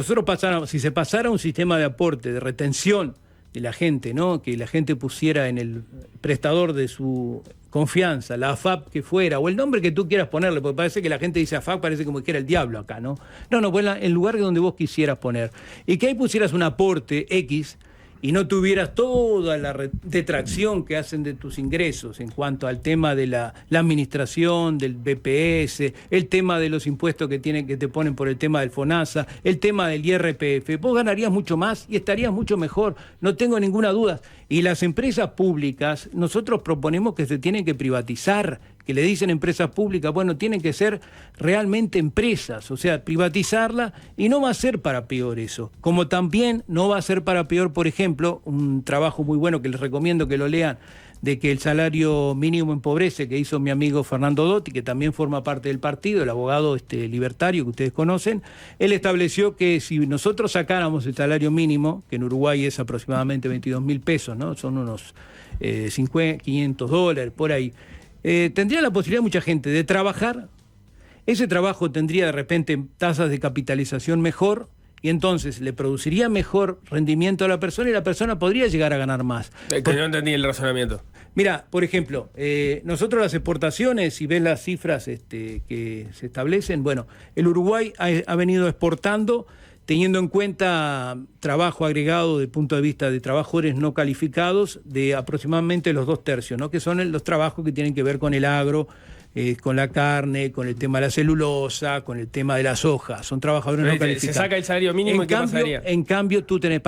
se pasara un sistema de aporte, de retención de la gente, ¿no? Que la gente pusiera en el prestador de su confianza, la AFAP que fuera, o el nombre que tú quieras ponerle, porque parece que la gente dice AFAP, parece como que era el diablo acá, ¿no? No, pues el lugar donde vos quisieras poner. Y que ahí pusieras un aporte X y no tuvieras toda la detracción que hacen de tus ingresos en cuanto al tema de la administración, del BPS, el tema de los impuestos que te ponen por el tema del FONASA, el tema del IRPF. Vos ganarías mucho más y estarías mucho mejor, no tengo ninguna duda. Y las empresas públicas, nosotros proponemos que se tienen que privatizar, que le dicen empresas públicas, bueno, tienen que ser realmente empresas, o sea, privatizarla, y no va a ser para peor eso. Como también no va a ser para peor, por ejemplo, un trabajo muy bueno que les recomiendo que lo lean, de que el salario mínimo empobrece, que hizo mi amigo Fernando Dotti, que también forma parte del partido, el abogado libertario que ustedes conocen. Él estableció que si nosotros sacáramos el salario mínimo, que en Uruguay es aproximadamente 22.000 pesos, ¿no? Son unos $500, por ahí. Tendría la posibilidad mucha gente de trabajar, ese trabajo tendría de repente tasas de capitalización mejor y entonces le produciría mejor rendimiento a la persona y la persona podría llegar a ganar más. No entendí el razonamiento. Mira, por ejemplo, nosotros las exportaciones, si ves las cifras que se establecen, bueno, el Uruguay ha venido exportando teniendo en cuenta trabajo agregado desde el punto de vista de trabajadores no calificados de aproximadamente los 2/3, ¿no? Que son los trabajos que tienen que ver con el agro, con la carne, con el tema de la celulosa, con el tema de la soja. Son trabajadores no calificados. Se saca el salario mínimo y ¿qué pasaría? En cambio, tú tenés,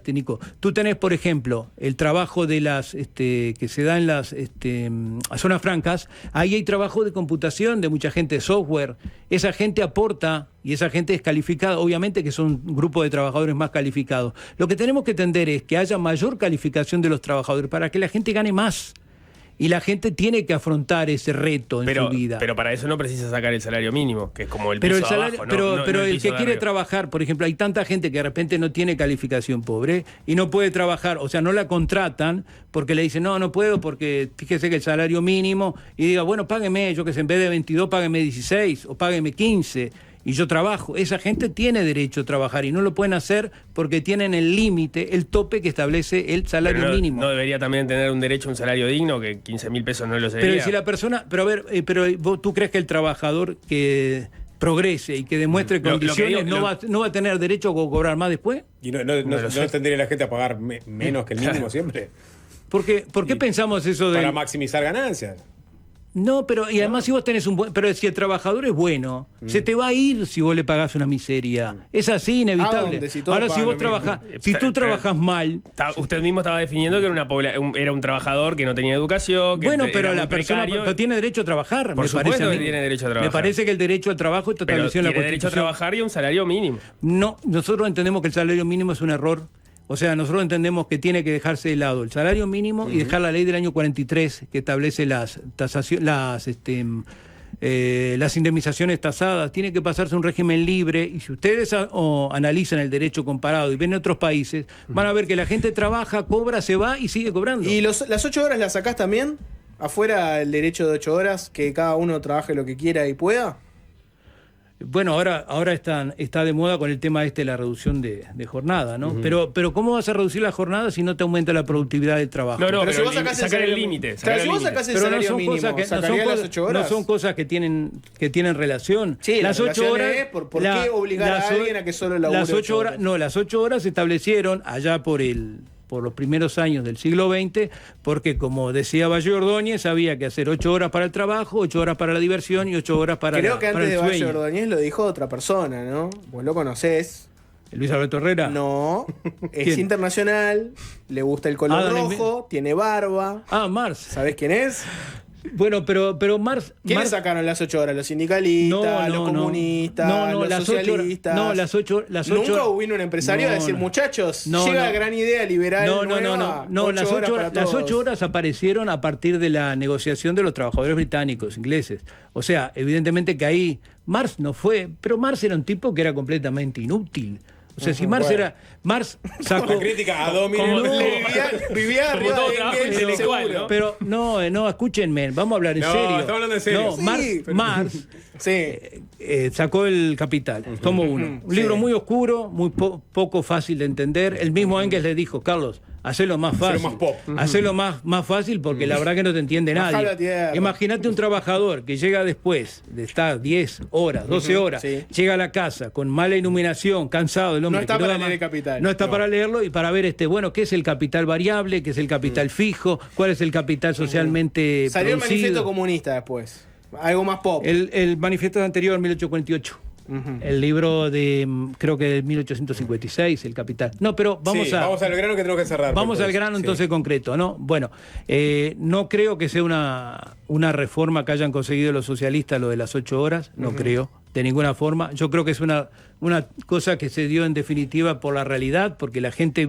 Nico, tú tenés, por ejemplo, el trabajo de las que se da en las zonas francas. Ahí hay trabajo de computación, de mucha gente de software. Esa gente aporta y esa gente es calificada. Obviamente que son un grupo de trabajadores más calificados. Lo que tenemos que tender es que haya mayor calificación de los trabajadores para que la gente gane más. Y la gente tiene que afrontar ese reto en su vida. Pero para eso no precisa sacar el salario mínimo, que es como el pero piso el salario, abajo. Pero el que piso quiere arriba. trabajar, por ejemplo, hay tanta gente que de repente no tiene calificación pobre y no puede trabajar, o sea, no la contratan porque le dicen, no puedo porque fíjese que el salario mínimo, y diga, bueno, págueme, yo que sé, en vez de 22, págueme 16 o págueme 15. Y yo trabajo. Esa gente tiene derecho a trabajar y no lo pueden hacer porque tienen el límite, el tope que establece el salario mínimo. ¿No debería también tener un derecho a un salario digno, que 15.000 pesos no lo sería? Pero si la persona, ¿tú crees que el trabajador que progrese y que demuestre condiciones no va a tener derecho a cobrar más después? ¿Y no tendría la gente a pagar menos que el mínimo siempre? ¿Por qué pensamos eso de...? Para maximizar ganancias. No, pero y además si vos tenés pero si el trabajador es bueno, se te va a ir si vos le pagás una miseria. Es así, inevitable. Ahora si vos trabajás, si tú trabajás mal... Usted mismo estaba definiendo que era un trabajador que no tenía educación, que bueno, pero era la persona precario. tiene derecho a trabajar. Por supuesto que tiene derecho a trabajar. Me parece que el derecho al trabajo está establecido en la Constitución. Tiene derecho a trabajar y un salario mínimo. No, nosotros entendemos que el salario mínimo es un error. O sea, nosotros entendemos que tiene que dejarse de lado el salario mínimo y dejar la ley del año 43 que establece las indemnizaciones tasadas. Tiene que pasarse a un régimen libre y si ustedes analizan el derecho comparado y ven otros países, van a ver que la gente trabaja, cobra, se va y sigue cobrando. ¿Y las 8 horas las sacás también? ¿Afuera el derecho de 8 horas? ¿Que cada uno trabaje lo que quiera y pueda? Bueno, ahora está de moda con el tema de la reducción de jornada, ¿no? Pero ¿cómo vas a reducir la jornada si no te aumenta la productividad del trabajo? No, pero si vos sacás el límite. Claro, si vos sacás el salario mínimo, ¿sacarías las 8 horas? No son cosas que tienen relación. Sí, las 8 horas es ¿por qué obligar a alguien a que solo labure las 8 horas? No, las 8 horas se establecieron allá por los primeros años del siglo XX, porque como decía Valle Ordóñez, había que hacer 8 horas para el trabajo, 8 horas para la diversión y 8 horas para Creo que para antes el de Valle sueño. Ordóñez lo dijo otra persona, ¿no? Vos lo conocés. ¿Luis Alberto Herrera? No, es ¿Quién? internacional, le gusta el color rojo, tiene barba. Mars. ¿Sabés quién es? Bueno, pero Mars... ¿Quiénes sacaron las 8 horas? ¿Los sindicalistas, los comunistas, los socialistas? Las 8 Nunca hubo un empresario a decir, muchachos, llega gran idea liberal las 8 horas aparecieron a partir de la negociación de los trabajadores británicos, ingleses. O sea, evidentemente que ahí Mars no fue, pero Mars era un tipo que era completamente inútil. O sea, si Mars sacó... La crítica a Domino. Vivía como todo trabajo intelectual, ¿no? Pero no, escúchenme, vamos a hablar en serio. Estamos hablando en serio. No, Mars sacó el Capital, tomo 1. Un libro muy oscuro, muy poco fácil de entender. El mismo Engels le dijo, Carlos, hacelo más fácil. Hacelo más fácil porque la verdad que no te entiende nadie. Imagínate un trabajador que llega después de estar 10 horas, 12 horas, llega a la casa con mala iluminación, cansado el hombre. No está para leer el Capital. No está para leerlo y para ver qué es el capital variable, qué es el capital fijo, cuál es el capital socialmente Salió producido. el manifiesto comunista después. Algo más pop. El manifiesto anterior, 1848. El libro creo que de 1856, El Capital. No, pero vamos al grano que tenemos que cerrar. Vamos al grano entonces concreto, ¿no? Bueno, no creo que sea una reforma que hayan conseguido los socialistas lo de las 8 horas, no creo, de ninguna forma. Yo creo que es una cosa que se dio en definitiva por la realidad, porque la gente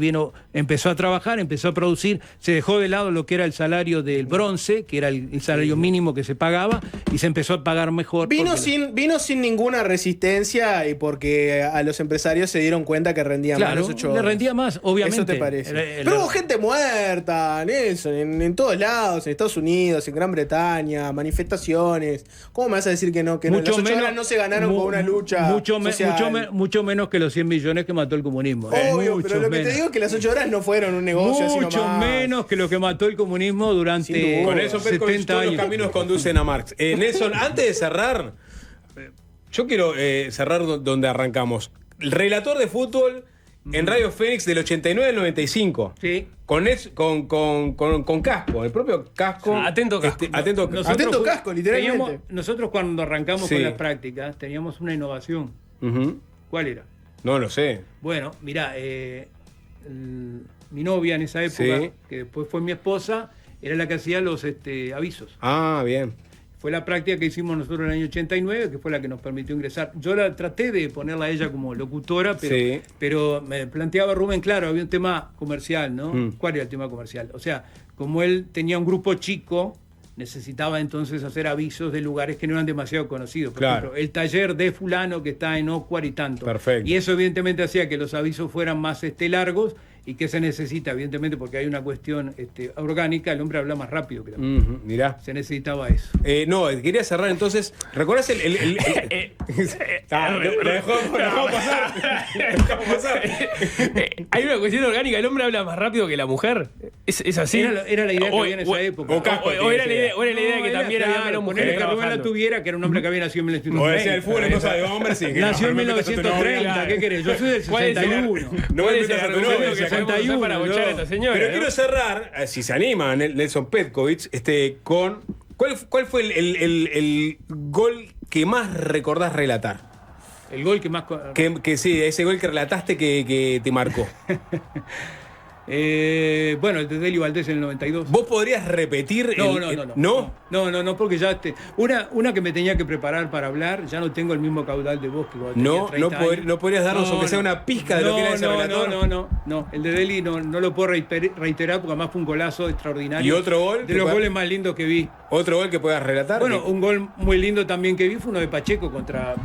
empezó a trabajar, empezó a producir, se dejó de lado lo que era el salario del bronce, que era el salario mínimo que se pagaba, y se empezó a pagar mejor. Vino sin ninguna resistencia y porque a los empresarios se dieron cuenta que rendían más las 8 horas. Le rendía más, obviamente. Eso te parece. Pero hubo gente muerta, en todos lados, en Estados Unidos, en Gran Bretaña, manifestaciones. ¿Cómo me vas a decir que no? Que las 8 horas no se ganaron con una lucha social. Mucho menos que los 100 millones que mató el comunismo. Obvio, pero lo que te digo es que las 8 horas no fueron un negocio así nomás. Mucho menos que lo que mató el comunismo durante Con eso, 70 todos años. los caminos conducen a Marx. Nelson, antes de cerrar, yo quiero cerrar donde arrancamos. el relator de fútbol en Radio Fénix del 89 al 95. Sí. Con casco, el propio casco. Atento casco. Atento casco, literalmente. Nosotros cuando arrancamos Sí. con las prácticas teníamos una innovación. Ujú. ¿Cuál era? No lo sé. Bueno, mirá, mi novia en esa época, Sí. que después fue mi esposa, era la que hacía los avisos. Ah, bien. Fue la práctica que hicimos nosotros en el año 89, que fue la que nos permitió ingresar. Yo la traté de ponerla a ella como locutora, Sí. pero me planteaba Rubén, claro, había un tema comercial, ¿no? ¿Cuál era el tema comercial? O sea, como él tenía un grupo chico, necesitaba entonces hacer avisos de lugares que no eran demasiado conocidos. Por Claro. ejemplo, el taller de fulano que está en Ocuar y tanto. Perfecto. Y eso evidentemente hacía que los avisos fueran más largos. ¿Y qué se necesita? Evidentemente, porque hay una cuestión orgánica, el hombre habla más rápido que la mujer. Mirá. Se necesitaba eso. No, quería cerrar entonces. ¿Recordás el. Lo dejó pasar. Lo dejó pasar. Hay una cuestión orgánica, el hombre habla más rápido que la mujer. ¿Es así? Era la idea que había en esa época. O era la idea de que también había menos mujeres que Rubén la trabajando. tuviera, que era un hombre que había nacido en 1930. O decía, el fútbol es cosa de hombres, sí. que Nació en no me metas a tu novia. 1930, ¿qué querés? Yo soy del ¿Cuál es el 61. No me ¿Cuál es metas el a tu novia, argumento que decía, podemos usar para bochar a esta señora? Pero ¿no? quiero cerrar, si se anima, Nelson Petkovic, con. ¿Cuál fue el gol que más recordás relatar? El gol que más... Que sí, ese gol que relataste que te marcó. Bueno, el de Delio Valdés en el 92. ¿Vos podrías repetir? No, porque ya una que me tenía que preparar para hablar, ya no tengo el mismo caudal de voz que cuando tenía 30 años. ¿No podrías darnos aunque sea una pizca de lo que era ese relator? No, el de Deli no lo puedo reiterar porque además fue un golazo extraordinario. ¿Y otro gol? De los goles más lindos que vi. ¿Otro gol que puedas relatar? Bueno, un gol muy lindo también que vi fue uno de Pacheco contra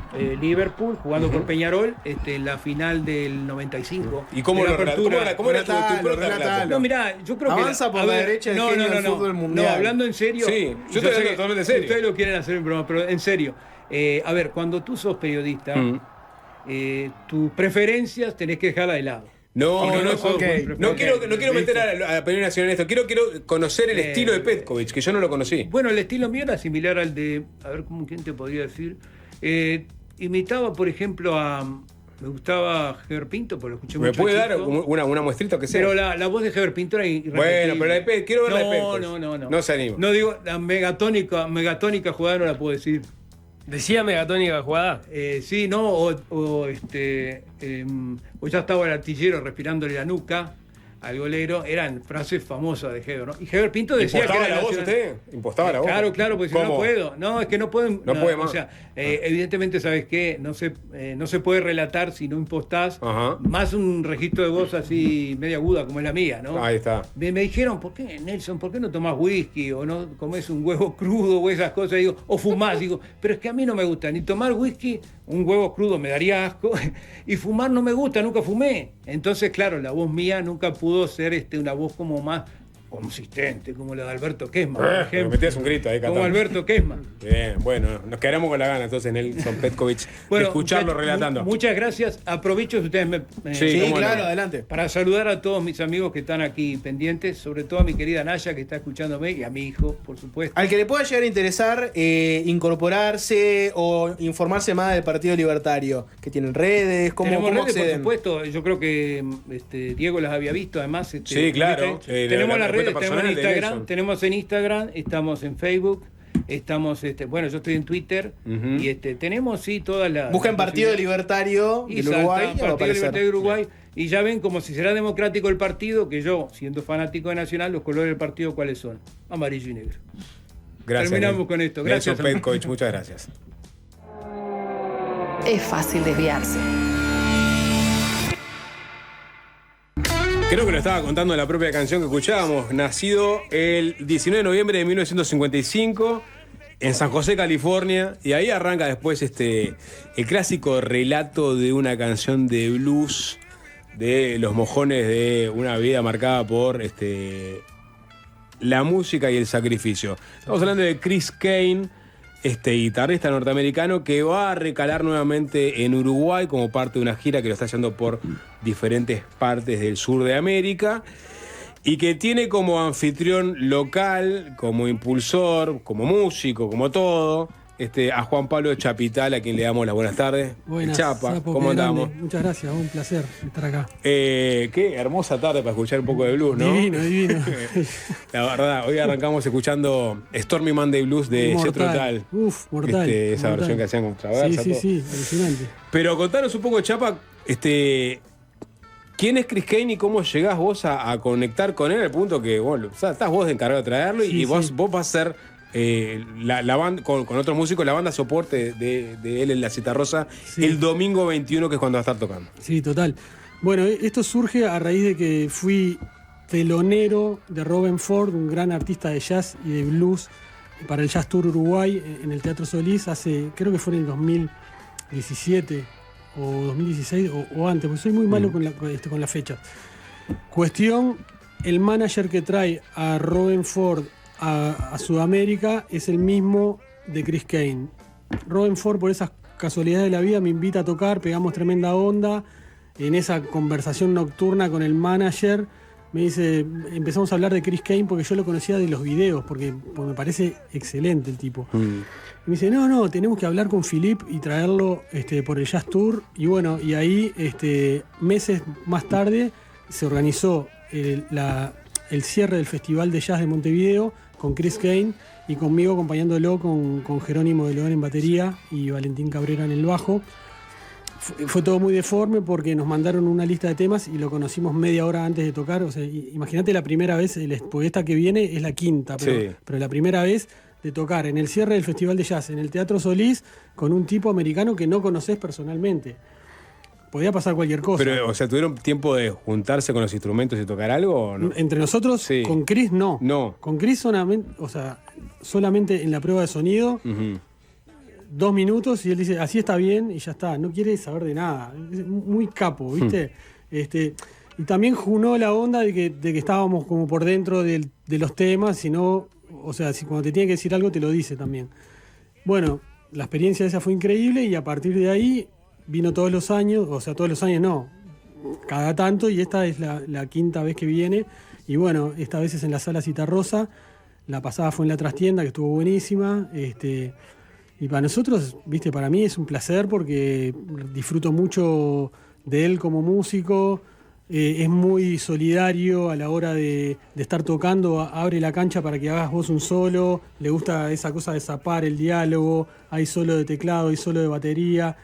Liverpool, jugando por Peñarol, en la final del 95. ¿Y cómo lo relató? ¿Cómo era tu relato? No, mirá, yo creo que... Avanza por la derecha del genio del fútbol mundial. No, hablando en serio... Sí, yo estoy hablando totalmente serio. Ustedes lo quieren hacer en broma, pero en serio. A ver, cuando tú sos periodista, tus preferencias tenés que dejarla de lado. No quiero meter a la pelea nacional en esto. Quiero conocer el estilo de Petkovic, que yo no lo conocí. Bueno, el estilo mío era similar al de... A ver, ¿quién te podría decir? Imitaba, por ejemplo, a... Me gustaba Heber Pinto, porque lo escuché mucho. ¿Me puede dar una muestrita que sea? Pero la voz de Heber Pinto era irrepetible. Bueno, pero quiero ver la de Petkovic. No. No se anima. No digo, la megatónica jugada no la puedo decir. ¿Decía megatónica jugada? Sí, ¿no? O ya estaba el artillero respirándole la nuca al golero. Eran frases famosas de Heber, ¿no? Y Heber Pinto decía que ¿Impostaba era la voz usted? ¿Impostaba la voz? Claro, porque si no puedo. No, es que no pueden. No puede más. O sea, evidentemente, ¿sabes qué? No se puede relatar si no impostás. Ajá. Más un registro de voz así media aguda como es la mía, ¿no? Ahí está. Me dijeron, ¿por qué, Nelson, por qué no tomás whisky? O no comés un huevo crudo o esas cosas. Digo, o fumás. Digo, pero es que a mí no me gusta ni tomar whisky, un huevo crudo me daría asco. Y fumar no me gusta, nunca fumé. Entonces, claro, la voz mía nunca pudo ser una voz como más consistente, como la de Alberto Kesman, por ejemplo. Me metías un grito ahí cantando. Como Alberto Kesman. Bien, bueno, nos quedamos con la gana entonces, Nelson Petkovic, de escucharlo relatando. Muchas gracias. Aprovecho si ustedes Sí, claro, adelante. Para saludar a todos mis amigos que están aquí pendientes, sobre todo a mi querida Naya que está escuchándome y a mi hijo, por supuesto. Al que le pueda llegar a interesar incorporarse o informarse más del Partido Libertario, que tienen redes, Tenemos redes, acceden? por supuesto. Yo creo que Diego las había visto, además. Sí, claro. Tenemos las redes, tenemos personal en de Instagram, Nelson. tenemos en Instagram, estamos en Facebook, estamos, bueno, yo estoy en Twitter y tenemos todas las. Buscan Partido Libertario y del Uruguay. salta, Partido Libertario de Uruguay. Y ya ven como si será democrático el partido, que yo, siendo fanático de Nacional, los colores del partido, ¿cuáles son? Amarillo y negro. Gracias. Terminamos con esto. Gracias. Nelson Petkovic, muchas gracias. Es fácil desviarse. Creo que lo estaba contando en la propia canción que escuchábamos. Nacido el 19 de noviembre de 1955 en San José, California. Y ahí arranca después el clásico relato de una canción de blues de los mojones de una vida marcada por la música y el sacrificio. Estamos hablando de Chris Kane, guitarrista norteamericano que va a recalar nuevamente en Uruguay como parte de una gira que lo está haciendo por diferentes partes del sur de América y que tiene como anfitrión local, como impulsor, como músico, como todo, a Juan Pablo Chapital, a quien le damos las buenas tardes. Buenas, Chapa, Sapo, ¿cómo qué andamos? grande. Muchas gracias, un placer estar acá. Qué hermosa tarde para escuchar un poco de blues, ¿no? Divino. La verdad, hoy arrancamos escuchando Stormy Monday Blues de Jethro Tull. Uf, mortal. Esa mortal. versión que hacían con Traversa. Sí, alucinante. Pero contanos un poco, Chapa, ¿quién es Chris Kane y cómo llegás vos a conectar con él al punto que, bueno, estás vos de encargado de traerlo y vos vas a ser la banda, con otros músicos, la banda soporte de él en La Citarrosa el domingo 21, que es cuando va a estar tocando? Sí, total. Bueno, esto surge a raíz de que fui telonero de Robben Ford, un gran artista de jazz y de blues, para el Jazz Tour Uruguay en el Teatro Solís creo que fue en el 2017 o 2016 o antes, porque soy muy malo con las fechas. Cuestión, el manager que trae a Robben Ford a Sudamérica es el mismo de Chris Kane. Robben Ford, por esas casualidades de la vida, me invita a tocar, pegamos tremenda onda. En esa conversación nocturna con el manager, me dice, empezamos a hablar de Chris Kane porque yo lo conocía de los videos, porque me parece excelente el tipo. Y me dice, no, tenemos que hablar con Philip y traerlo por el Jazz Tour. Y bueno, y ahí, meses más tarde, se organizó el cierre del Festival de Jazz de Montevideo con Chris Kane y conmigo acompañándolo con Jerónimo de León en batería y Valentín Cabrera en el bajo. Fue todo muy deforme porque nos mandaron una lista de temas y lo conocimos media hora antes de tocar. O sea, imagínate la primera vez, porque esta que viene es la quinta, pero la primera vez de tocar en el cierre del Festival de Jazz en el Teatro Solís con un tipo americano que no conocés personalmente. Podía pasar cualquier cosa. Pero, o sea, ¿tuvieron tiempo de juntarse con los instrumentos y tocar algo o no? Entre nosotros, con Chris no. Con Chris solamente en la prueba de sonido. 2 minutos y él dice, así está bien y ya está, no quiere saber de nada, es muy capo, ¿viste? Y también junó la onda de que estábamos como por dentro de los temas, sino, o sea, si cuando te tiene que decir algo te lo dice también. Bueno, la experiencia esa fue increíble y a partir de ahí vino todos los años, o sea, todos los años no, cada tanto, y esta es la quinta vez que viene, y bueno, esta vez es en la Sala Citarrosa, la pasada fue en la Trastienda, que estuvo buenísima, y para nosotros, viste, para mí es un placer porque disfruto mucho de él como músico, es muy solidario a la hora de estar tocando, abre la cancha para que hagas vos un solo, le gusta esa cosa de zapar el diálogo, hay solo de teclado, hay solo de batería.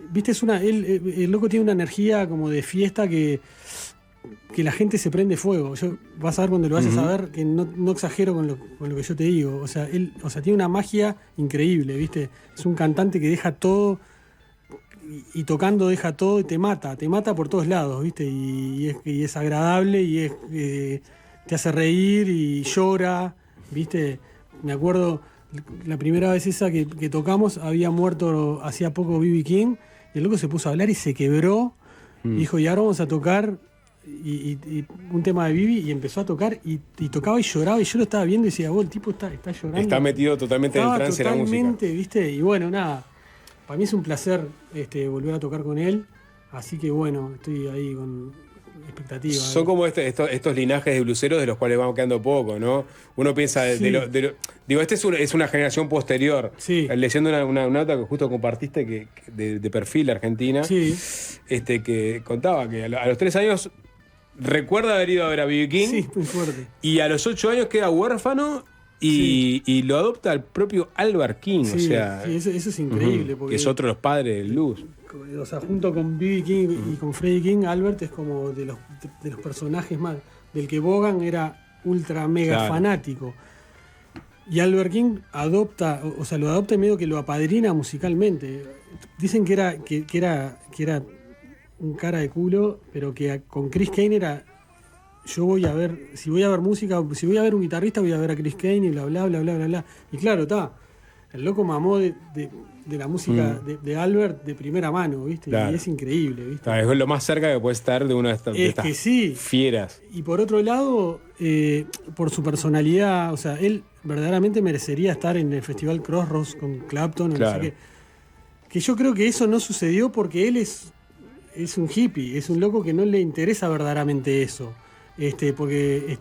Viste, el loco tiene una energía como de fiesta que la gente se prende fuego. Vas a ver cuando lo vayas a ver que no exagero con lo que yo te digo. O sea, él tiene una magia increíble, ¿viste? Es un cantante que deja todo y tocando deja todo y te mata por todos lados, ¿viste? Y es agradable y te hace reír y llora, ¿viste? Me acuerdo la primera vez esa que tocamos, había muerto hacía poco B.B. King y el loco se puso a hablar y se quebró. Y dijo, y ahora vamos a tocar y un tema de Bibi y empezó a tocar y tocaba y lloraba y yo lo estaba viendo y decía, el tipo está llorando. Está metido totalmente en el trance de la música. ¿Viste? Y bueno, nada, para mí es un placer volver a tocar con él, así que bueno, estoy ahí con expectativas. Son como estos linajes de bluseros de los cuales vamos quedando poco, ¿no? Uno piensa digo, es una generación posterior. Sí. Leyendo una nota que justo compartiste de Perfil Argentina, que contaba que a los 3 años recuerda haber ido a ver a B.B. King. Sí, muy fuerte. Y a los 8 años queda huérfano y lo adopta el propio Albert King. Sí, o sea, eso es increíble. Porque que es otro de los padres del blues. O sea, junto con B.B. King y con Freddie King, Albert es como de los personajes más. Del que Vaughan era ultra mega fanático. Y Albert King lo adopta y medio que lo apadrina musicalmente. Dicen que era un cara de culo, pero que con Chris Kane era, si voy a ver música, si voy a ver un guitarrista, voy a ver a Chris Kane y bla, bla, bla, bla, bla, bla. Y claro, el loco mamó de la música de Albert de primera mano, ¿viste? Claro. Y es increíble, ¿viste? Es lo más cerca que puede estar de una de estas fieras. Y por otro lado, por su personalidad, o sea, él verdaderamente merecería estar en el Festival Crossroads con Clapton, claro. No sé qué. Que yo creo que eso no sucedió porque él es un hippie, es un loco que no le interesa verdaderamente eso. Porque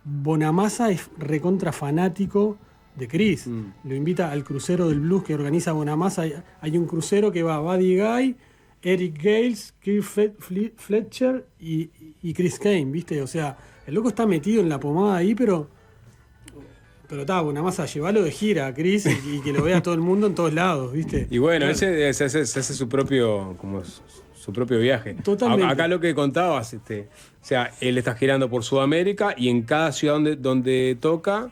Bonamassa es recontra fanático Chris. Lo invita al crucero del blues que organiza Bonamassa. Hay un crucero que va Buddy Guy, Eric Gales, Kirk Fletcher y Chris Kane, ¿viste? O sea, el loco está metido en la pomada ahí, pero está, Bonamassa, llevalo de gira a Chris y que lo vea todo el mundo en todos lados, ¿viste? Y bueno, ese se hace su propio viaje. Totalmente. Acá lo que contabas, o sea, él está girando por Sudamérica y en cada ciudad donde toca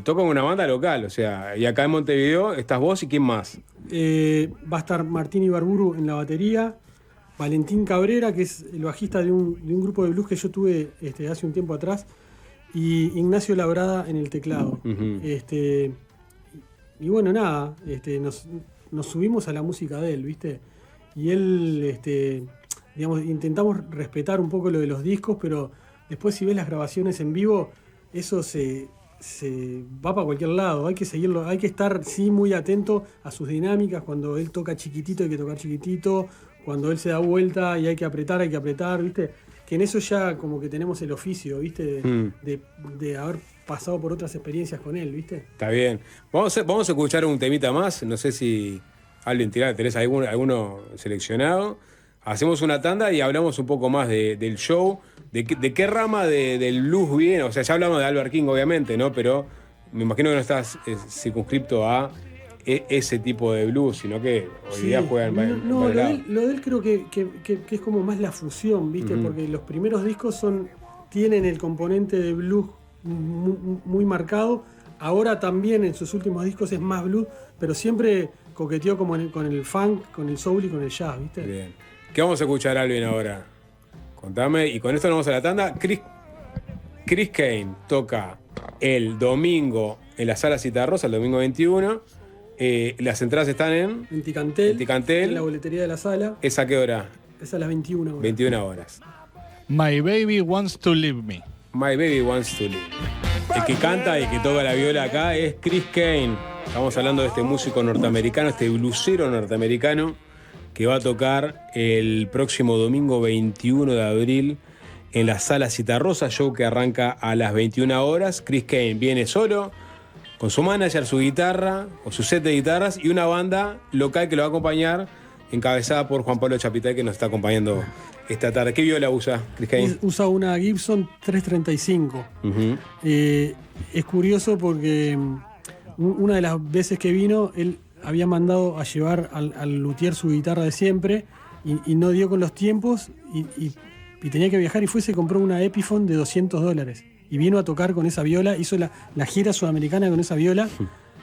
con una banda local, o sea, y acá en Montevideo estás vos y ¿quién más? Va a estar Martín Ibarburu en la batería, Valentín Cabrera, que es el bajista de un grupo de blues que yo tuve hace un tiempo atrás, y Ignacio Labrada en el teclado. Y bueno, nada, nos subimos a la música de él, ¿viste? Y él, digamos, intentamos respetar un poco lo de los discos, pero después si ves las grabaciones en vivo, eso se va para cualquier lado, hay que seguirlo, hay que estar muy atento a sus dinámicas. Cuando él toca chiquitito hay que tocar chiquitito, cuando él se da vuelta y hay que apretar, ¿viste? Que en eso ya como que tenemos el oficio, ¿viste? De haber pasado por otras experiencias con él, ¿viste? Está bien. Vamos a escuchar un temita más, no sé si alguien tenés alguno seleccionado. Hacemos una tanda y hablamos un poco más del show. ¿De qué rama del blues viene? O sea, ya hablamos de Albert King, obviamente, ¿no? Pero me imagino que no estás circunscripto a ese tipo de blues, sino que hoy día juegan lo de él creo que es como más la fusión, ¿viste? Porque los primeros discos tienen el componente de blues muy marcado. Ahora también en sus últimos discos es más blues, pero siempre coqueteó como con el funk, con el soul y con el jazz, ¿viste? Bien. ¿Qué vamos a escuchar, Alvin, ahora? Contame, y con esto nos vamos a la tanda. Chris Kane toca el domingo en la Sala Citarrosa, el domingo 21. Las entradas están en Ticantel, en la en boletería de la sala. ¿Es a qué hora? Es a las 21 horas. 21 horas. My Baby Wants to Leave Me. My Baby Wants to Leave Me. El que canta y que toca la viola acá es Chris Kane. Estamos hablando de este músico norteamericano, este blusero norteamericano, que va a tocar el próximo domingo 21 de abril en la Sala Citarrosa, show que arranca a las 21 horas. Chris Kane viene solo, con su manager, su guitarra, o su set de guitarras, y una banda local que lo va a acompañar, encabezada por Juan Pablo Chapitay, que nos está acompañando esta tarde. ¿Qué viola usa Chris Kane? Usa una Gibson 335. Es curioso porque una de las veces que vino, él había mandado a llevar al luthier su guitarra de siempre y no dio con los tiempos y tenía que viajar y se compró una Epiphone de $200 y vino a tocar con esa viola, hizo la gira sudamericana con esa viola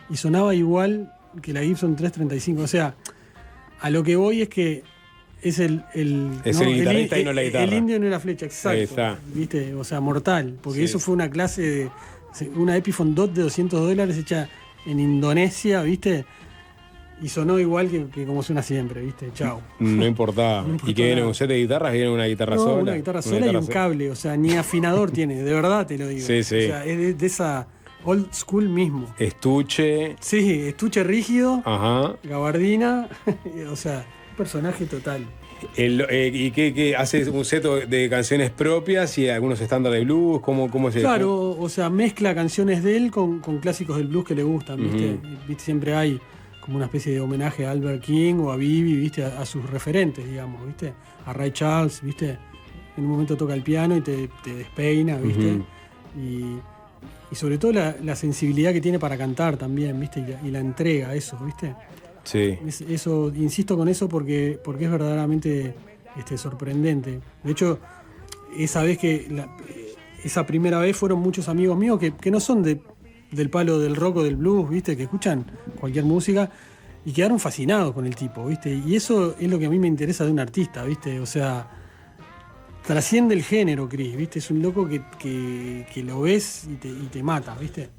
y sonaba igual que la Gibson 335. O sea, a lo que voy es que es el guitarrista y no la guitarra. El indio no era flecha, exacto. ¿Viste? O sea, mortal, porque eso fue una clase de una Epiphone DOT de $200 hecha en Indonesia, ¿viste? Y sonó igual que como suena siempre, ¿viste? Chao. No importaba. ¿Y que viene un set de guitarras? ¿Viene una guitarra sola? Una guitarra sola y un cable. O sea, ni afinador tiene. De verdad te lo digo. Sí. O sea, es de esa old school mismo. Estuche. Sí, estuche rígido. Ajá. Gabardina. O sea, personaje total. ¿Y qué hace un set de canciones propias y algunos estándares de blues? ¿Cómo se Claro, o sea, mezcla canciones de él con clásicos del blues que le gustan, ¿viste? ¿Viste? Siempre hay como una especie de homenaje a Albert King o a Bibi, ¿viste? A sus referentes, digamos, ¿viste? A Ray Charles, ¿viste? En un momento toca el piano y te despeina, ¿viste? Y sobre todo la sensibilidad que tiene para cantar también, ¿viste? Y la entrega, eso, ¿viste? Sí. Eso, insisto con eso porque es verdaderamente sorprendente. De hecho, esa vez esa primera vez fueron muchos amigos míos que no son del palo del rock o del blues, ¿viste? Que escuchan cualquier música y quedaron fascinados con el tipo, ¿viste? Y eso es lo que a mí me interesa de un artista, ¿viste? O sea, trasciende el género, Chris, ¿viste? Es un loco que lo ves y te mata, ¿viste?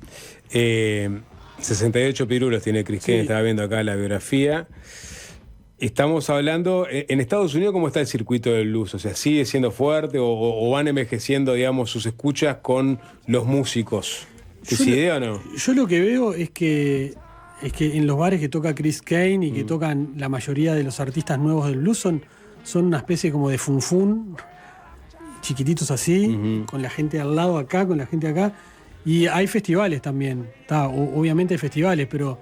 68 pirulos tiene Chris Kane, estaba viendo acá la biografía. Estamos hablando, en Estados Unidos, ¿cómo está el circuito del blues? O sea, ¿sigue siendo fuerte o van envejeciendo, digamos, sus escuchas con los músicos? ¿Es idea o no? Yo lo que veo es que en los bares que toca Chris Kane y que tocan la mayoría de los artistas nuevos del blues son una especie como de funfún, chiquititos así, con la gente al lado acá, con la gente acá. Y hay festivales también. Obviamente hay festivales, pero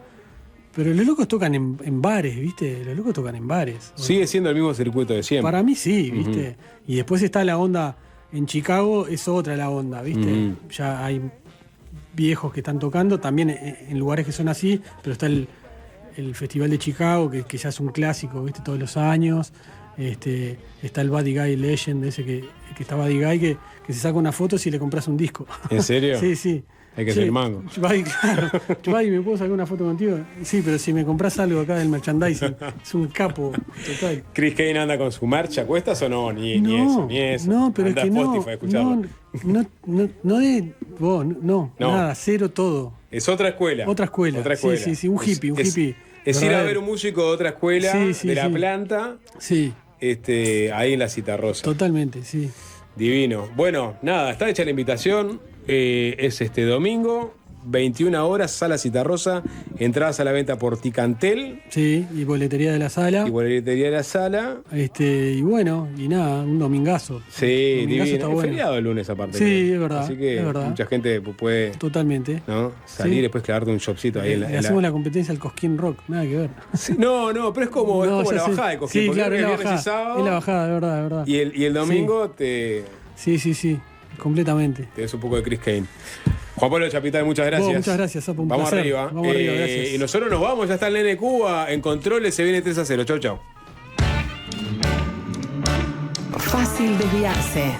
los locos tocan en bares, ¿viste? Los locos tocan en bares. Sigue siendo el mismo circuito de siempre. Para mí sí, ¿viste? Y después está la onda. En Chicago es otra la onda, ¿viste? Ya hay viejos que están tocando, también en lugares que son así, pero está el Festival de Chicago, que ya es un clásico, ¿viste? Todos los años. Está el Buddy Guy Legend, ese que está Buddy Guy, que se saca una foto si le compras un disco. ¿En serio? Sí, sí. Hay que ser el mango. Buddy, claro. Buddy, ¿me puedo sacar una foto contigo? Sí, pero si me compras algo acá del merchandising, es un capo total. ¿Chris Kane anda con su marcha a cuestas o no? Ni eso. No, pero anda es que a Spotify a escucharlo. No, nada, cero todo. Es otra escuela. Otra escuela. Sí, un hippie, un hippie. Es ir a ver un músico de otra escuela, de La Planta. Sí. Ahí en la Citarrosa. Totalmente, sí. Divino. Bueno, nada, está hecha la invitación. Es este domingo, 21 horas, Sala Citarrosa. Entradas a la venta por Ticantel. Sí, y boletería de la sala. Y bueno, y nada, un domingazo. Sí, domingazo divino. está bueno. Es feriado el lunes aparte. Sí, es verdad. Así que es verdad. mucha gente puede. Totalmente. ¿No? Salir y después clavarte un shopcito ahí en la. Le hacemos la competencia al Cosquín Rock, nada que ver. Sí, no, pero es como la bajada de Cosquín. Sí, claro, es la viernes bajada. y sábado, es la bajada, de verdad. Y el domingo te. Sí, completamente. Te des un poco de Chris Kane. Juan Pablo Chapital, muchas gracias. Muchas gracias, Sapo, un Vamos placer. arriba. Vamos arriba, gracias. Y nosotros nos vamos, ya está el Nene Cuba en controles, se viene 3-0. Chau. Fácil desviarse.